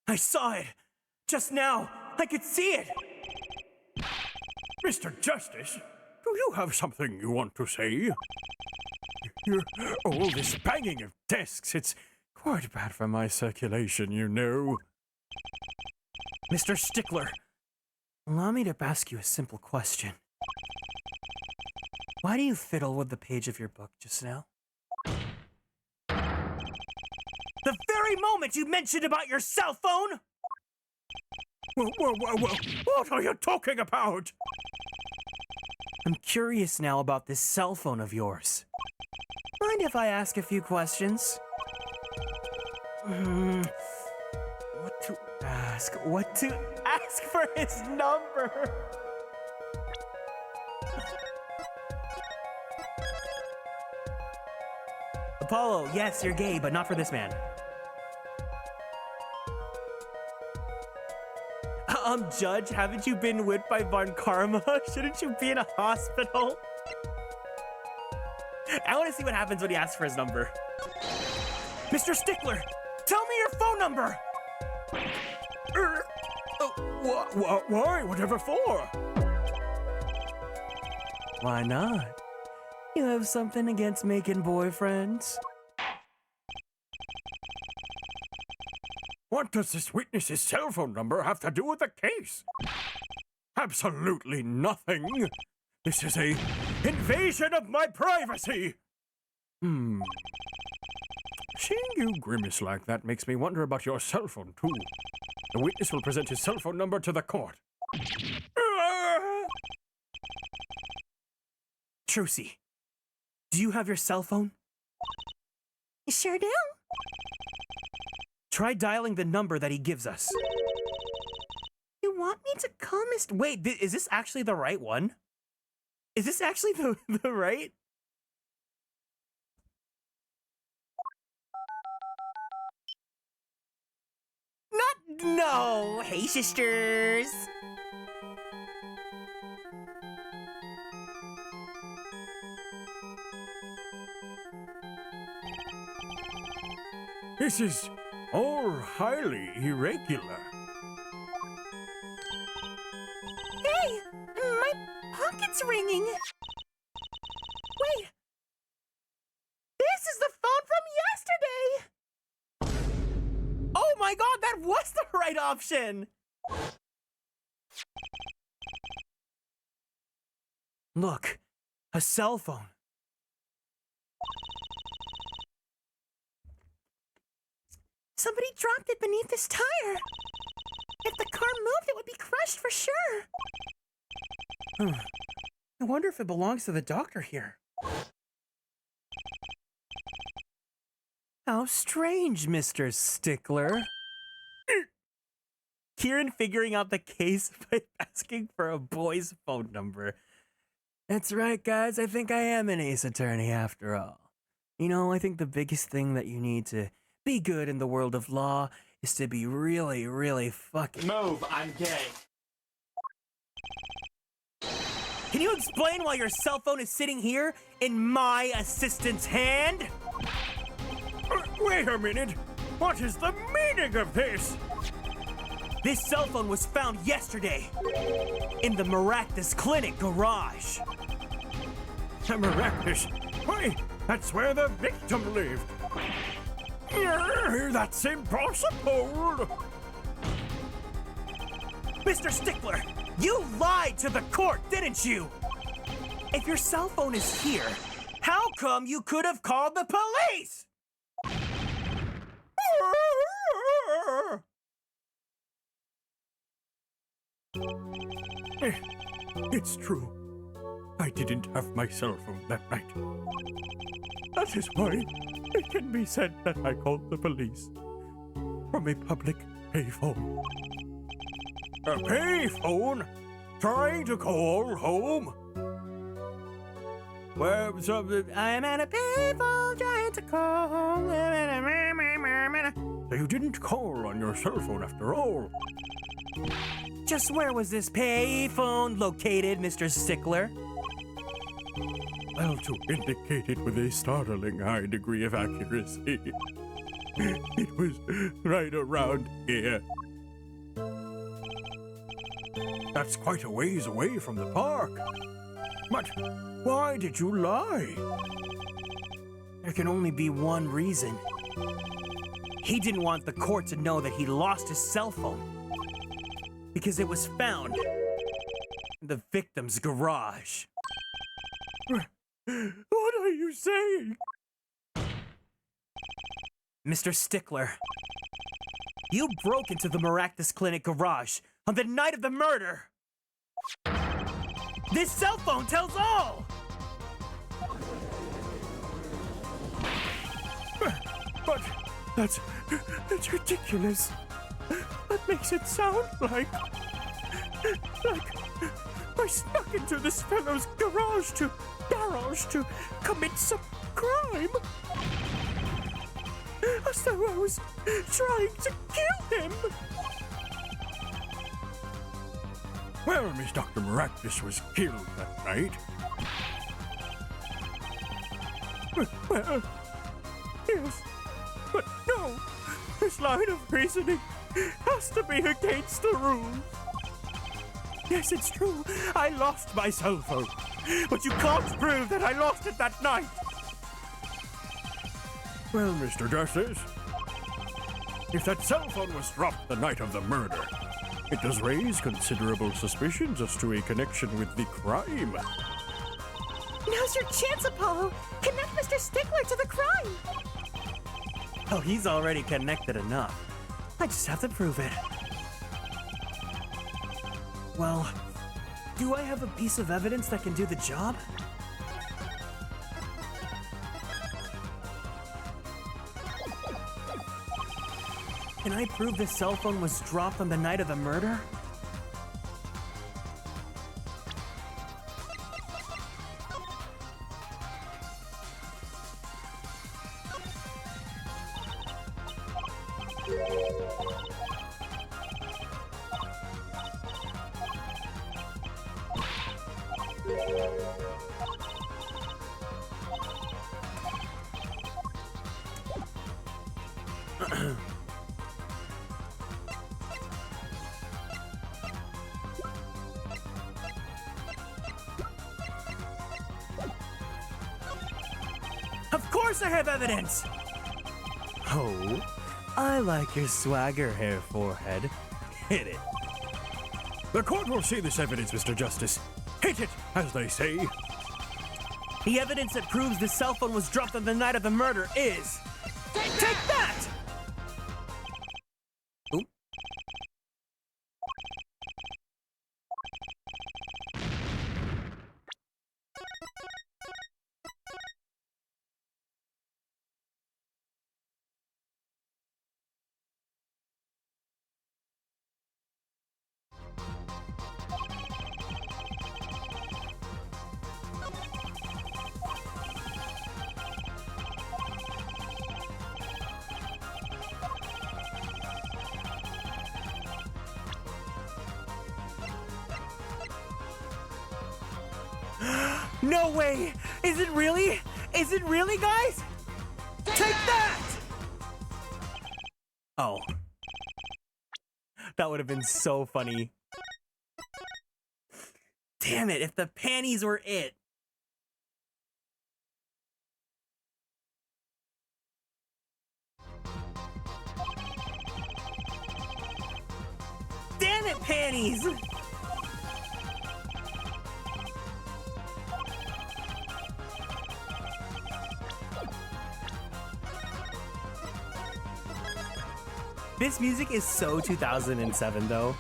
I saw it. Just now. I could see it. Mr. Justice, do you have something you want to say? All this banging of desks, it's quite bad for my circulation, you know. Mr. Stickler, allow me to ask you a simple question. Why do you fiddle with the page of your book just now? The very moment you mentioned about your cell phone! Whoa, what are you talking about? I'm curious now about this cell phone of yours. Mind if I ask a few questions? What to ask? What to ask for his number? Apollo, yes, you're gay, but not for this man. Judge, haven't you been whipped by Von Karma? Shouldn't you be in a hospital? I want to see what happens when he asks for his number. Mr. Stickler, tell me your phone number! Why? Whatever for? Why not? You have something against making boyfriends? What does this witness's cell phone number have to do with the case? Absolutely nothing. This is a invasion of my privacy. Seeing you grimace like that makes me wonder about your cell phone, too. The witness will present his cell phone number to the court. Trucy, do you have your cell phone? Sure do. Try dialing the number that he gives us. You want me to call Mr. Wait, is this actually the right one? Is this actually the right? No! Hey, sisters! This is all highly irregular. Hey! My pocket's ringing! Wait! This is the phone from yesterday! Oh my god, that was the right option! Look, a cell phone. Somebody dropped it beneath this tire. If the car moved, it would be crushed for sure. I wonder if it belongs to the doctor here. How strange, Mr. Stickler. Kieran figuring out the case by asking for a boy's phone number. That's right, guys. I think I am an ace attorney after all. You know, I think the biggest thing that you need to be good in the world of law is to be really, really fucking... Move, I'm gay. Can you explain why your cell phone is sitting here in my assistant's hand? Wait a minute. What is the meaning of this? This cell phone was found yesterday in the Maractus Clinic garage. The Maractus? Why, that's where the victim lived. That's impossible. Mr. Stickler, you lied to the court, didn't you? If your cell phone is here, how come you could have called the police? It's true. I didn't have my cell phone that night. That is why it can be said that I called the police from a public payphone. A payphone? Trying to call home? Well, I'm at a payphone trying to call. So you didn't call on your cell phone after all. Just where was this payphone located, Mr. Stickler? Well, to indicate it with a startling high degree of accuracy, it was right around here. That's quite a ways away from the park. But why did you lie? There can only be one reason. He didn't want the court to know that he lost his cell phone because it was found in the victim's garage. What are you saying? Mr. Stickler, you broke into the Maractus Clinic garage on the night of the murder. This cell phone tells all! But that's ridiculous. That makes it sound like I snuck into this fellow's garage to commit some crime. As though I was trying to kill him. Well, Miss Dr. Maractus was killed that night. Well, yes, but no. This line of reasoning has to be against the rules. Yes, it's true. I lost my cell phone. But you can't prove that I lost it that night. Well, Mr. Justice, if that cell phone was dropped the night of the murder, it does raise considerable suspicions as to a connection with the crime. Now's your chance, Apollo. Connect Mr. Stickler to the crime. Oh, he's already connected enough. I just have to prove it. Well, do I have a piece of evidence that can do the job? Can I prove this cell phone was dropped on the night of the murder? Of course I have evidence! Oh, I like your swagger hair, forehead. Hit it. The court will see this evidence, Mr. Justice. Hit it, as they say. The evidence that proves the cell phone was dropped on the night of the murder is... Take that! Ooh. No way! Is it really? Is it really, guys? Take that! Oh. That would have been so funny. Damn it, if the panties were it. Damn it, panties! This music is so 2007, though.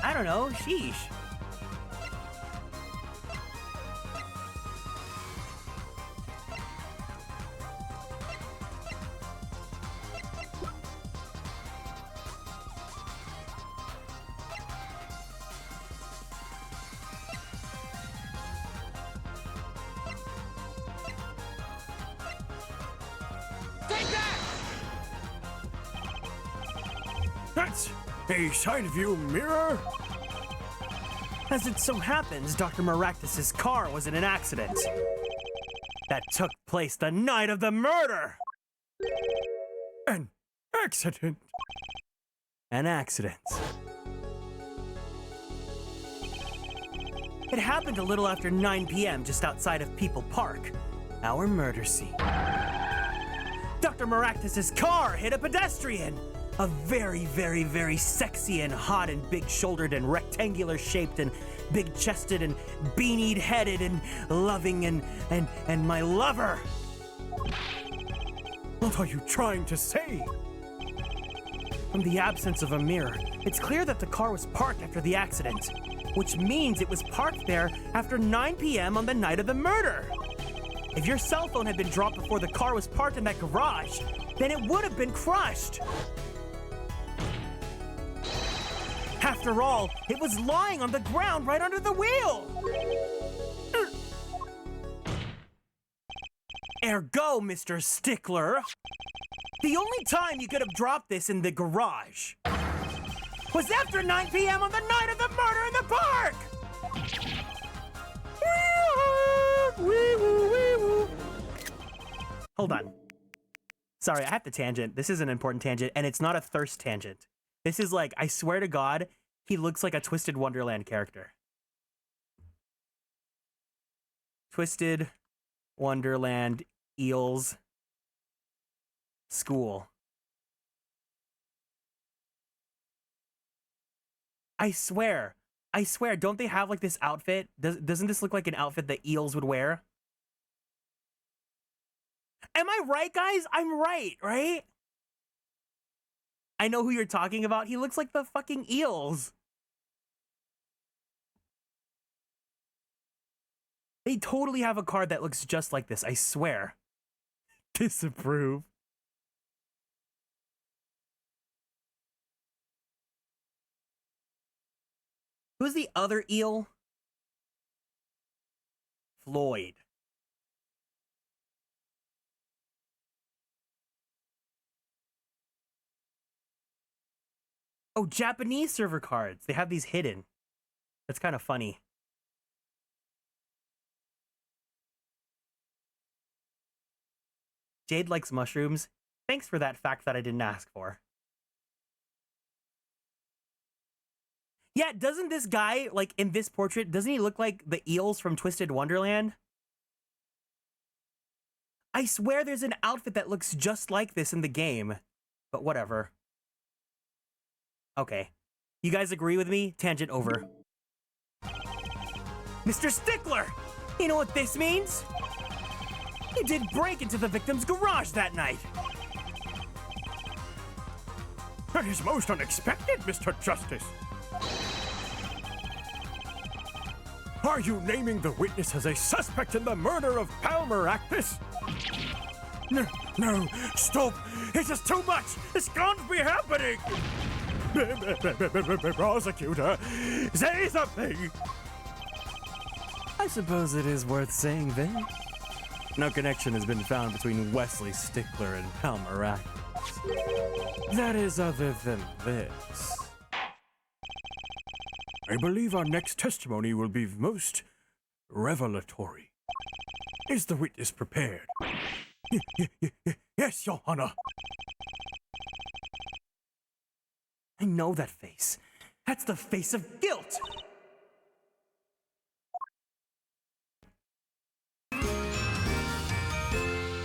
I don't know, sheesh. That's a side view mirror? As it so happens, Dr. Maractus's car was in an accident that took place the night of the murder. An accident? An accident. It happened a little after 9 p.m. just outside of People Park, our murder scene. Dr. Maractus's car hit a pedestrian. A very, very, very sexy and hot and big-shouldered and rectangular-shaped and big-chested and beanie-headed and loving and my lover. What are you trying to say? From the absence of a mirror, it's clear that the car was parked after the accident, which means it was parked there after 9 p.m. on the night of the murder. If your cell phone had been dropped before the car was parked in that garage, then it would have been crushed. After all, it was lying on the ground right under the wheel. Ergo, Mr. Stickler, the only time you could have dropped this in the garage was after 9 p.m. on the night of the murder in the park! Hold on. Sorry, I have to tangent. This is an important tangent, and it's not a thirst tangent. This is like, I swear to God, he looks like a Twisted Wonderland character. Twisted Wonderland Eels School. I swear, don't they have like this outfit? Doesn't this look like an outfit that eels would wear? Am I right, guys? I'm right, right? I know who you're talking about. He looks like the fucking eels. They totally have a card that looks just like this, I swear. Disapprove. Who's the other eel? Floyd. Oh, Japanese server cards. They have these hidden. That's kind of funny. Jade likes mushrooms. Thanks for that fact that I didn't ask for. Yeah, doesn't this guy, like, in this portrait, doesn't he look like the eels from Twisted Wonderland? I swear there's an outfit that looks just like this in the game. But whatever. Okay. You guys agree with me? Tangent over. Mr. Stickler! You know what this means? You did break into the victim's garage that night. That is most unexpected, Mr. Justice. Are you naming the witness as a suspect in the murder of Palmer Actus? No, stop! It is too much! This can't be happening! Prosecutor, say something! I suppose it is worth saying then. No connection has been found between Wesley Stickler and Palmer Actus. That is other than this. I believe our next testimony will be most revelatory. Is the witness prepared? Yes, Your Honor. I know that face. That's the face of guilt!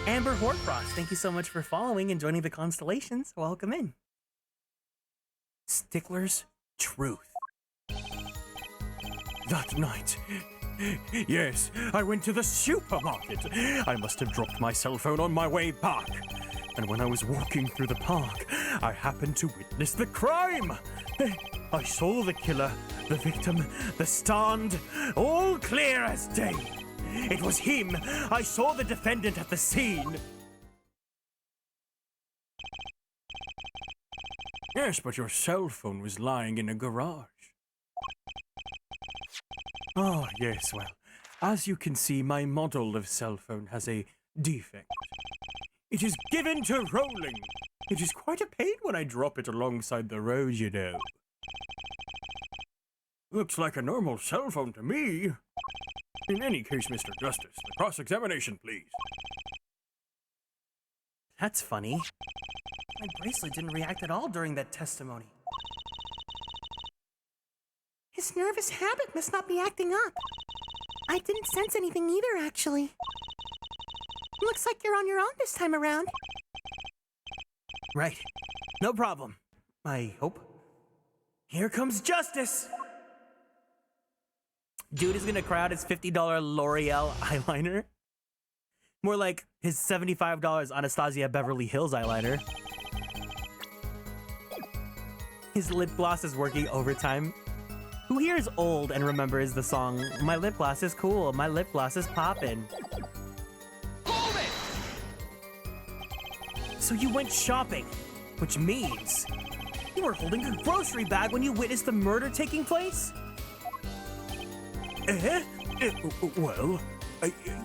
Amber Horcross, thank you so much for following and joining the Konstellations. Welcome in. Stickler's truth. That night. Yes, I went to the supermarket. I must have dropped my cell phone on my way back. And when I was walking through the park, I happened to witness the crime. I saw the killer, the victim, the stand, all clear as day. It was him. I saw the defendant at the scene. Yes, but your cell phone was lying in a garage. Ah, yes, well, as you can see, my model of cell phone has a defect. It is given to rolling. It is quite a pain when I drop it alongside the road, you know. Looks like a normal cell phone to me. In any case, Mr. Justice, the cross-examination, please. That's funny. My bracelet didn't react at all during that testimony. His nervous habit must not be acting up. I didn't sense anything either, actually. Looks like you're on your own this time around. Right. No problem. I hope. Here comes justice! Dude is gonna cry out his $50 L'Oreal eyeliner. More like his $75 Anastasia Beverly Hills eyeliner. His lip gloss is working overtime. Who here is old and remembers the song, "My lip gloss is cool, my lip gloss is poppin'"? Hold it! So you went shopping, which means you were holding a grocery bag when you witnessed the murder taking place? Well,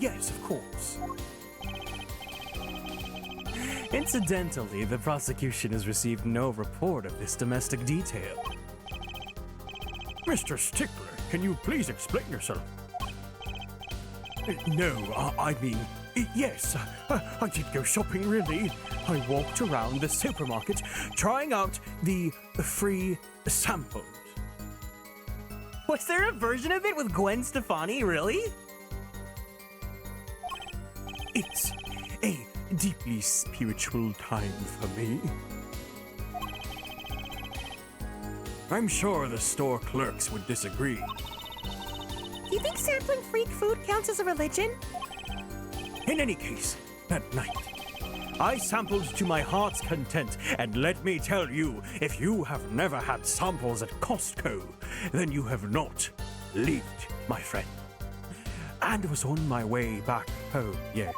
yes, of course. Incidentally, the prosecution has received no report of this domestic detail. Mr. Stickler, can you please explain yourself? No, I mean, yes, I did go shopping, really. I walked around the supermarket trying out the free samples. Was there a version of it with Gwen Stefani, really? It's a deeply spiritual time for me. I'm sure the store clerks would disagree. Do you think sampling freak food counts as a religion? In any case, that night, I sampled to my heart's content, and let me tell you, if you have never had samples at Costco, then you have not lived, my friend. And was on my way back home, yes.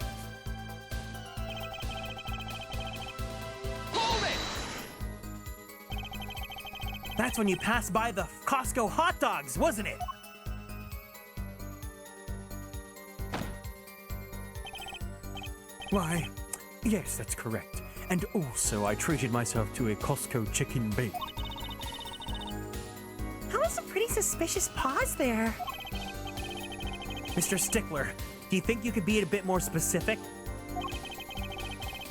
That's when you passed by the Costco hot dogs, wasn't it? Why, yes, that's correct. And also, I treated myself to a Costco chicken bake. That was a pretty suspicious pause there. Mr. Stickler, do you think you could be a bit more specific?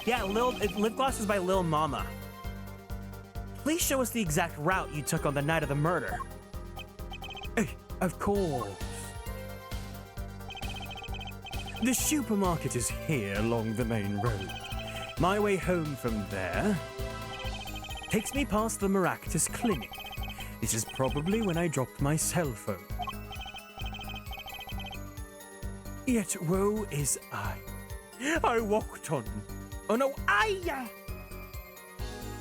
Yeah, lip gloss is by Lil Mama. Please show us the exact route you took on the night of the murder. Of course. The supermarket is here along the main road. My way home from there takes me past the Maractus Clinic. This is probably when I dropped my cell phone. Yet woe is I walked on. Oh no, Aya!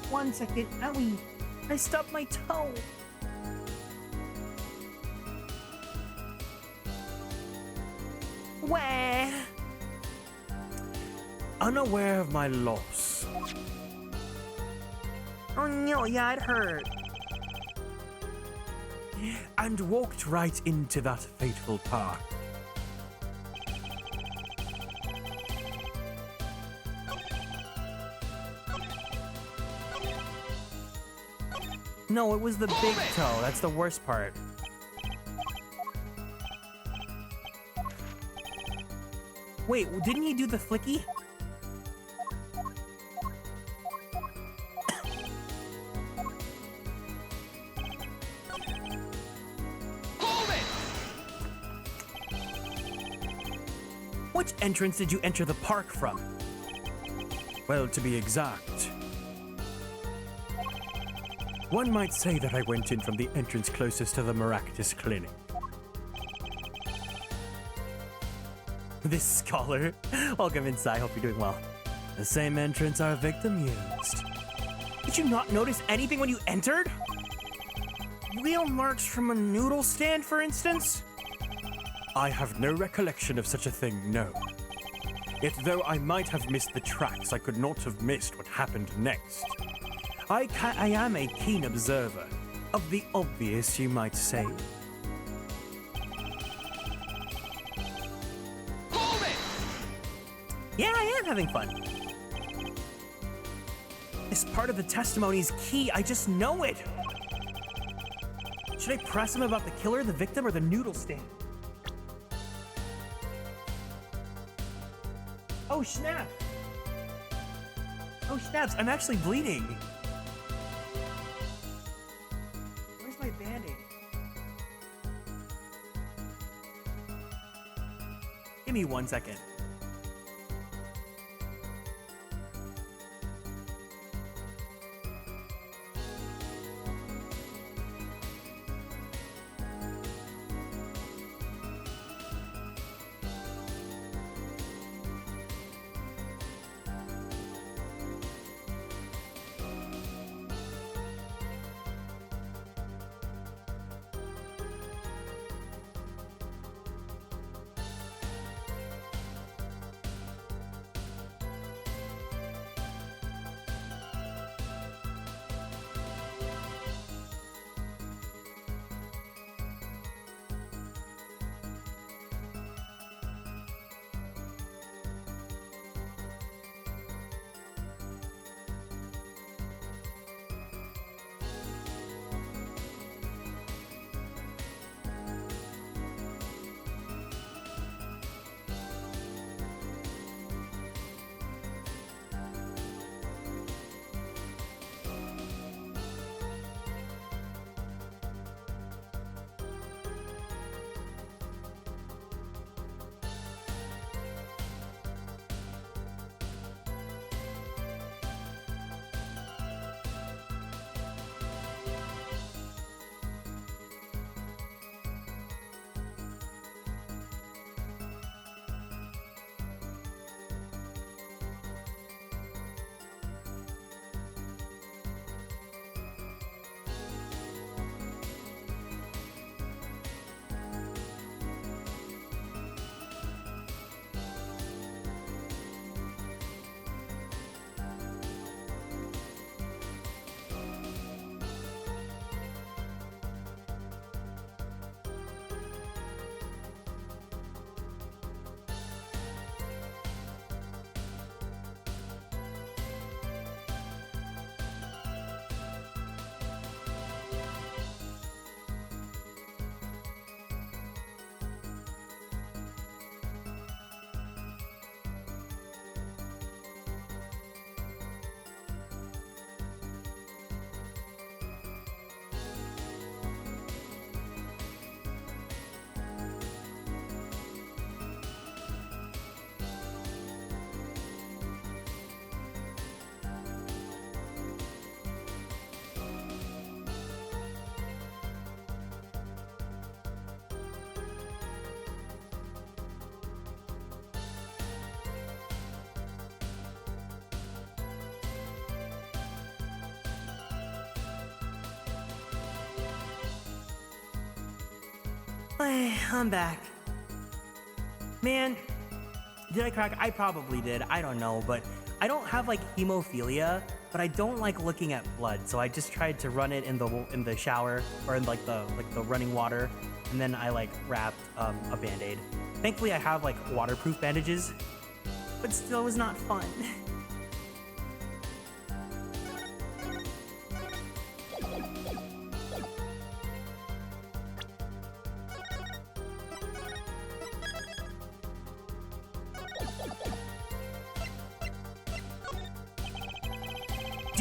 1 second, owie. I stubbed my toe. Where? Unaware of my loss. Oh no, yeah, it hurt. And walked right into that fateful park. No, it was the big toe. That's the worst part. Wait, didn't he do the flicky? Which entrance did you enter the park from? Well, to be exact, one might say that I went in from the entrance closest to the Maractus Clinic. This scholar. Welcome inside, hope you're doing well. The same entrance our victim used. Did you not notice anything when you entered? Wheel marks from a noodle stand, for instance? I have no recollection of such a thing, no. Yet though I might have missed the tracks, I could not have missed what happened next. I am a keen observer of the obvious, you might say. Yeah, I am having fun. This part of the testimony is key, I just know it. Should I press him about the killer, the victim, or the noodle stand? Oh, snap! Oh, snaps, I'm actually bleeding. Where's my band-aid? Give me 1 second. I'm back. Man, did I crack? I probably did. I don't know, but I don't have like hemophilia, but I don't like looking at blood. So I just tried to run it in the shower or in like the running water, and then I like wrapped a band-aid. Thankfully, I have like waterproof bandages, but still, it was not fun.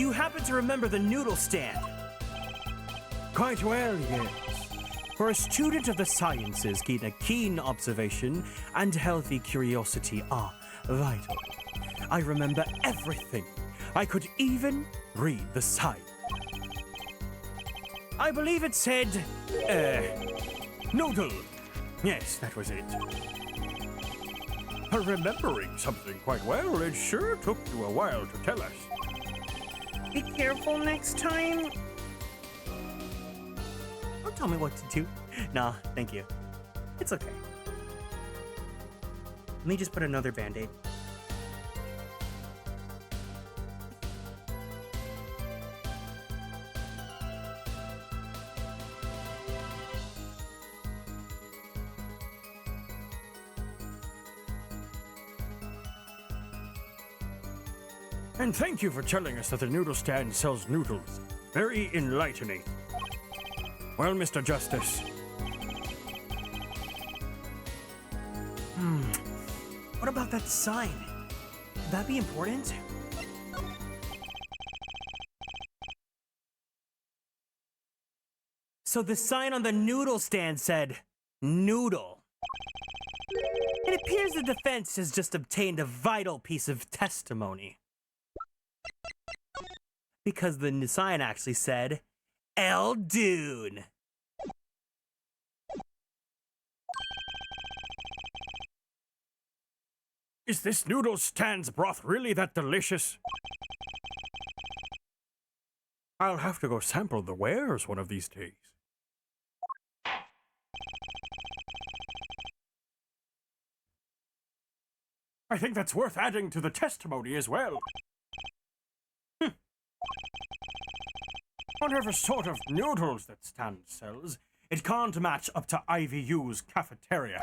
you happen to remember the noodle stand? Quite well, yes. For a student of the sciences, keen observation and healthy curiosity are vital. I remember everything. I could even read the sign. I believe it said, noodle. Yes, that was it. Remembering something quite well, it sure took you a while to tell us. Be careful next time. Don't tell me what to do. Nah, thank you. It's okay. Let me just put another band-aid. And thank you for telling us that the noodle stand sells noodles. Very enlightening. Well, Mr. Justice. What about that sign? Could that be important? So the sign on the noodle stand said, noodle. It appears the defense has just obtained a vital piece of testimony. Because the sign actually said, El Dune. Is this noodle stand's broth really that delicious? I'll have to go sample the wares one of these days. I think that's worth adding to the testimony as well. Whatever sort of noodles that stand sells, it can't match up to IVU's cafeteria.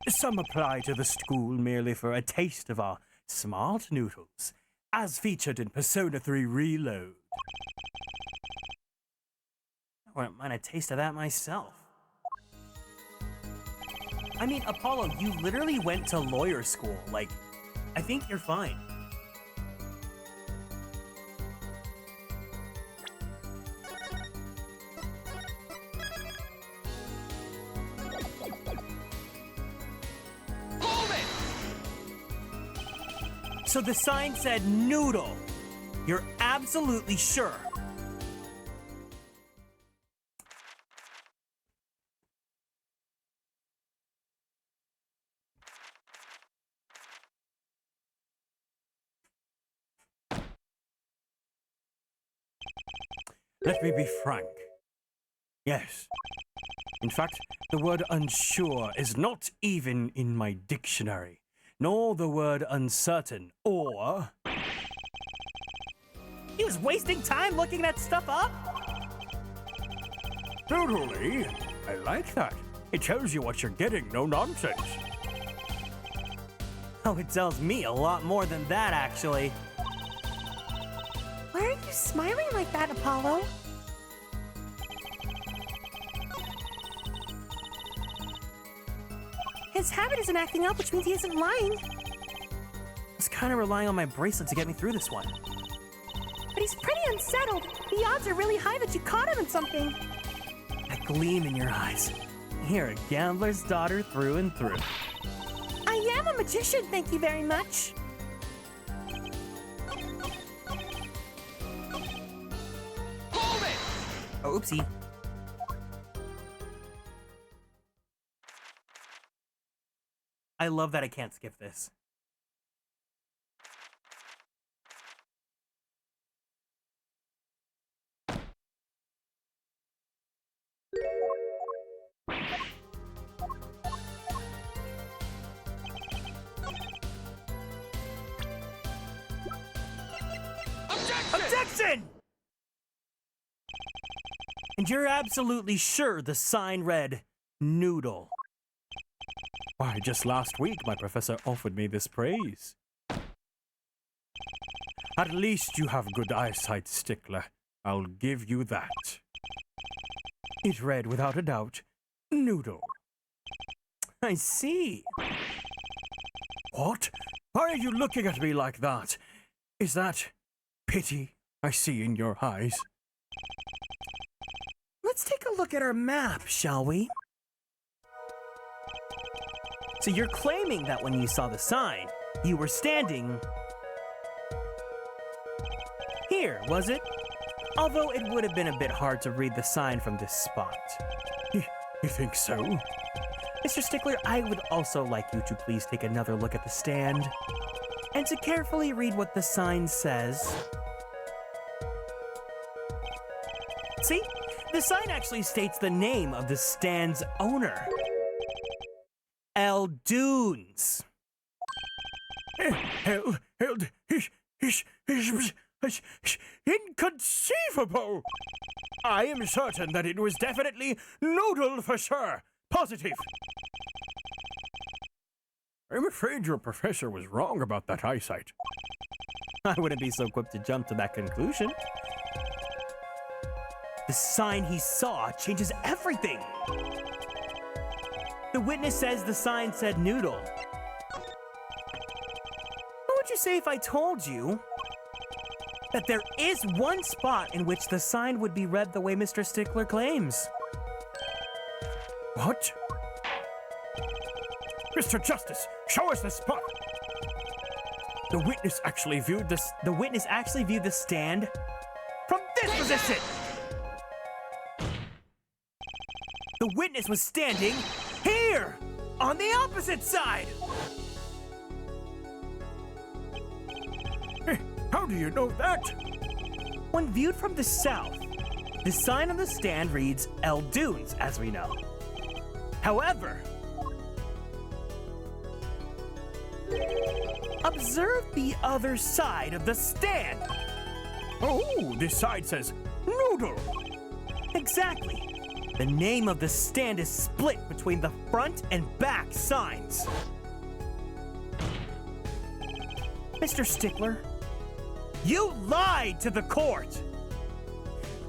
Some apply to the school merely for a taste of our smart noodles, as featured in Persona 3 Reload. I wouldn't mind a taste of that myself. I mean, Apollo, you literally went to lawyer school. Like, I think you're fine. So the sign said noodle. You're absolutely sure? Let me be frank. Yes. In fact, the word unsure is not even in my dictionary. Nor the word uncertain, or... He was wasting time looking that stuff up? Totally. I like that. It tells you what you're getting, no nonsense. Oh, it tells me a lot more than that, actually. Why are you smiling like that, Apollo? His habit isn't acting up, which means he isn't lying. I was kind of relying on my bracelet to get me through this one. But he's pretty unsettled. The odds are really high that you caught him in something. That gleam in your eyes. You're a gambler's daughter through and through. I am a magician, thank you very much. Oh, oopsie. I love that I can't skip this. Objection! And you're absolutely sure the sign read noodle. Why, just last week my professor offered me this praise. At least you have good eyesight, Stickler. I'll give you that. It read, without a doubt, noodle. I see. What? Why are you looking at me like that? Is that pity I see in your eyes. Let's take a look at our map, shall we? So you're claiming that when you saw the sign, you were standing here, was it? Although it would have been a bit hard to read the sign from this spot. You think so? Mr. Stickler, I would also like you to please take another look at the stand and to carefully read what the sign says. See? The sign actually states the name of the stand's owner. Eldunes. Inconceivable! I am certain that it was definitely Noodle for sure. Positive. I'm afraid your professor was wrong about that eyesight. I wouldn't be so quick to jump to that conclusion. The sign he saw changes everything. The witness says the sign said noodle. What would you say if I told you that there is one spot in which the sign would be read the way Mr. Stickler claims? What? Mr. Justice, show us the spot. The witness actually viewed the stand from this position. The witness was standing here on the opposite side. How do you know that? When viewed from the south, the sign on the stand reads Eldunes, as we know. However, observe the other side of the stand. Oh, this side says Noodle. Exactly. The name of the stand is split between the front and back signs. Mr. Stickler, you lied to the court.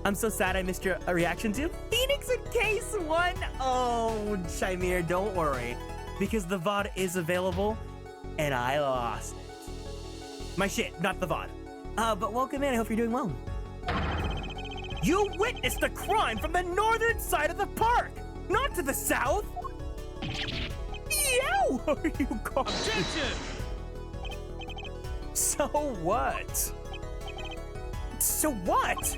I'm so sad I missed your reaction to Phoenix in case one. Oh, Chimere, don't worry, because the VOD is available and I lost it. My shit, not the VOD. But welcome in, I hope you're doing well. You witnessed the crime from the northern side of the park, not to the south. Yow! You got Objection! So what? So what?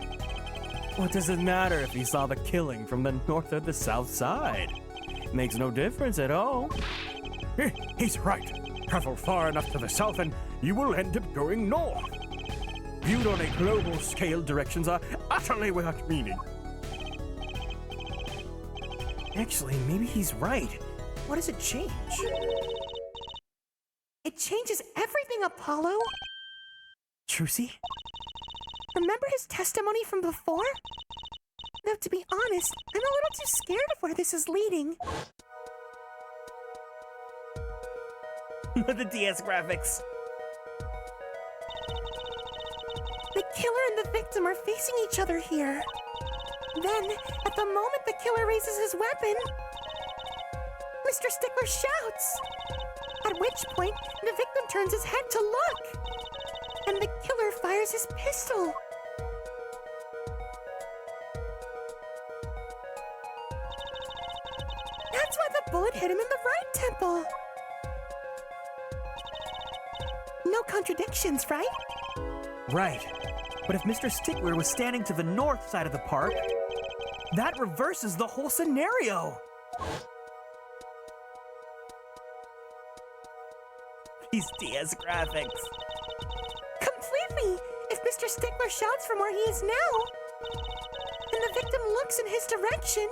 What does it matter if he saw the killing from the north or the south side? Makes no difference at all. He's right. Travel far enough to the south and you will end up going north. Viewed on a global scale, directions are utterly without meaning. Actually, maybe he's right. What does it change? It changes everything, Apollo. Trucy? Remember his testimony from before? Though to be honest, I'm a little too scared of where this is leading. The DS graphics. The killer and the victim are facing each other here. Then, at the moment the killer raises his weapon, Mr. Stickler shouts. At which point, the victim turns his head to look. And the killer fires his pistol. That's why the bullet hit him in the right temple. No contradictions, right? Right. But if Mr. Stickler was standing to the north side of the park, that reverses the whole scenario. These DS graphics. Completely! If Mr. Stickler shouts from where he is now, and the victim looks in his direction,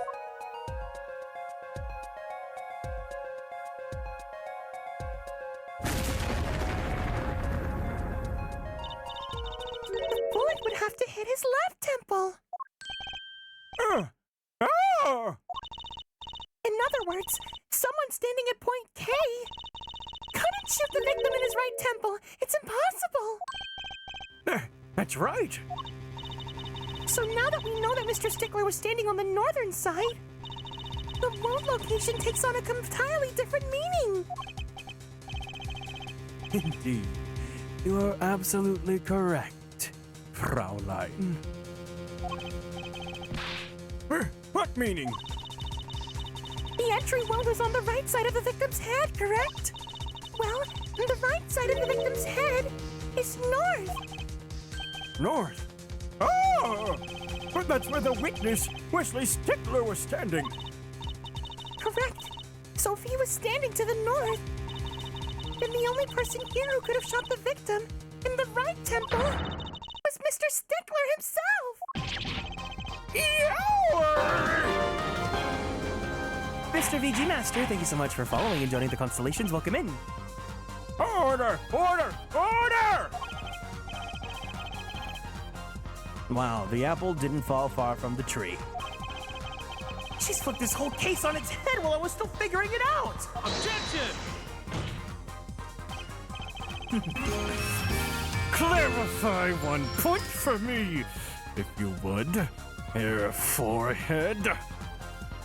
the bullet would have to hit his left temple. In other words, someone standing at point K couldn't shoot the victim in his right temple. It's impossible. That's right. So now that we know that Mr. Stickler was standing on the northern side, the road location takes on a entirely different meaning. Indeed. You are absolutely correct. Fraulein. What meaning? The entry well was on the right side of the victim's head, correct? Well, the right side of the victim's head is north. North? Oh! But that's where the witness, Wesley Stickler, was standing. Correct. So if he was standing to the north, then the only person here who could have shot the victim in the right temple was Mr. Stickler himself. Mr. VG Master, thank you so much for following and joining the Konstellations. Welcome in. Order! Order! Order! Wow, the apple didn't fall far from the tree. She's flipped this whole case on its head while I was still figuring it out. Objection! Clarify 1 point for me, if you would. Her forehead.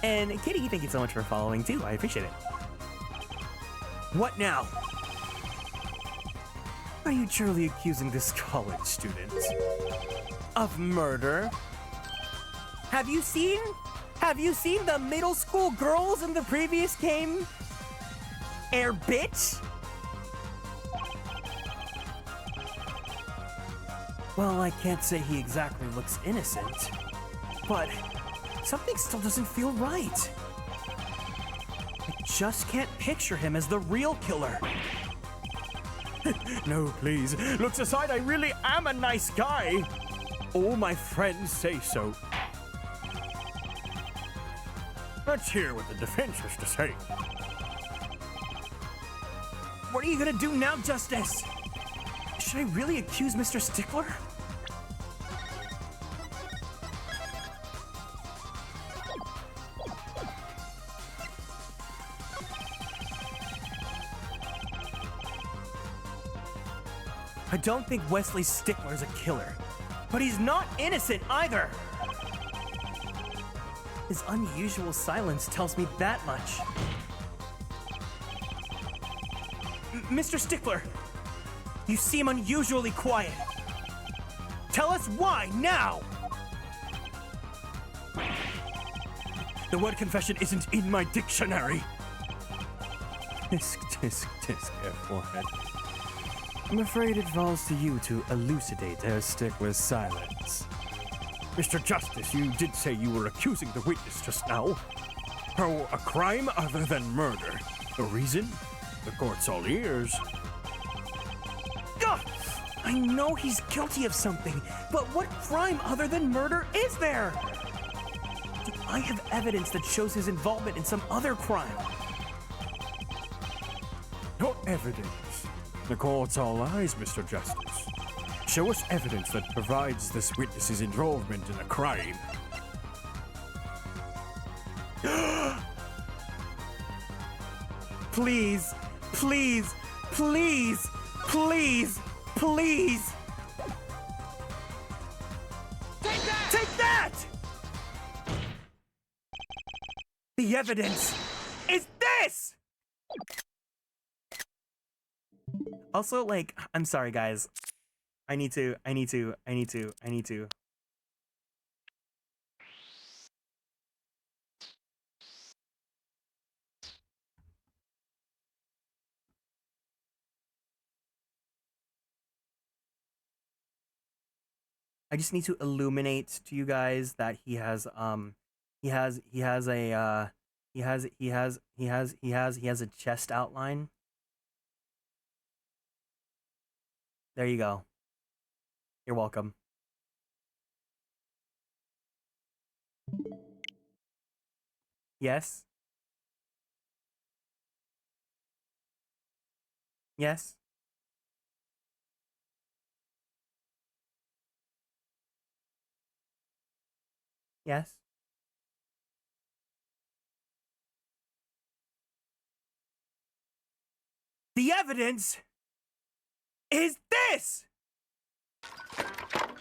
And Kitty, thank you so much for following too. I appreciate it. What now? Are you truly accusing this college student of murder? Have you seen the middle school girls in the previous game? Air bitch? Well, I can't say he exactly looks innocent, but something still doesn't feel right. I just can't picture him as the real killer. No, please. Looks aside, I really am a nice guy. All my friends say so. Let's hear what the defense has to say. What are you gonna do now, Justice? Should I really accuse Mr. Stickler? I don't think Wesley Stickler is a killer, but he's not innocent either. His unusual silence tells me that much. Mr. Stickler, you seem unusually quiet. Tell us why now! The word confession isn't in my dictionary. Tisk, tisk, tisk, her forehead. I'm afraid it falls to you to elucidate Herr Stickler's silence. Mr. Justice, you did say you were accusing the witness just now. Oh, a crime other than murder. A reason? The court's all ears. Ugh! I know he's guilty of something, but what crime other than murder is there? Do I have evidence that shows his involvement in some other crime? No evidence. The court's all eyes, Mr. Justice. Show us evidence that provides this witness's involvement in a crime. Please, please, please, please, please. Take that! Take that! The evidence is this! Also, like, I'm sorry, guys. I need to. I just need to illuminate to you guys that he has a chest outline. There you go. You're welcome. Yes? Yes? Yes? The evidence is this!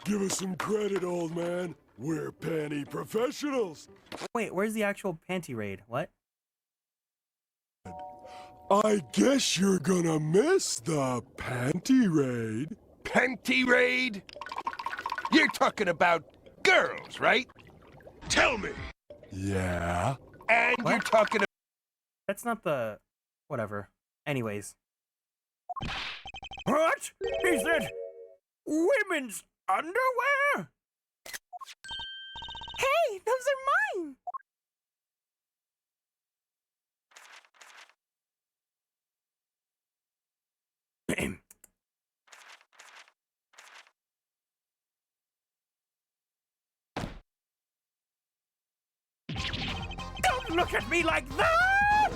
Give us some credit, old man. We're panty professionals. Wait, where's the actual panty raid? What? I guess you're gonna miss the panty raid. Panty raid? You're talking about girls, right? Tell me. Yeah. And you're talking about... That's not the... whatever. Anyways. What? Is that women's underwear? Hey, those are mine! Don't look at me like that!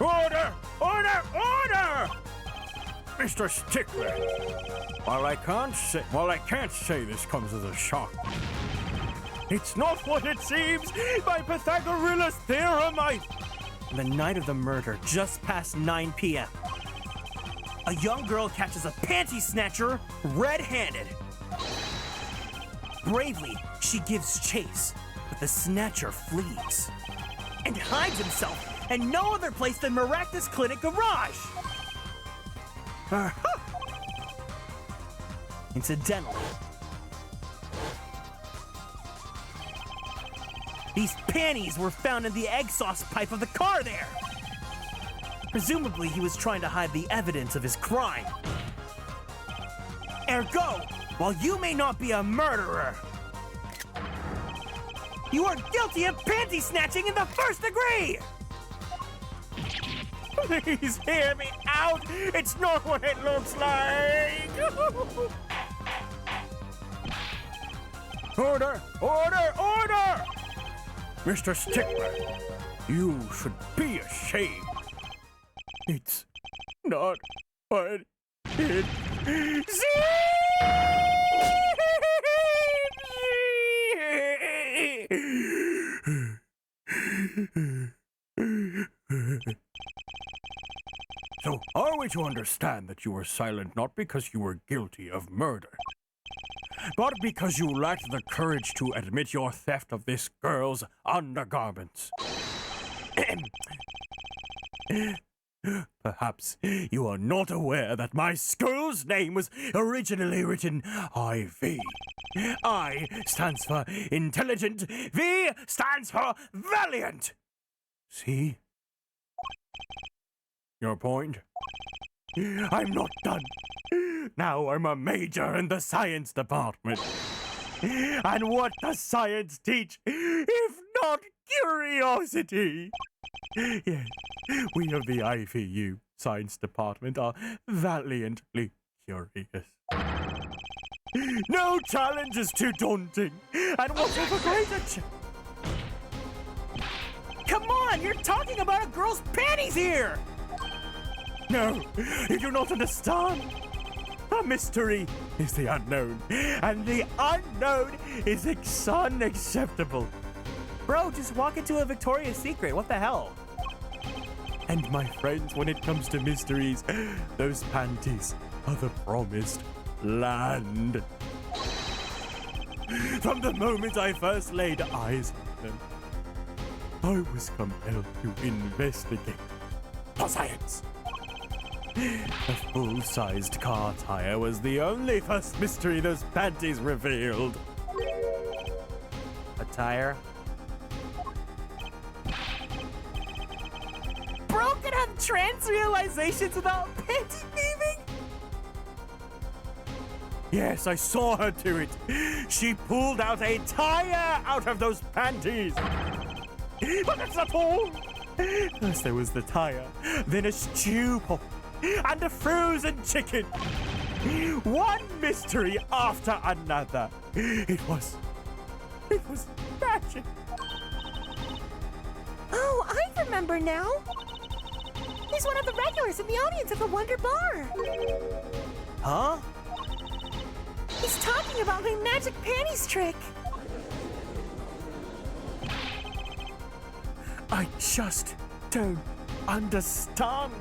Order! Order! Order! Mr. Stickler, while I can't say this comes as a shock, it's not what it seems. By Pythagoras' theorem, The night of the murder, just past 9 p.m. A young girl catches a panty snatcher red-handed. Bravely, she gives chase, but the snatcher flees and hides himself in no other place than Maractus Clinic garage. Incidentally, these panties were found in the exhaust pipe of the car there. Presumably, he was trying to hide the evidence of his crime. Ergo, while you may not be a murderer, you are guilty of panty snatching in the first degree! please hear me out. It's not what it looks like. Order! Order! Order! Mr. Stickler, you should be ashamed. It's not what it So, are we to understand that you were silent not because you were guilty of murder, but because you lacked the courage to admit your theft of this girl's undergarments? Perhaps you are not aware that my school's name was originally written IV. I stands for intelligent, V stands for valiant. See? Your point? I'm not done. Now I'm a major in the science department. And what does science teach if not curiosity? Yes, we of the IVU science department are valiantly curious. No challenge is too daunting, and whatever greater Come on, you're talking about a girl's panties here! No, you do not understand. A mystery is the unknown, and the unknown is unacceptable. Bro, just walk into a Victoria's Secret, what the hell? And my friends, when it comes to mysteries, those panties are the promised land. From the moment I first laid eyes on them, I was compelled to investigate for science. A full-sized car tire was the only first mystery those panties revealed. A tire? Bro can have trans realizations without panty thieving? Yes, I saw her do it. She pulled out a tire out of those panties. But that's not all. First there was the tire, then a stew pot, and a frozen chicken. One mystery after another. It was magic. Oh, I remember now. He's one of the regulars in the audience at the Wonder Bar. Huh? He's talking about my magic panties trick. I just don't understand.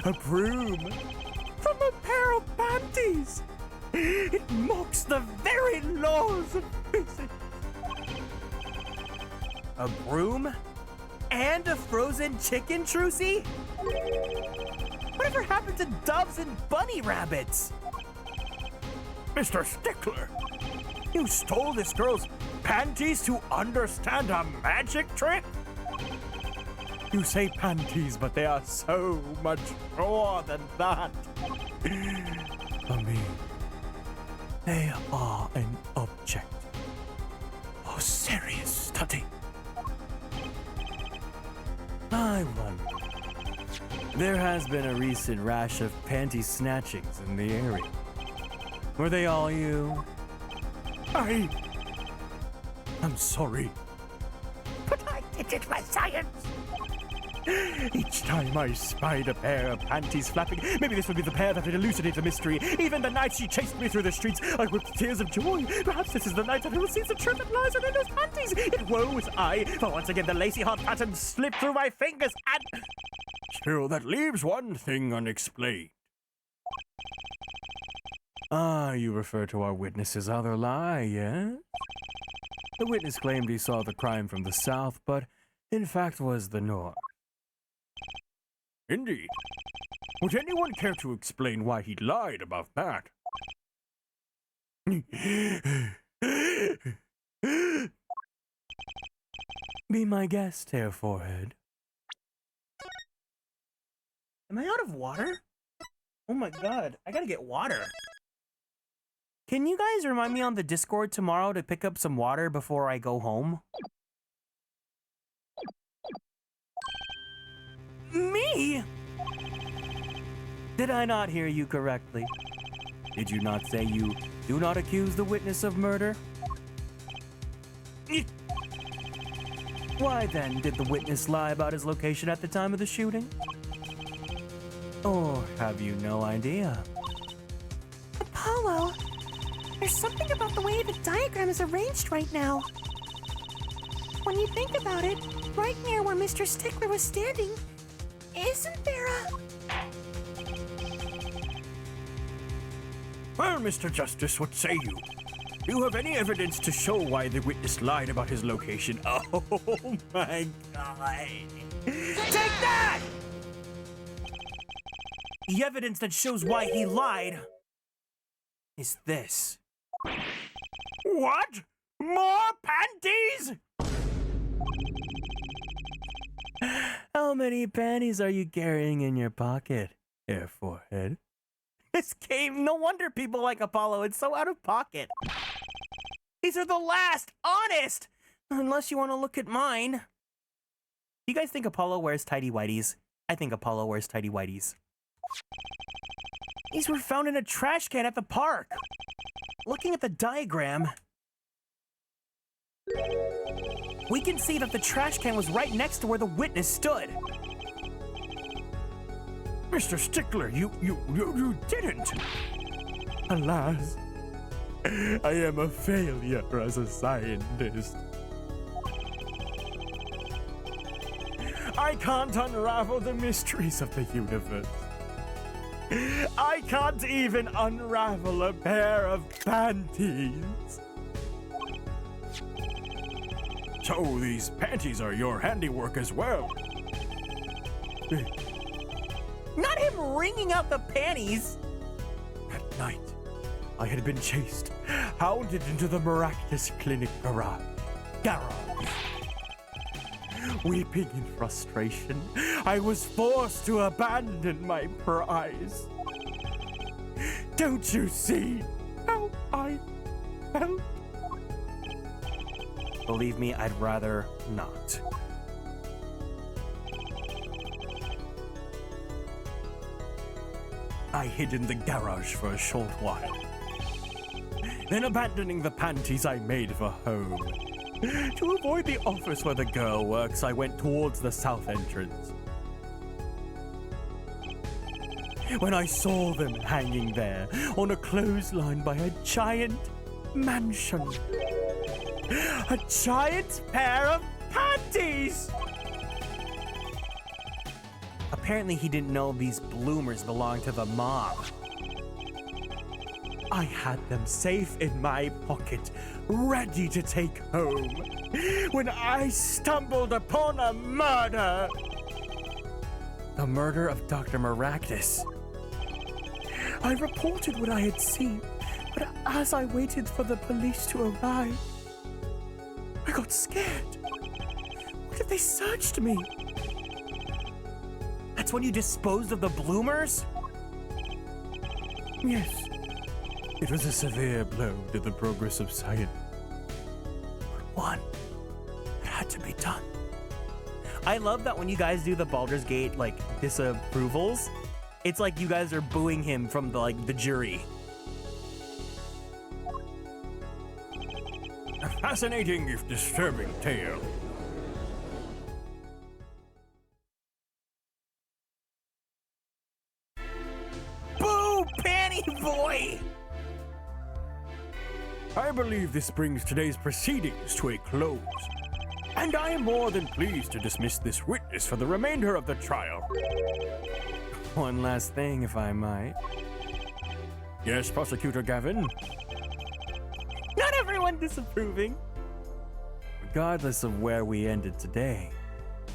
A broom from a pair of panties. It mocks the very laws of physics. A broom? And a frozen chicken, Trucy? Whatever happened to doves and bunny rabbits? Mr. Stickler, you stole this girl's panties to understand a magic trick? You say panties, but they are so much more than that. For me, they are an object of serious study. I wonder. There has been a recent rash of panty snatchings in the area. Were they all you? I'm sorry. But I did it with science. Each time I spied a pair of panties flapping, maybe this would be the pair that would elucidate the mystery. Even the night she chased me through the streets, I wept tears of joy. Perhaps this is the night that I will see the truth that lies within those panties. And woe was I, for once again the lacy hot pattern slipped through my fingers and... Still, that leaves one thing unexplained. Ah, you refer to our witness's other lie, yes? The witness claimed he saw the crime from the south, but in fact was the north. Indeed. Would anyone care to explain why he lied about that? Be my guest, Hair Forehead. Am I out of water? Oh my god, I gotta get water. Can you guys remind me on the Discord tomorrow to pick up some water before I go home? Me? Did I not hear you correctly? Did you not say you do not accuse the witness of murder? Why then did the witness lie about his location at the time of the shooting? Or have you no idea? Apollo, there's something about the way the diagram is arranged right now. When you think about it, right near where Mr. Stickler was standing, isn't there a... Well, Mr. Justice, what say you? Do you have any evidence to show why the witness lied about his location? Oh my god. Take that! The evidence that shows why he lied is this. What? More panties? How many panties are you carrying in your pocket, Hair Forehead? This game, no wonder people like Apollo. It's so out of pocket. These are the last, honest! Unless you want to look at mine. You guys think Apollo wears tidy whities? I think Apollo wears tidy whities. These were found in a trash can at the park. Looking at the diagram, we can see that the trash can was right next to where the witness stood. Mr. Stickler, you didn't. Alas, I am a failure as a scientist. I can't unravel the mysteries of the universe. I can't even unravel a pair of panties. So these panties are your handiwork as well. Not him wringing out the panties. At night, I had been chased, hounded into the miraculous clinic garage. Weeping in frustration, I was forced to abandon my prize. Don't you see how I felt? Believe me, I'd rather not. I hid in the garage for a short while. Then, abandoning the panties, I made for home. To avoid the office where the girl works, I went towards the south entrance. When I saw them hanging there on a clothesline by a giant mansion. A giant pair of panties! Apparently he didn't know these bloomers belonged to the mob. I had them safe in my pocket, ready to take home, when I stumbled upon a murder. The murder of Dr. Maractus. I reported what I had seen, but as I waited for the police to arrive, I got scared. What if they searched me? That's when you disposed of the bloomers? Yes. It was a severe blow to the progress of science. But one that had to be done. I love that when you guys do the Baldur's Gate, like, disapprovals, it's like you guys are booing him from the jury. A fascinating if disturbing tale. Boo, Panty Boy! I believe this brings today's proceedings to a close, and I am more than pleased to dismiss this witness for the remainder of the trial. One last thing, if I might. Yes, Prosecutor Gavin? Not everyone disapproving. Regardless of where we ended today,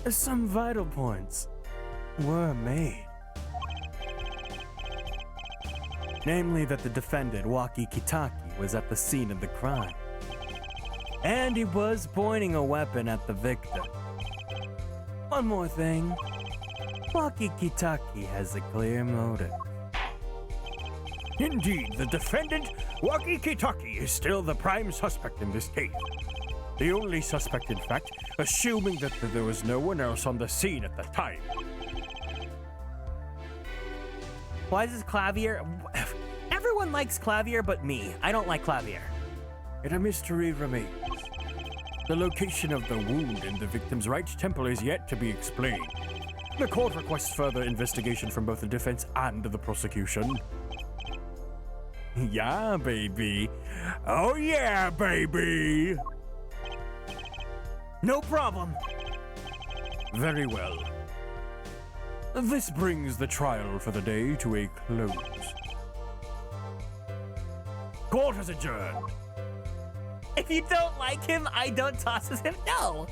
some vital points were made. Namely that the defendant, Waki Kitaki, was at the scene of the crime. And he was pointing a weapon at the victim. One more thing. Waki Kitaki has a clear motive. Indeed, the defendant, Waki Kitaki, is still the prime suspect in this case. The only suspect, in fact, assuming that there was no one else on the scene at the time. Why is this Clavier? Everyone likes Clavier but me. I don't like Clavier. Yet a mystery remains. The location of the wound in the victim's right temple is yet to be explained. The court requests further investigation from both the defense and the prosecution. Yeah, baby. Oh yeah, baby! No problem. Very well. This brings the trial for the day to a close. Court is adjourned. If you don't like him, I don't toss him. No.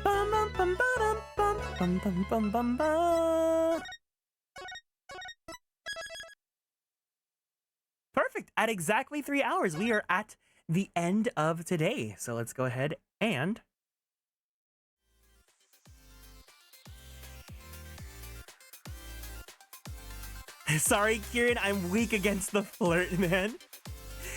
Bum, bum, bum, ba-dum, bum, bum, bum, bum, bum, ba. Perfect. At exactly 3 hours, we are at the end of today. So let's go ahead and sorry, Kieran, I'm weak against the flirt, man.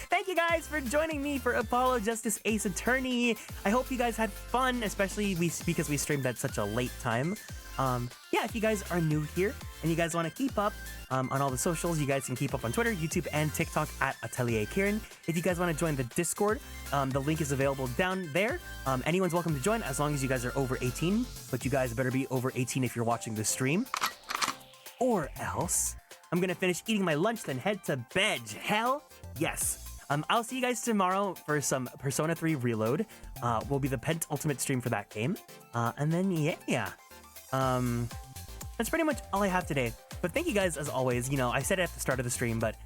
Thank you guys for joining me for Apollo Justice Ace Attorney. I hope you guys had fun, especially because we streamed at such a late time. Yeah, if you guys are new here and you guys want to keep up on all the socials, you guys can keep up on Twitter, YouTube, and TikTok at Atelier Kieran. If you guys want to join the Discord, the link is available down there. Anyone's welcome to join as long as you guys are over 18, but you guys better be over 18 if you're watching the stream. Or else, I'm gonna finish eating my lunch, then head to bed. Hell yes. I'll see you guys tomorrow for some Persona 3 Reload. Will be the penultimate stream for that game. And then, yeah. That's pretty much all I have today. But thank you guys, as always. You know, I said it at the start of the stream, but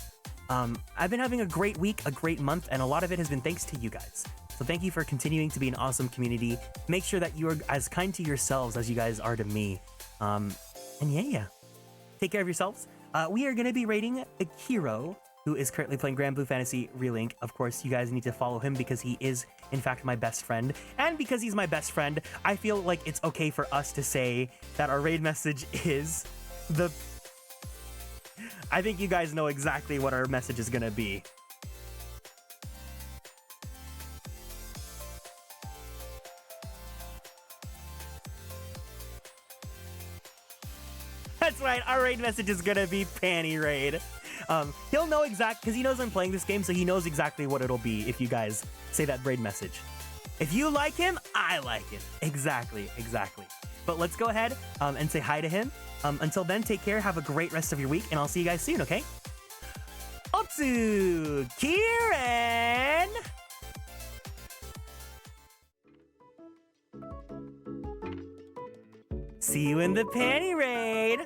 I've been having a great week, a great month, and a lot of it has been thanks to you guys. So thank you for continuing to be an awesome community. Make sure that you are as kind to yourselves as you guys are to me. And yeah. Take care of yourselves. We are going to be rating Akiro, who is currently playing Grand Blue Fantasy Relink. Of course, you guys need to follow him because he is, in fact, my best friend. And because he's my best friend, I feel like it's okay for us to say that our raid message is the... I think you guys know exactly what our message is going to be. That's right, our raid message is gonna be Panty Raid. He'll know because he knows I'm playing this game, so he knows exactly what it'll be if you guys say that raid message. If you like him, I like him. Exactly. But let's go ahead and say hi to him. Until then, take care, have a great rest of your week, and I'll see you guys soon, okay? Otsu! Kieran! See you in the Panty Raid!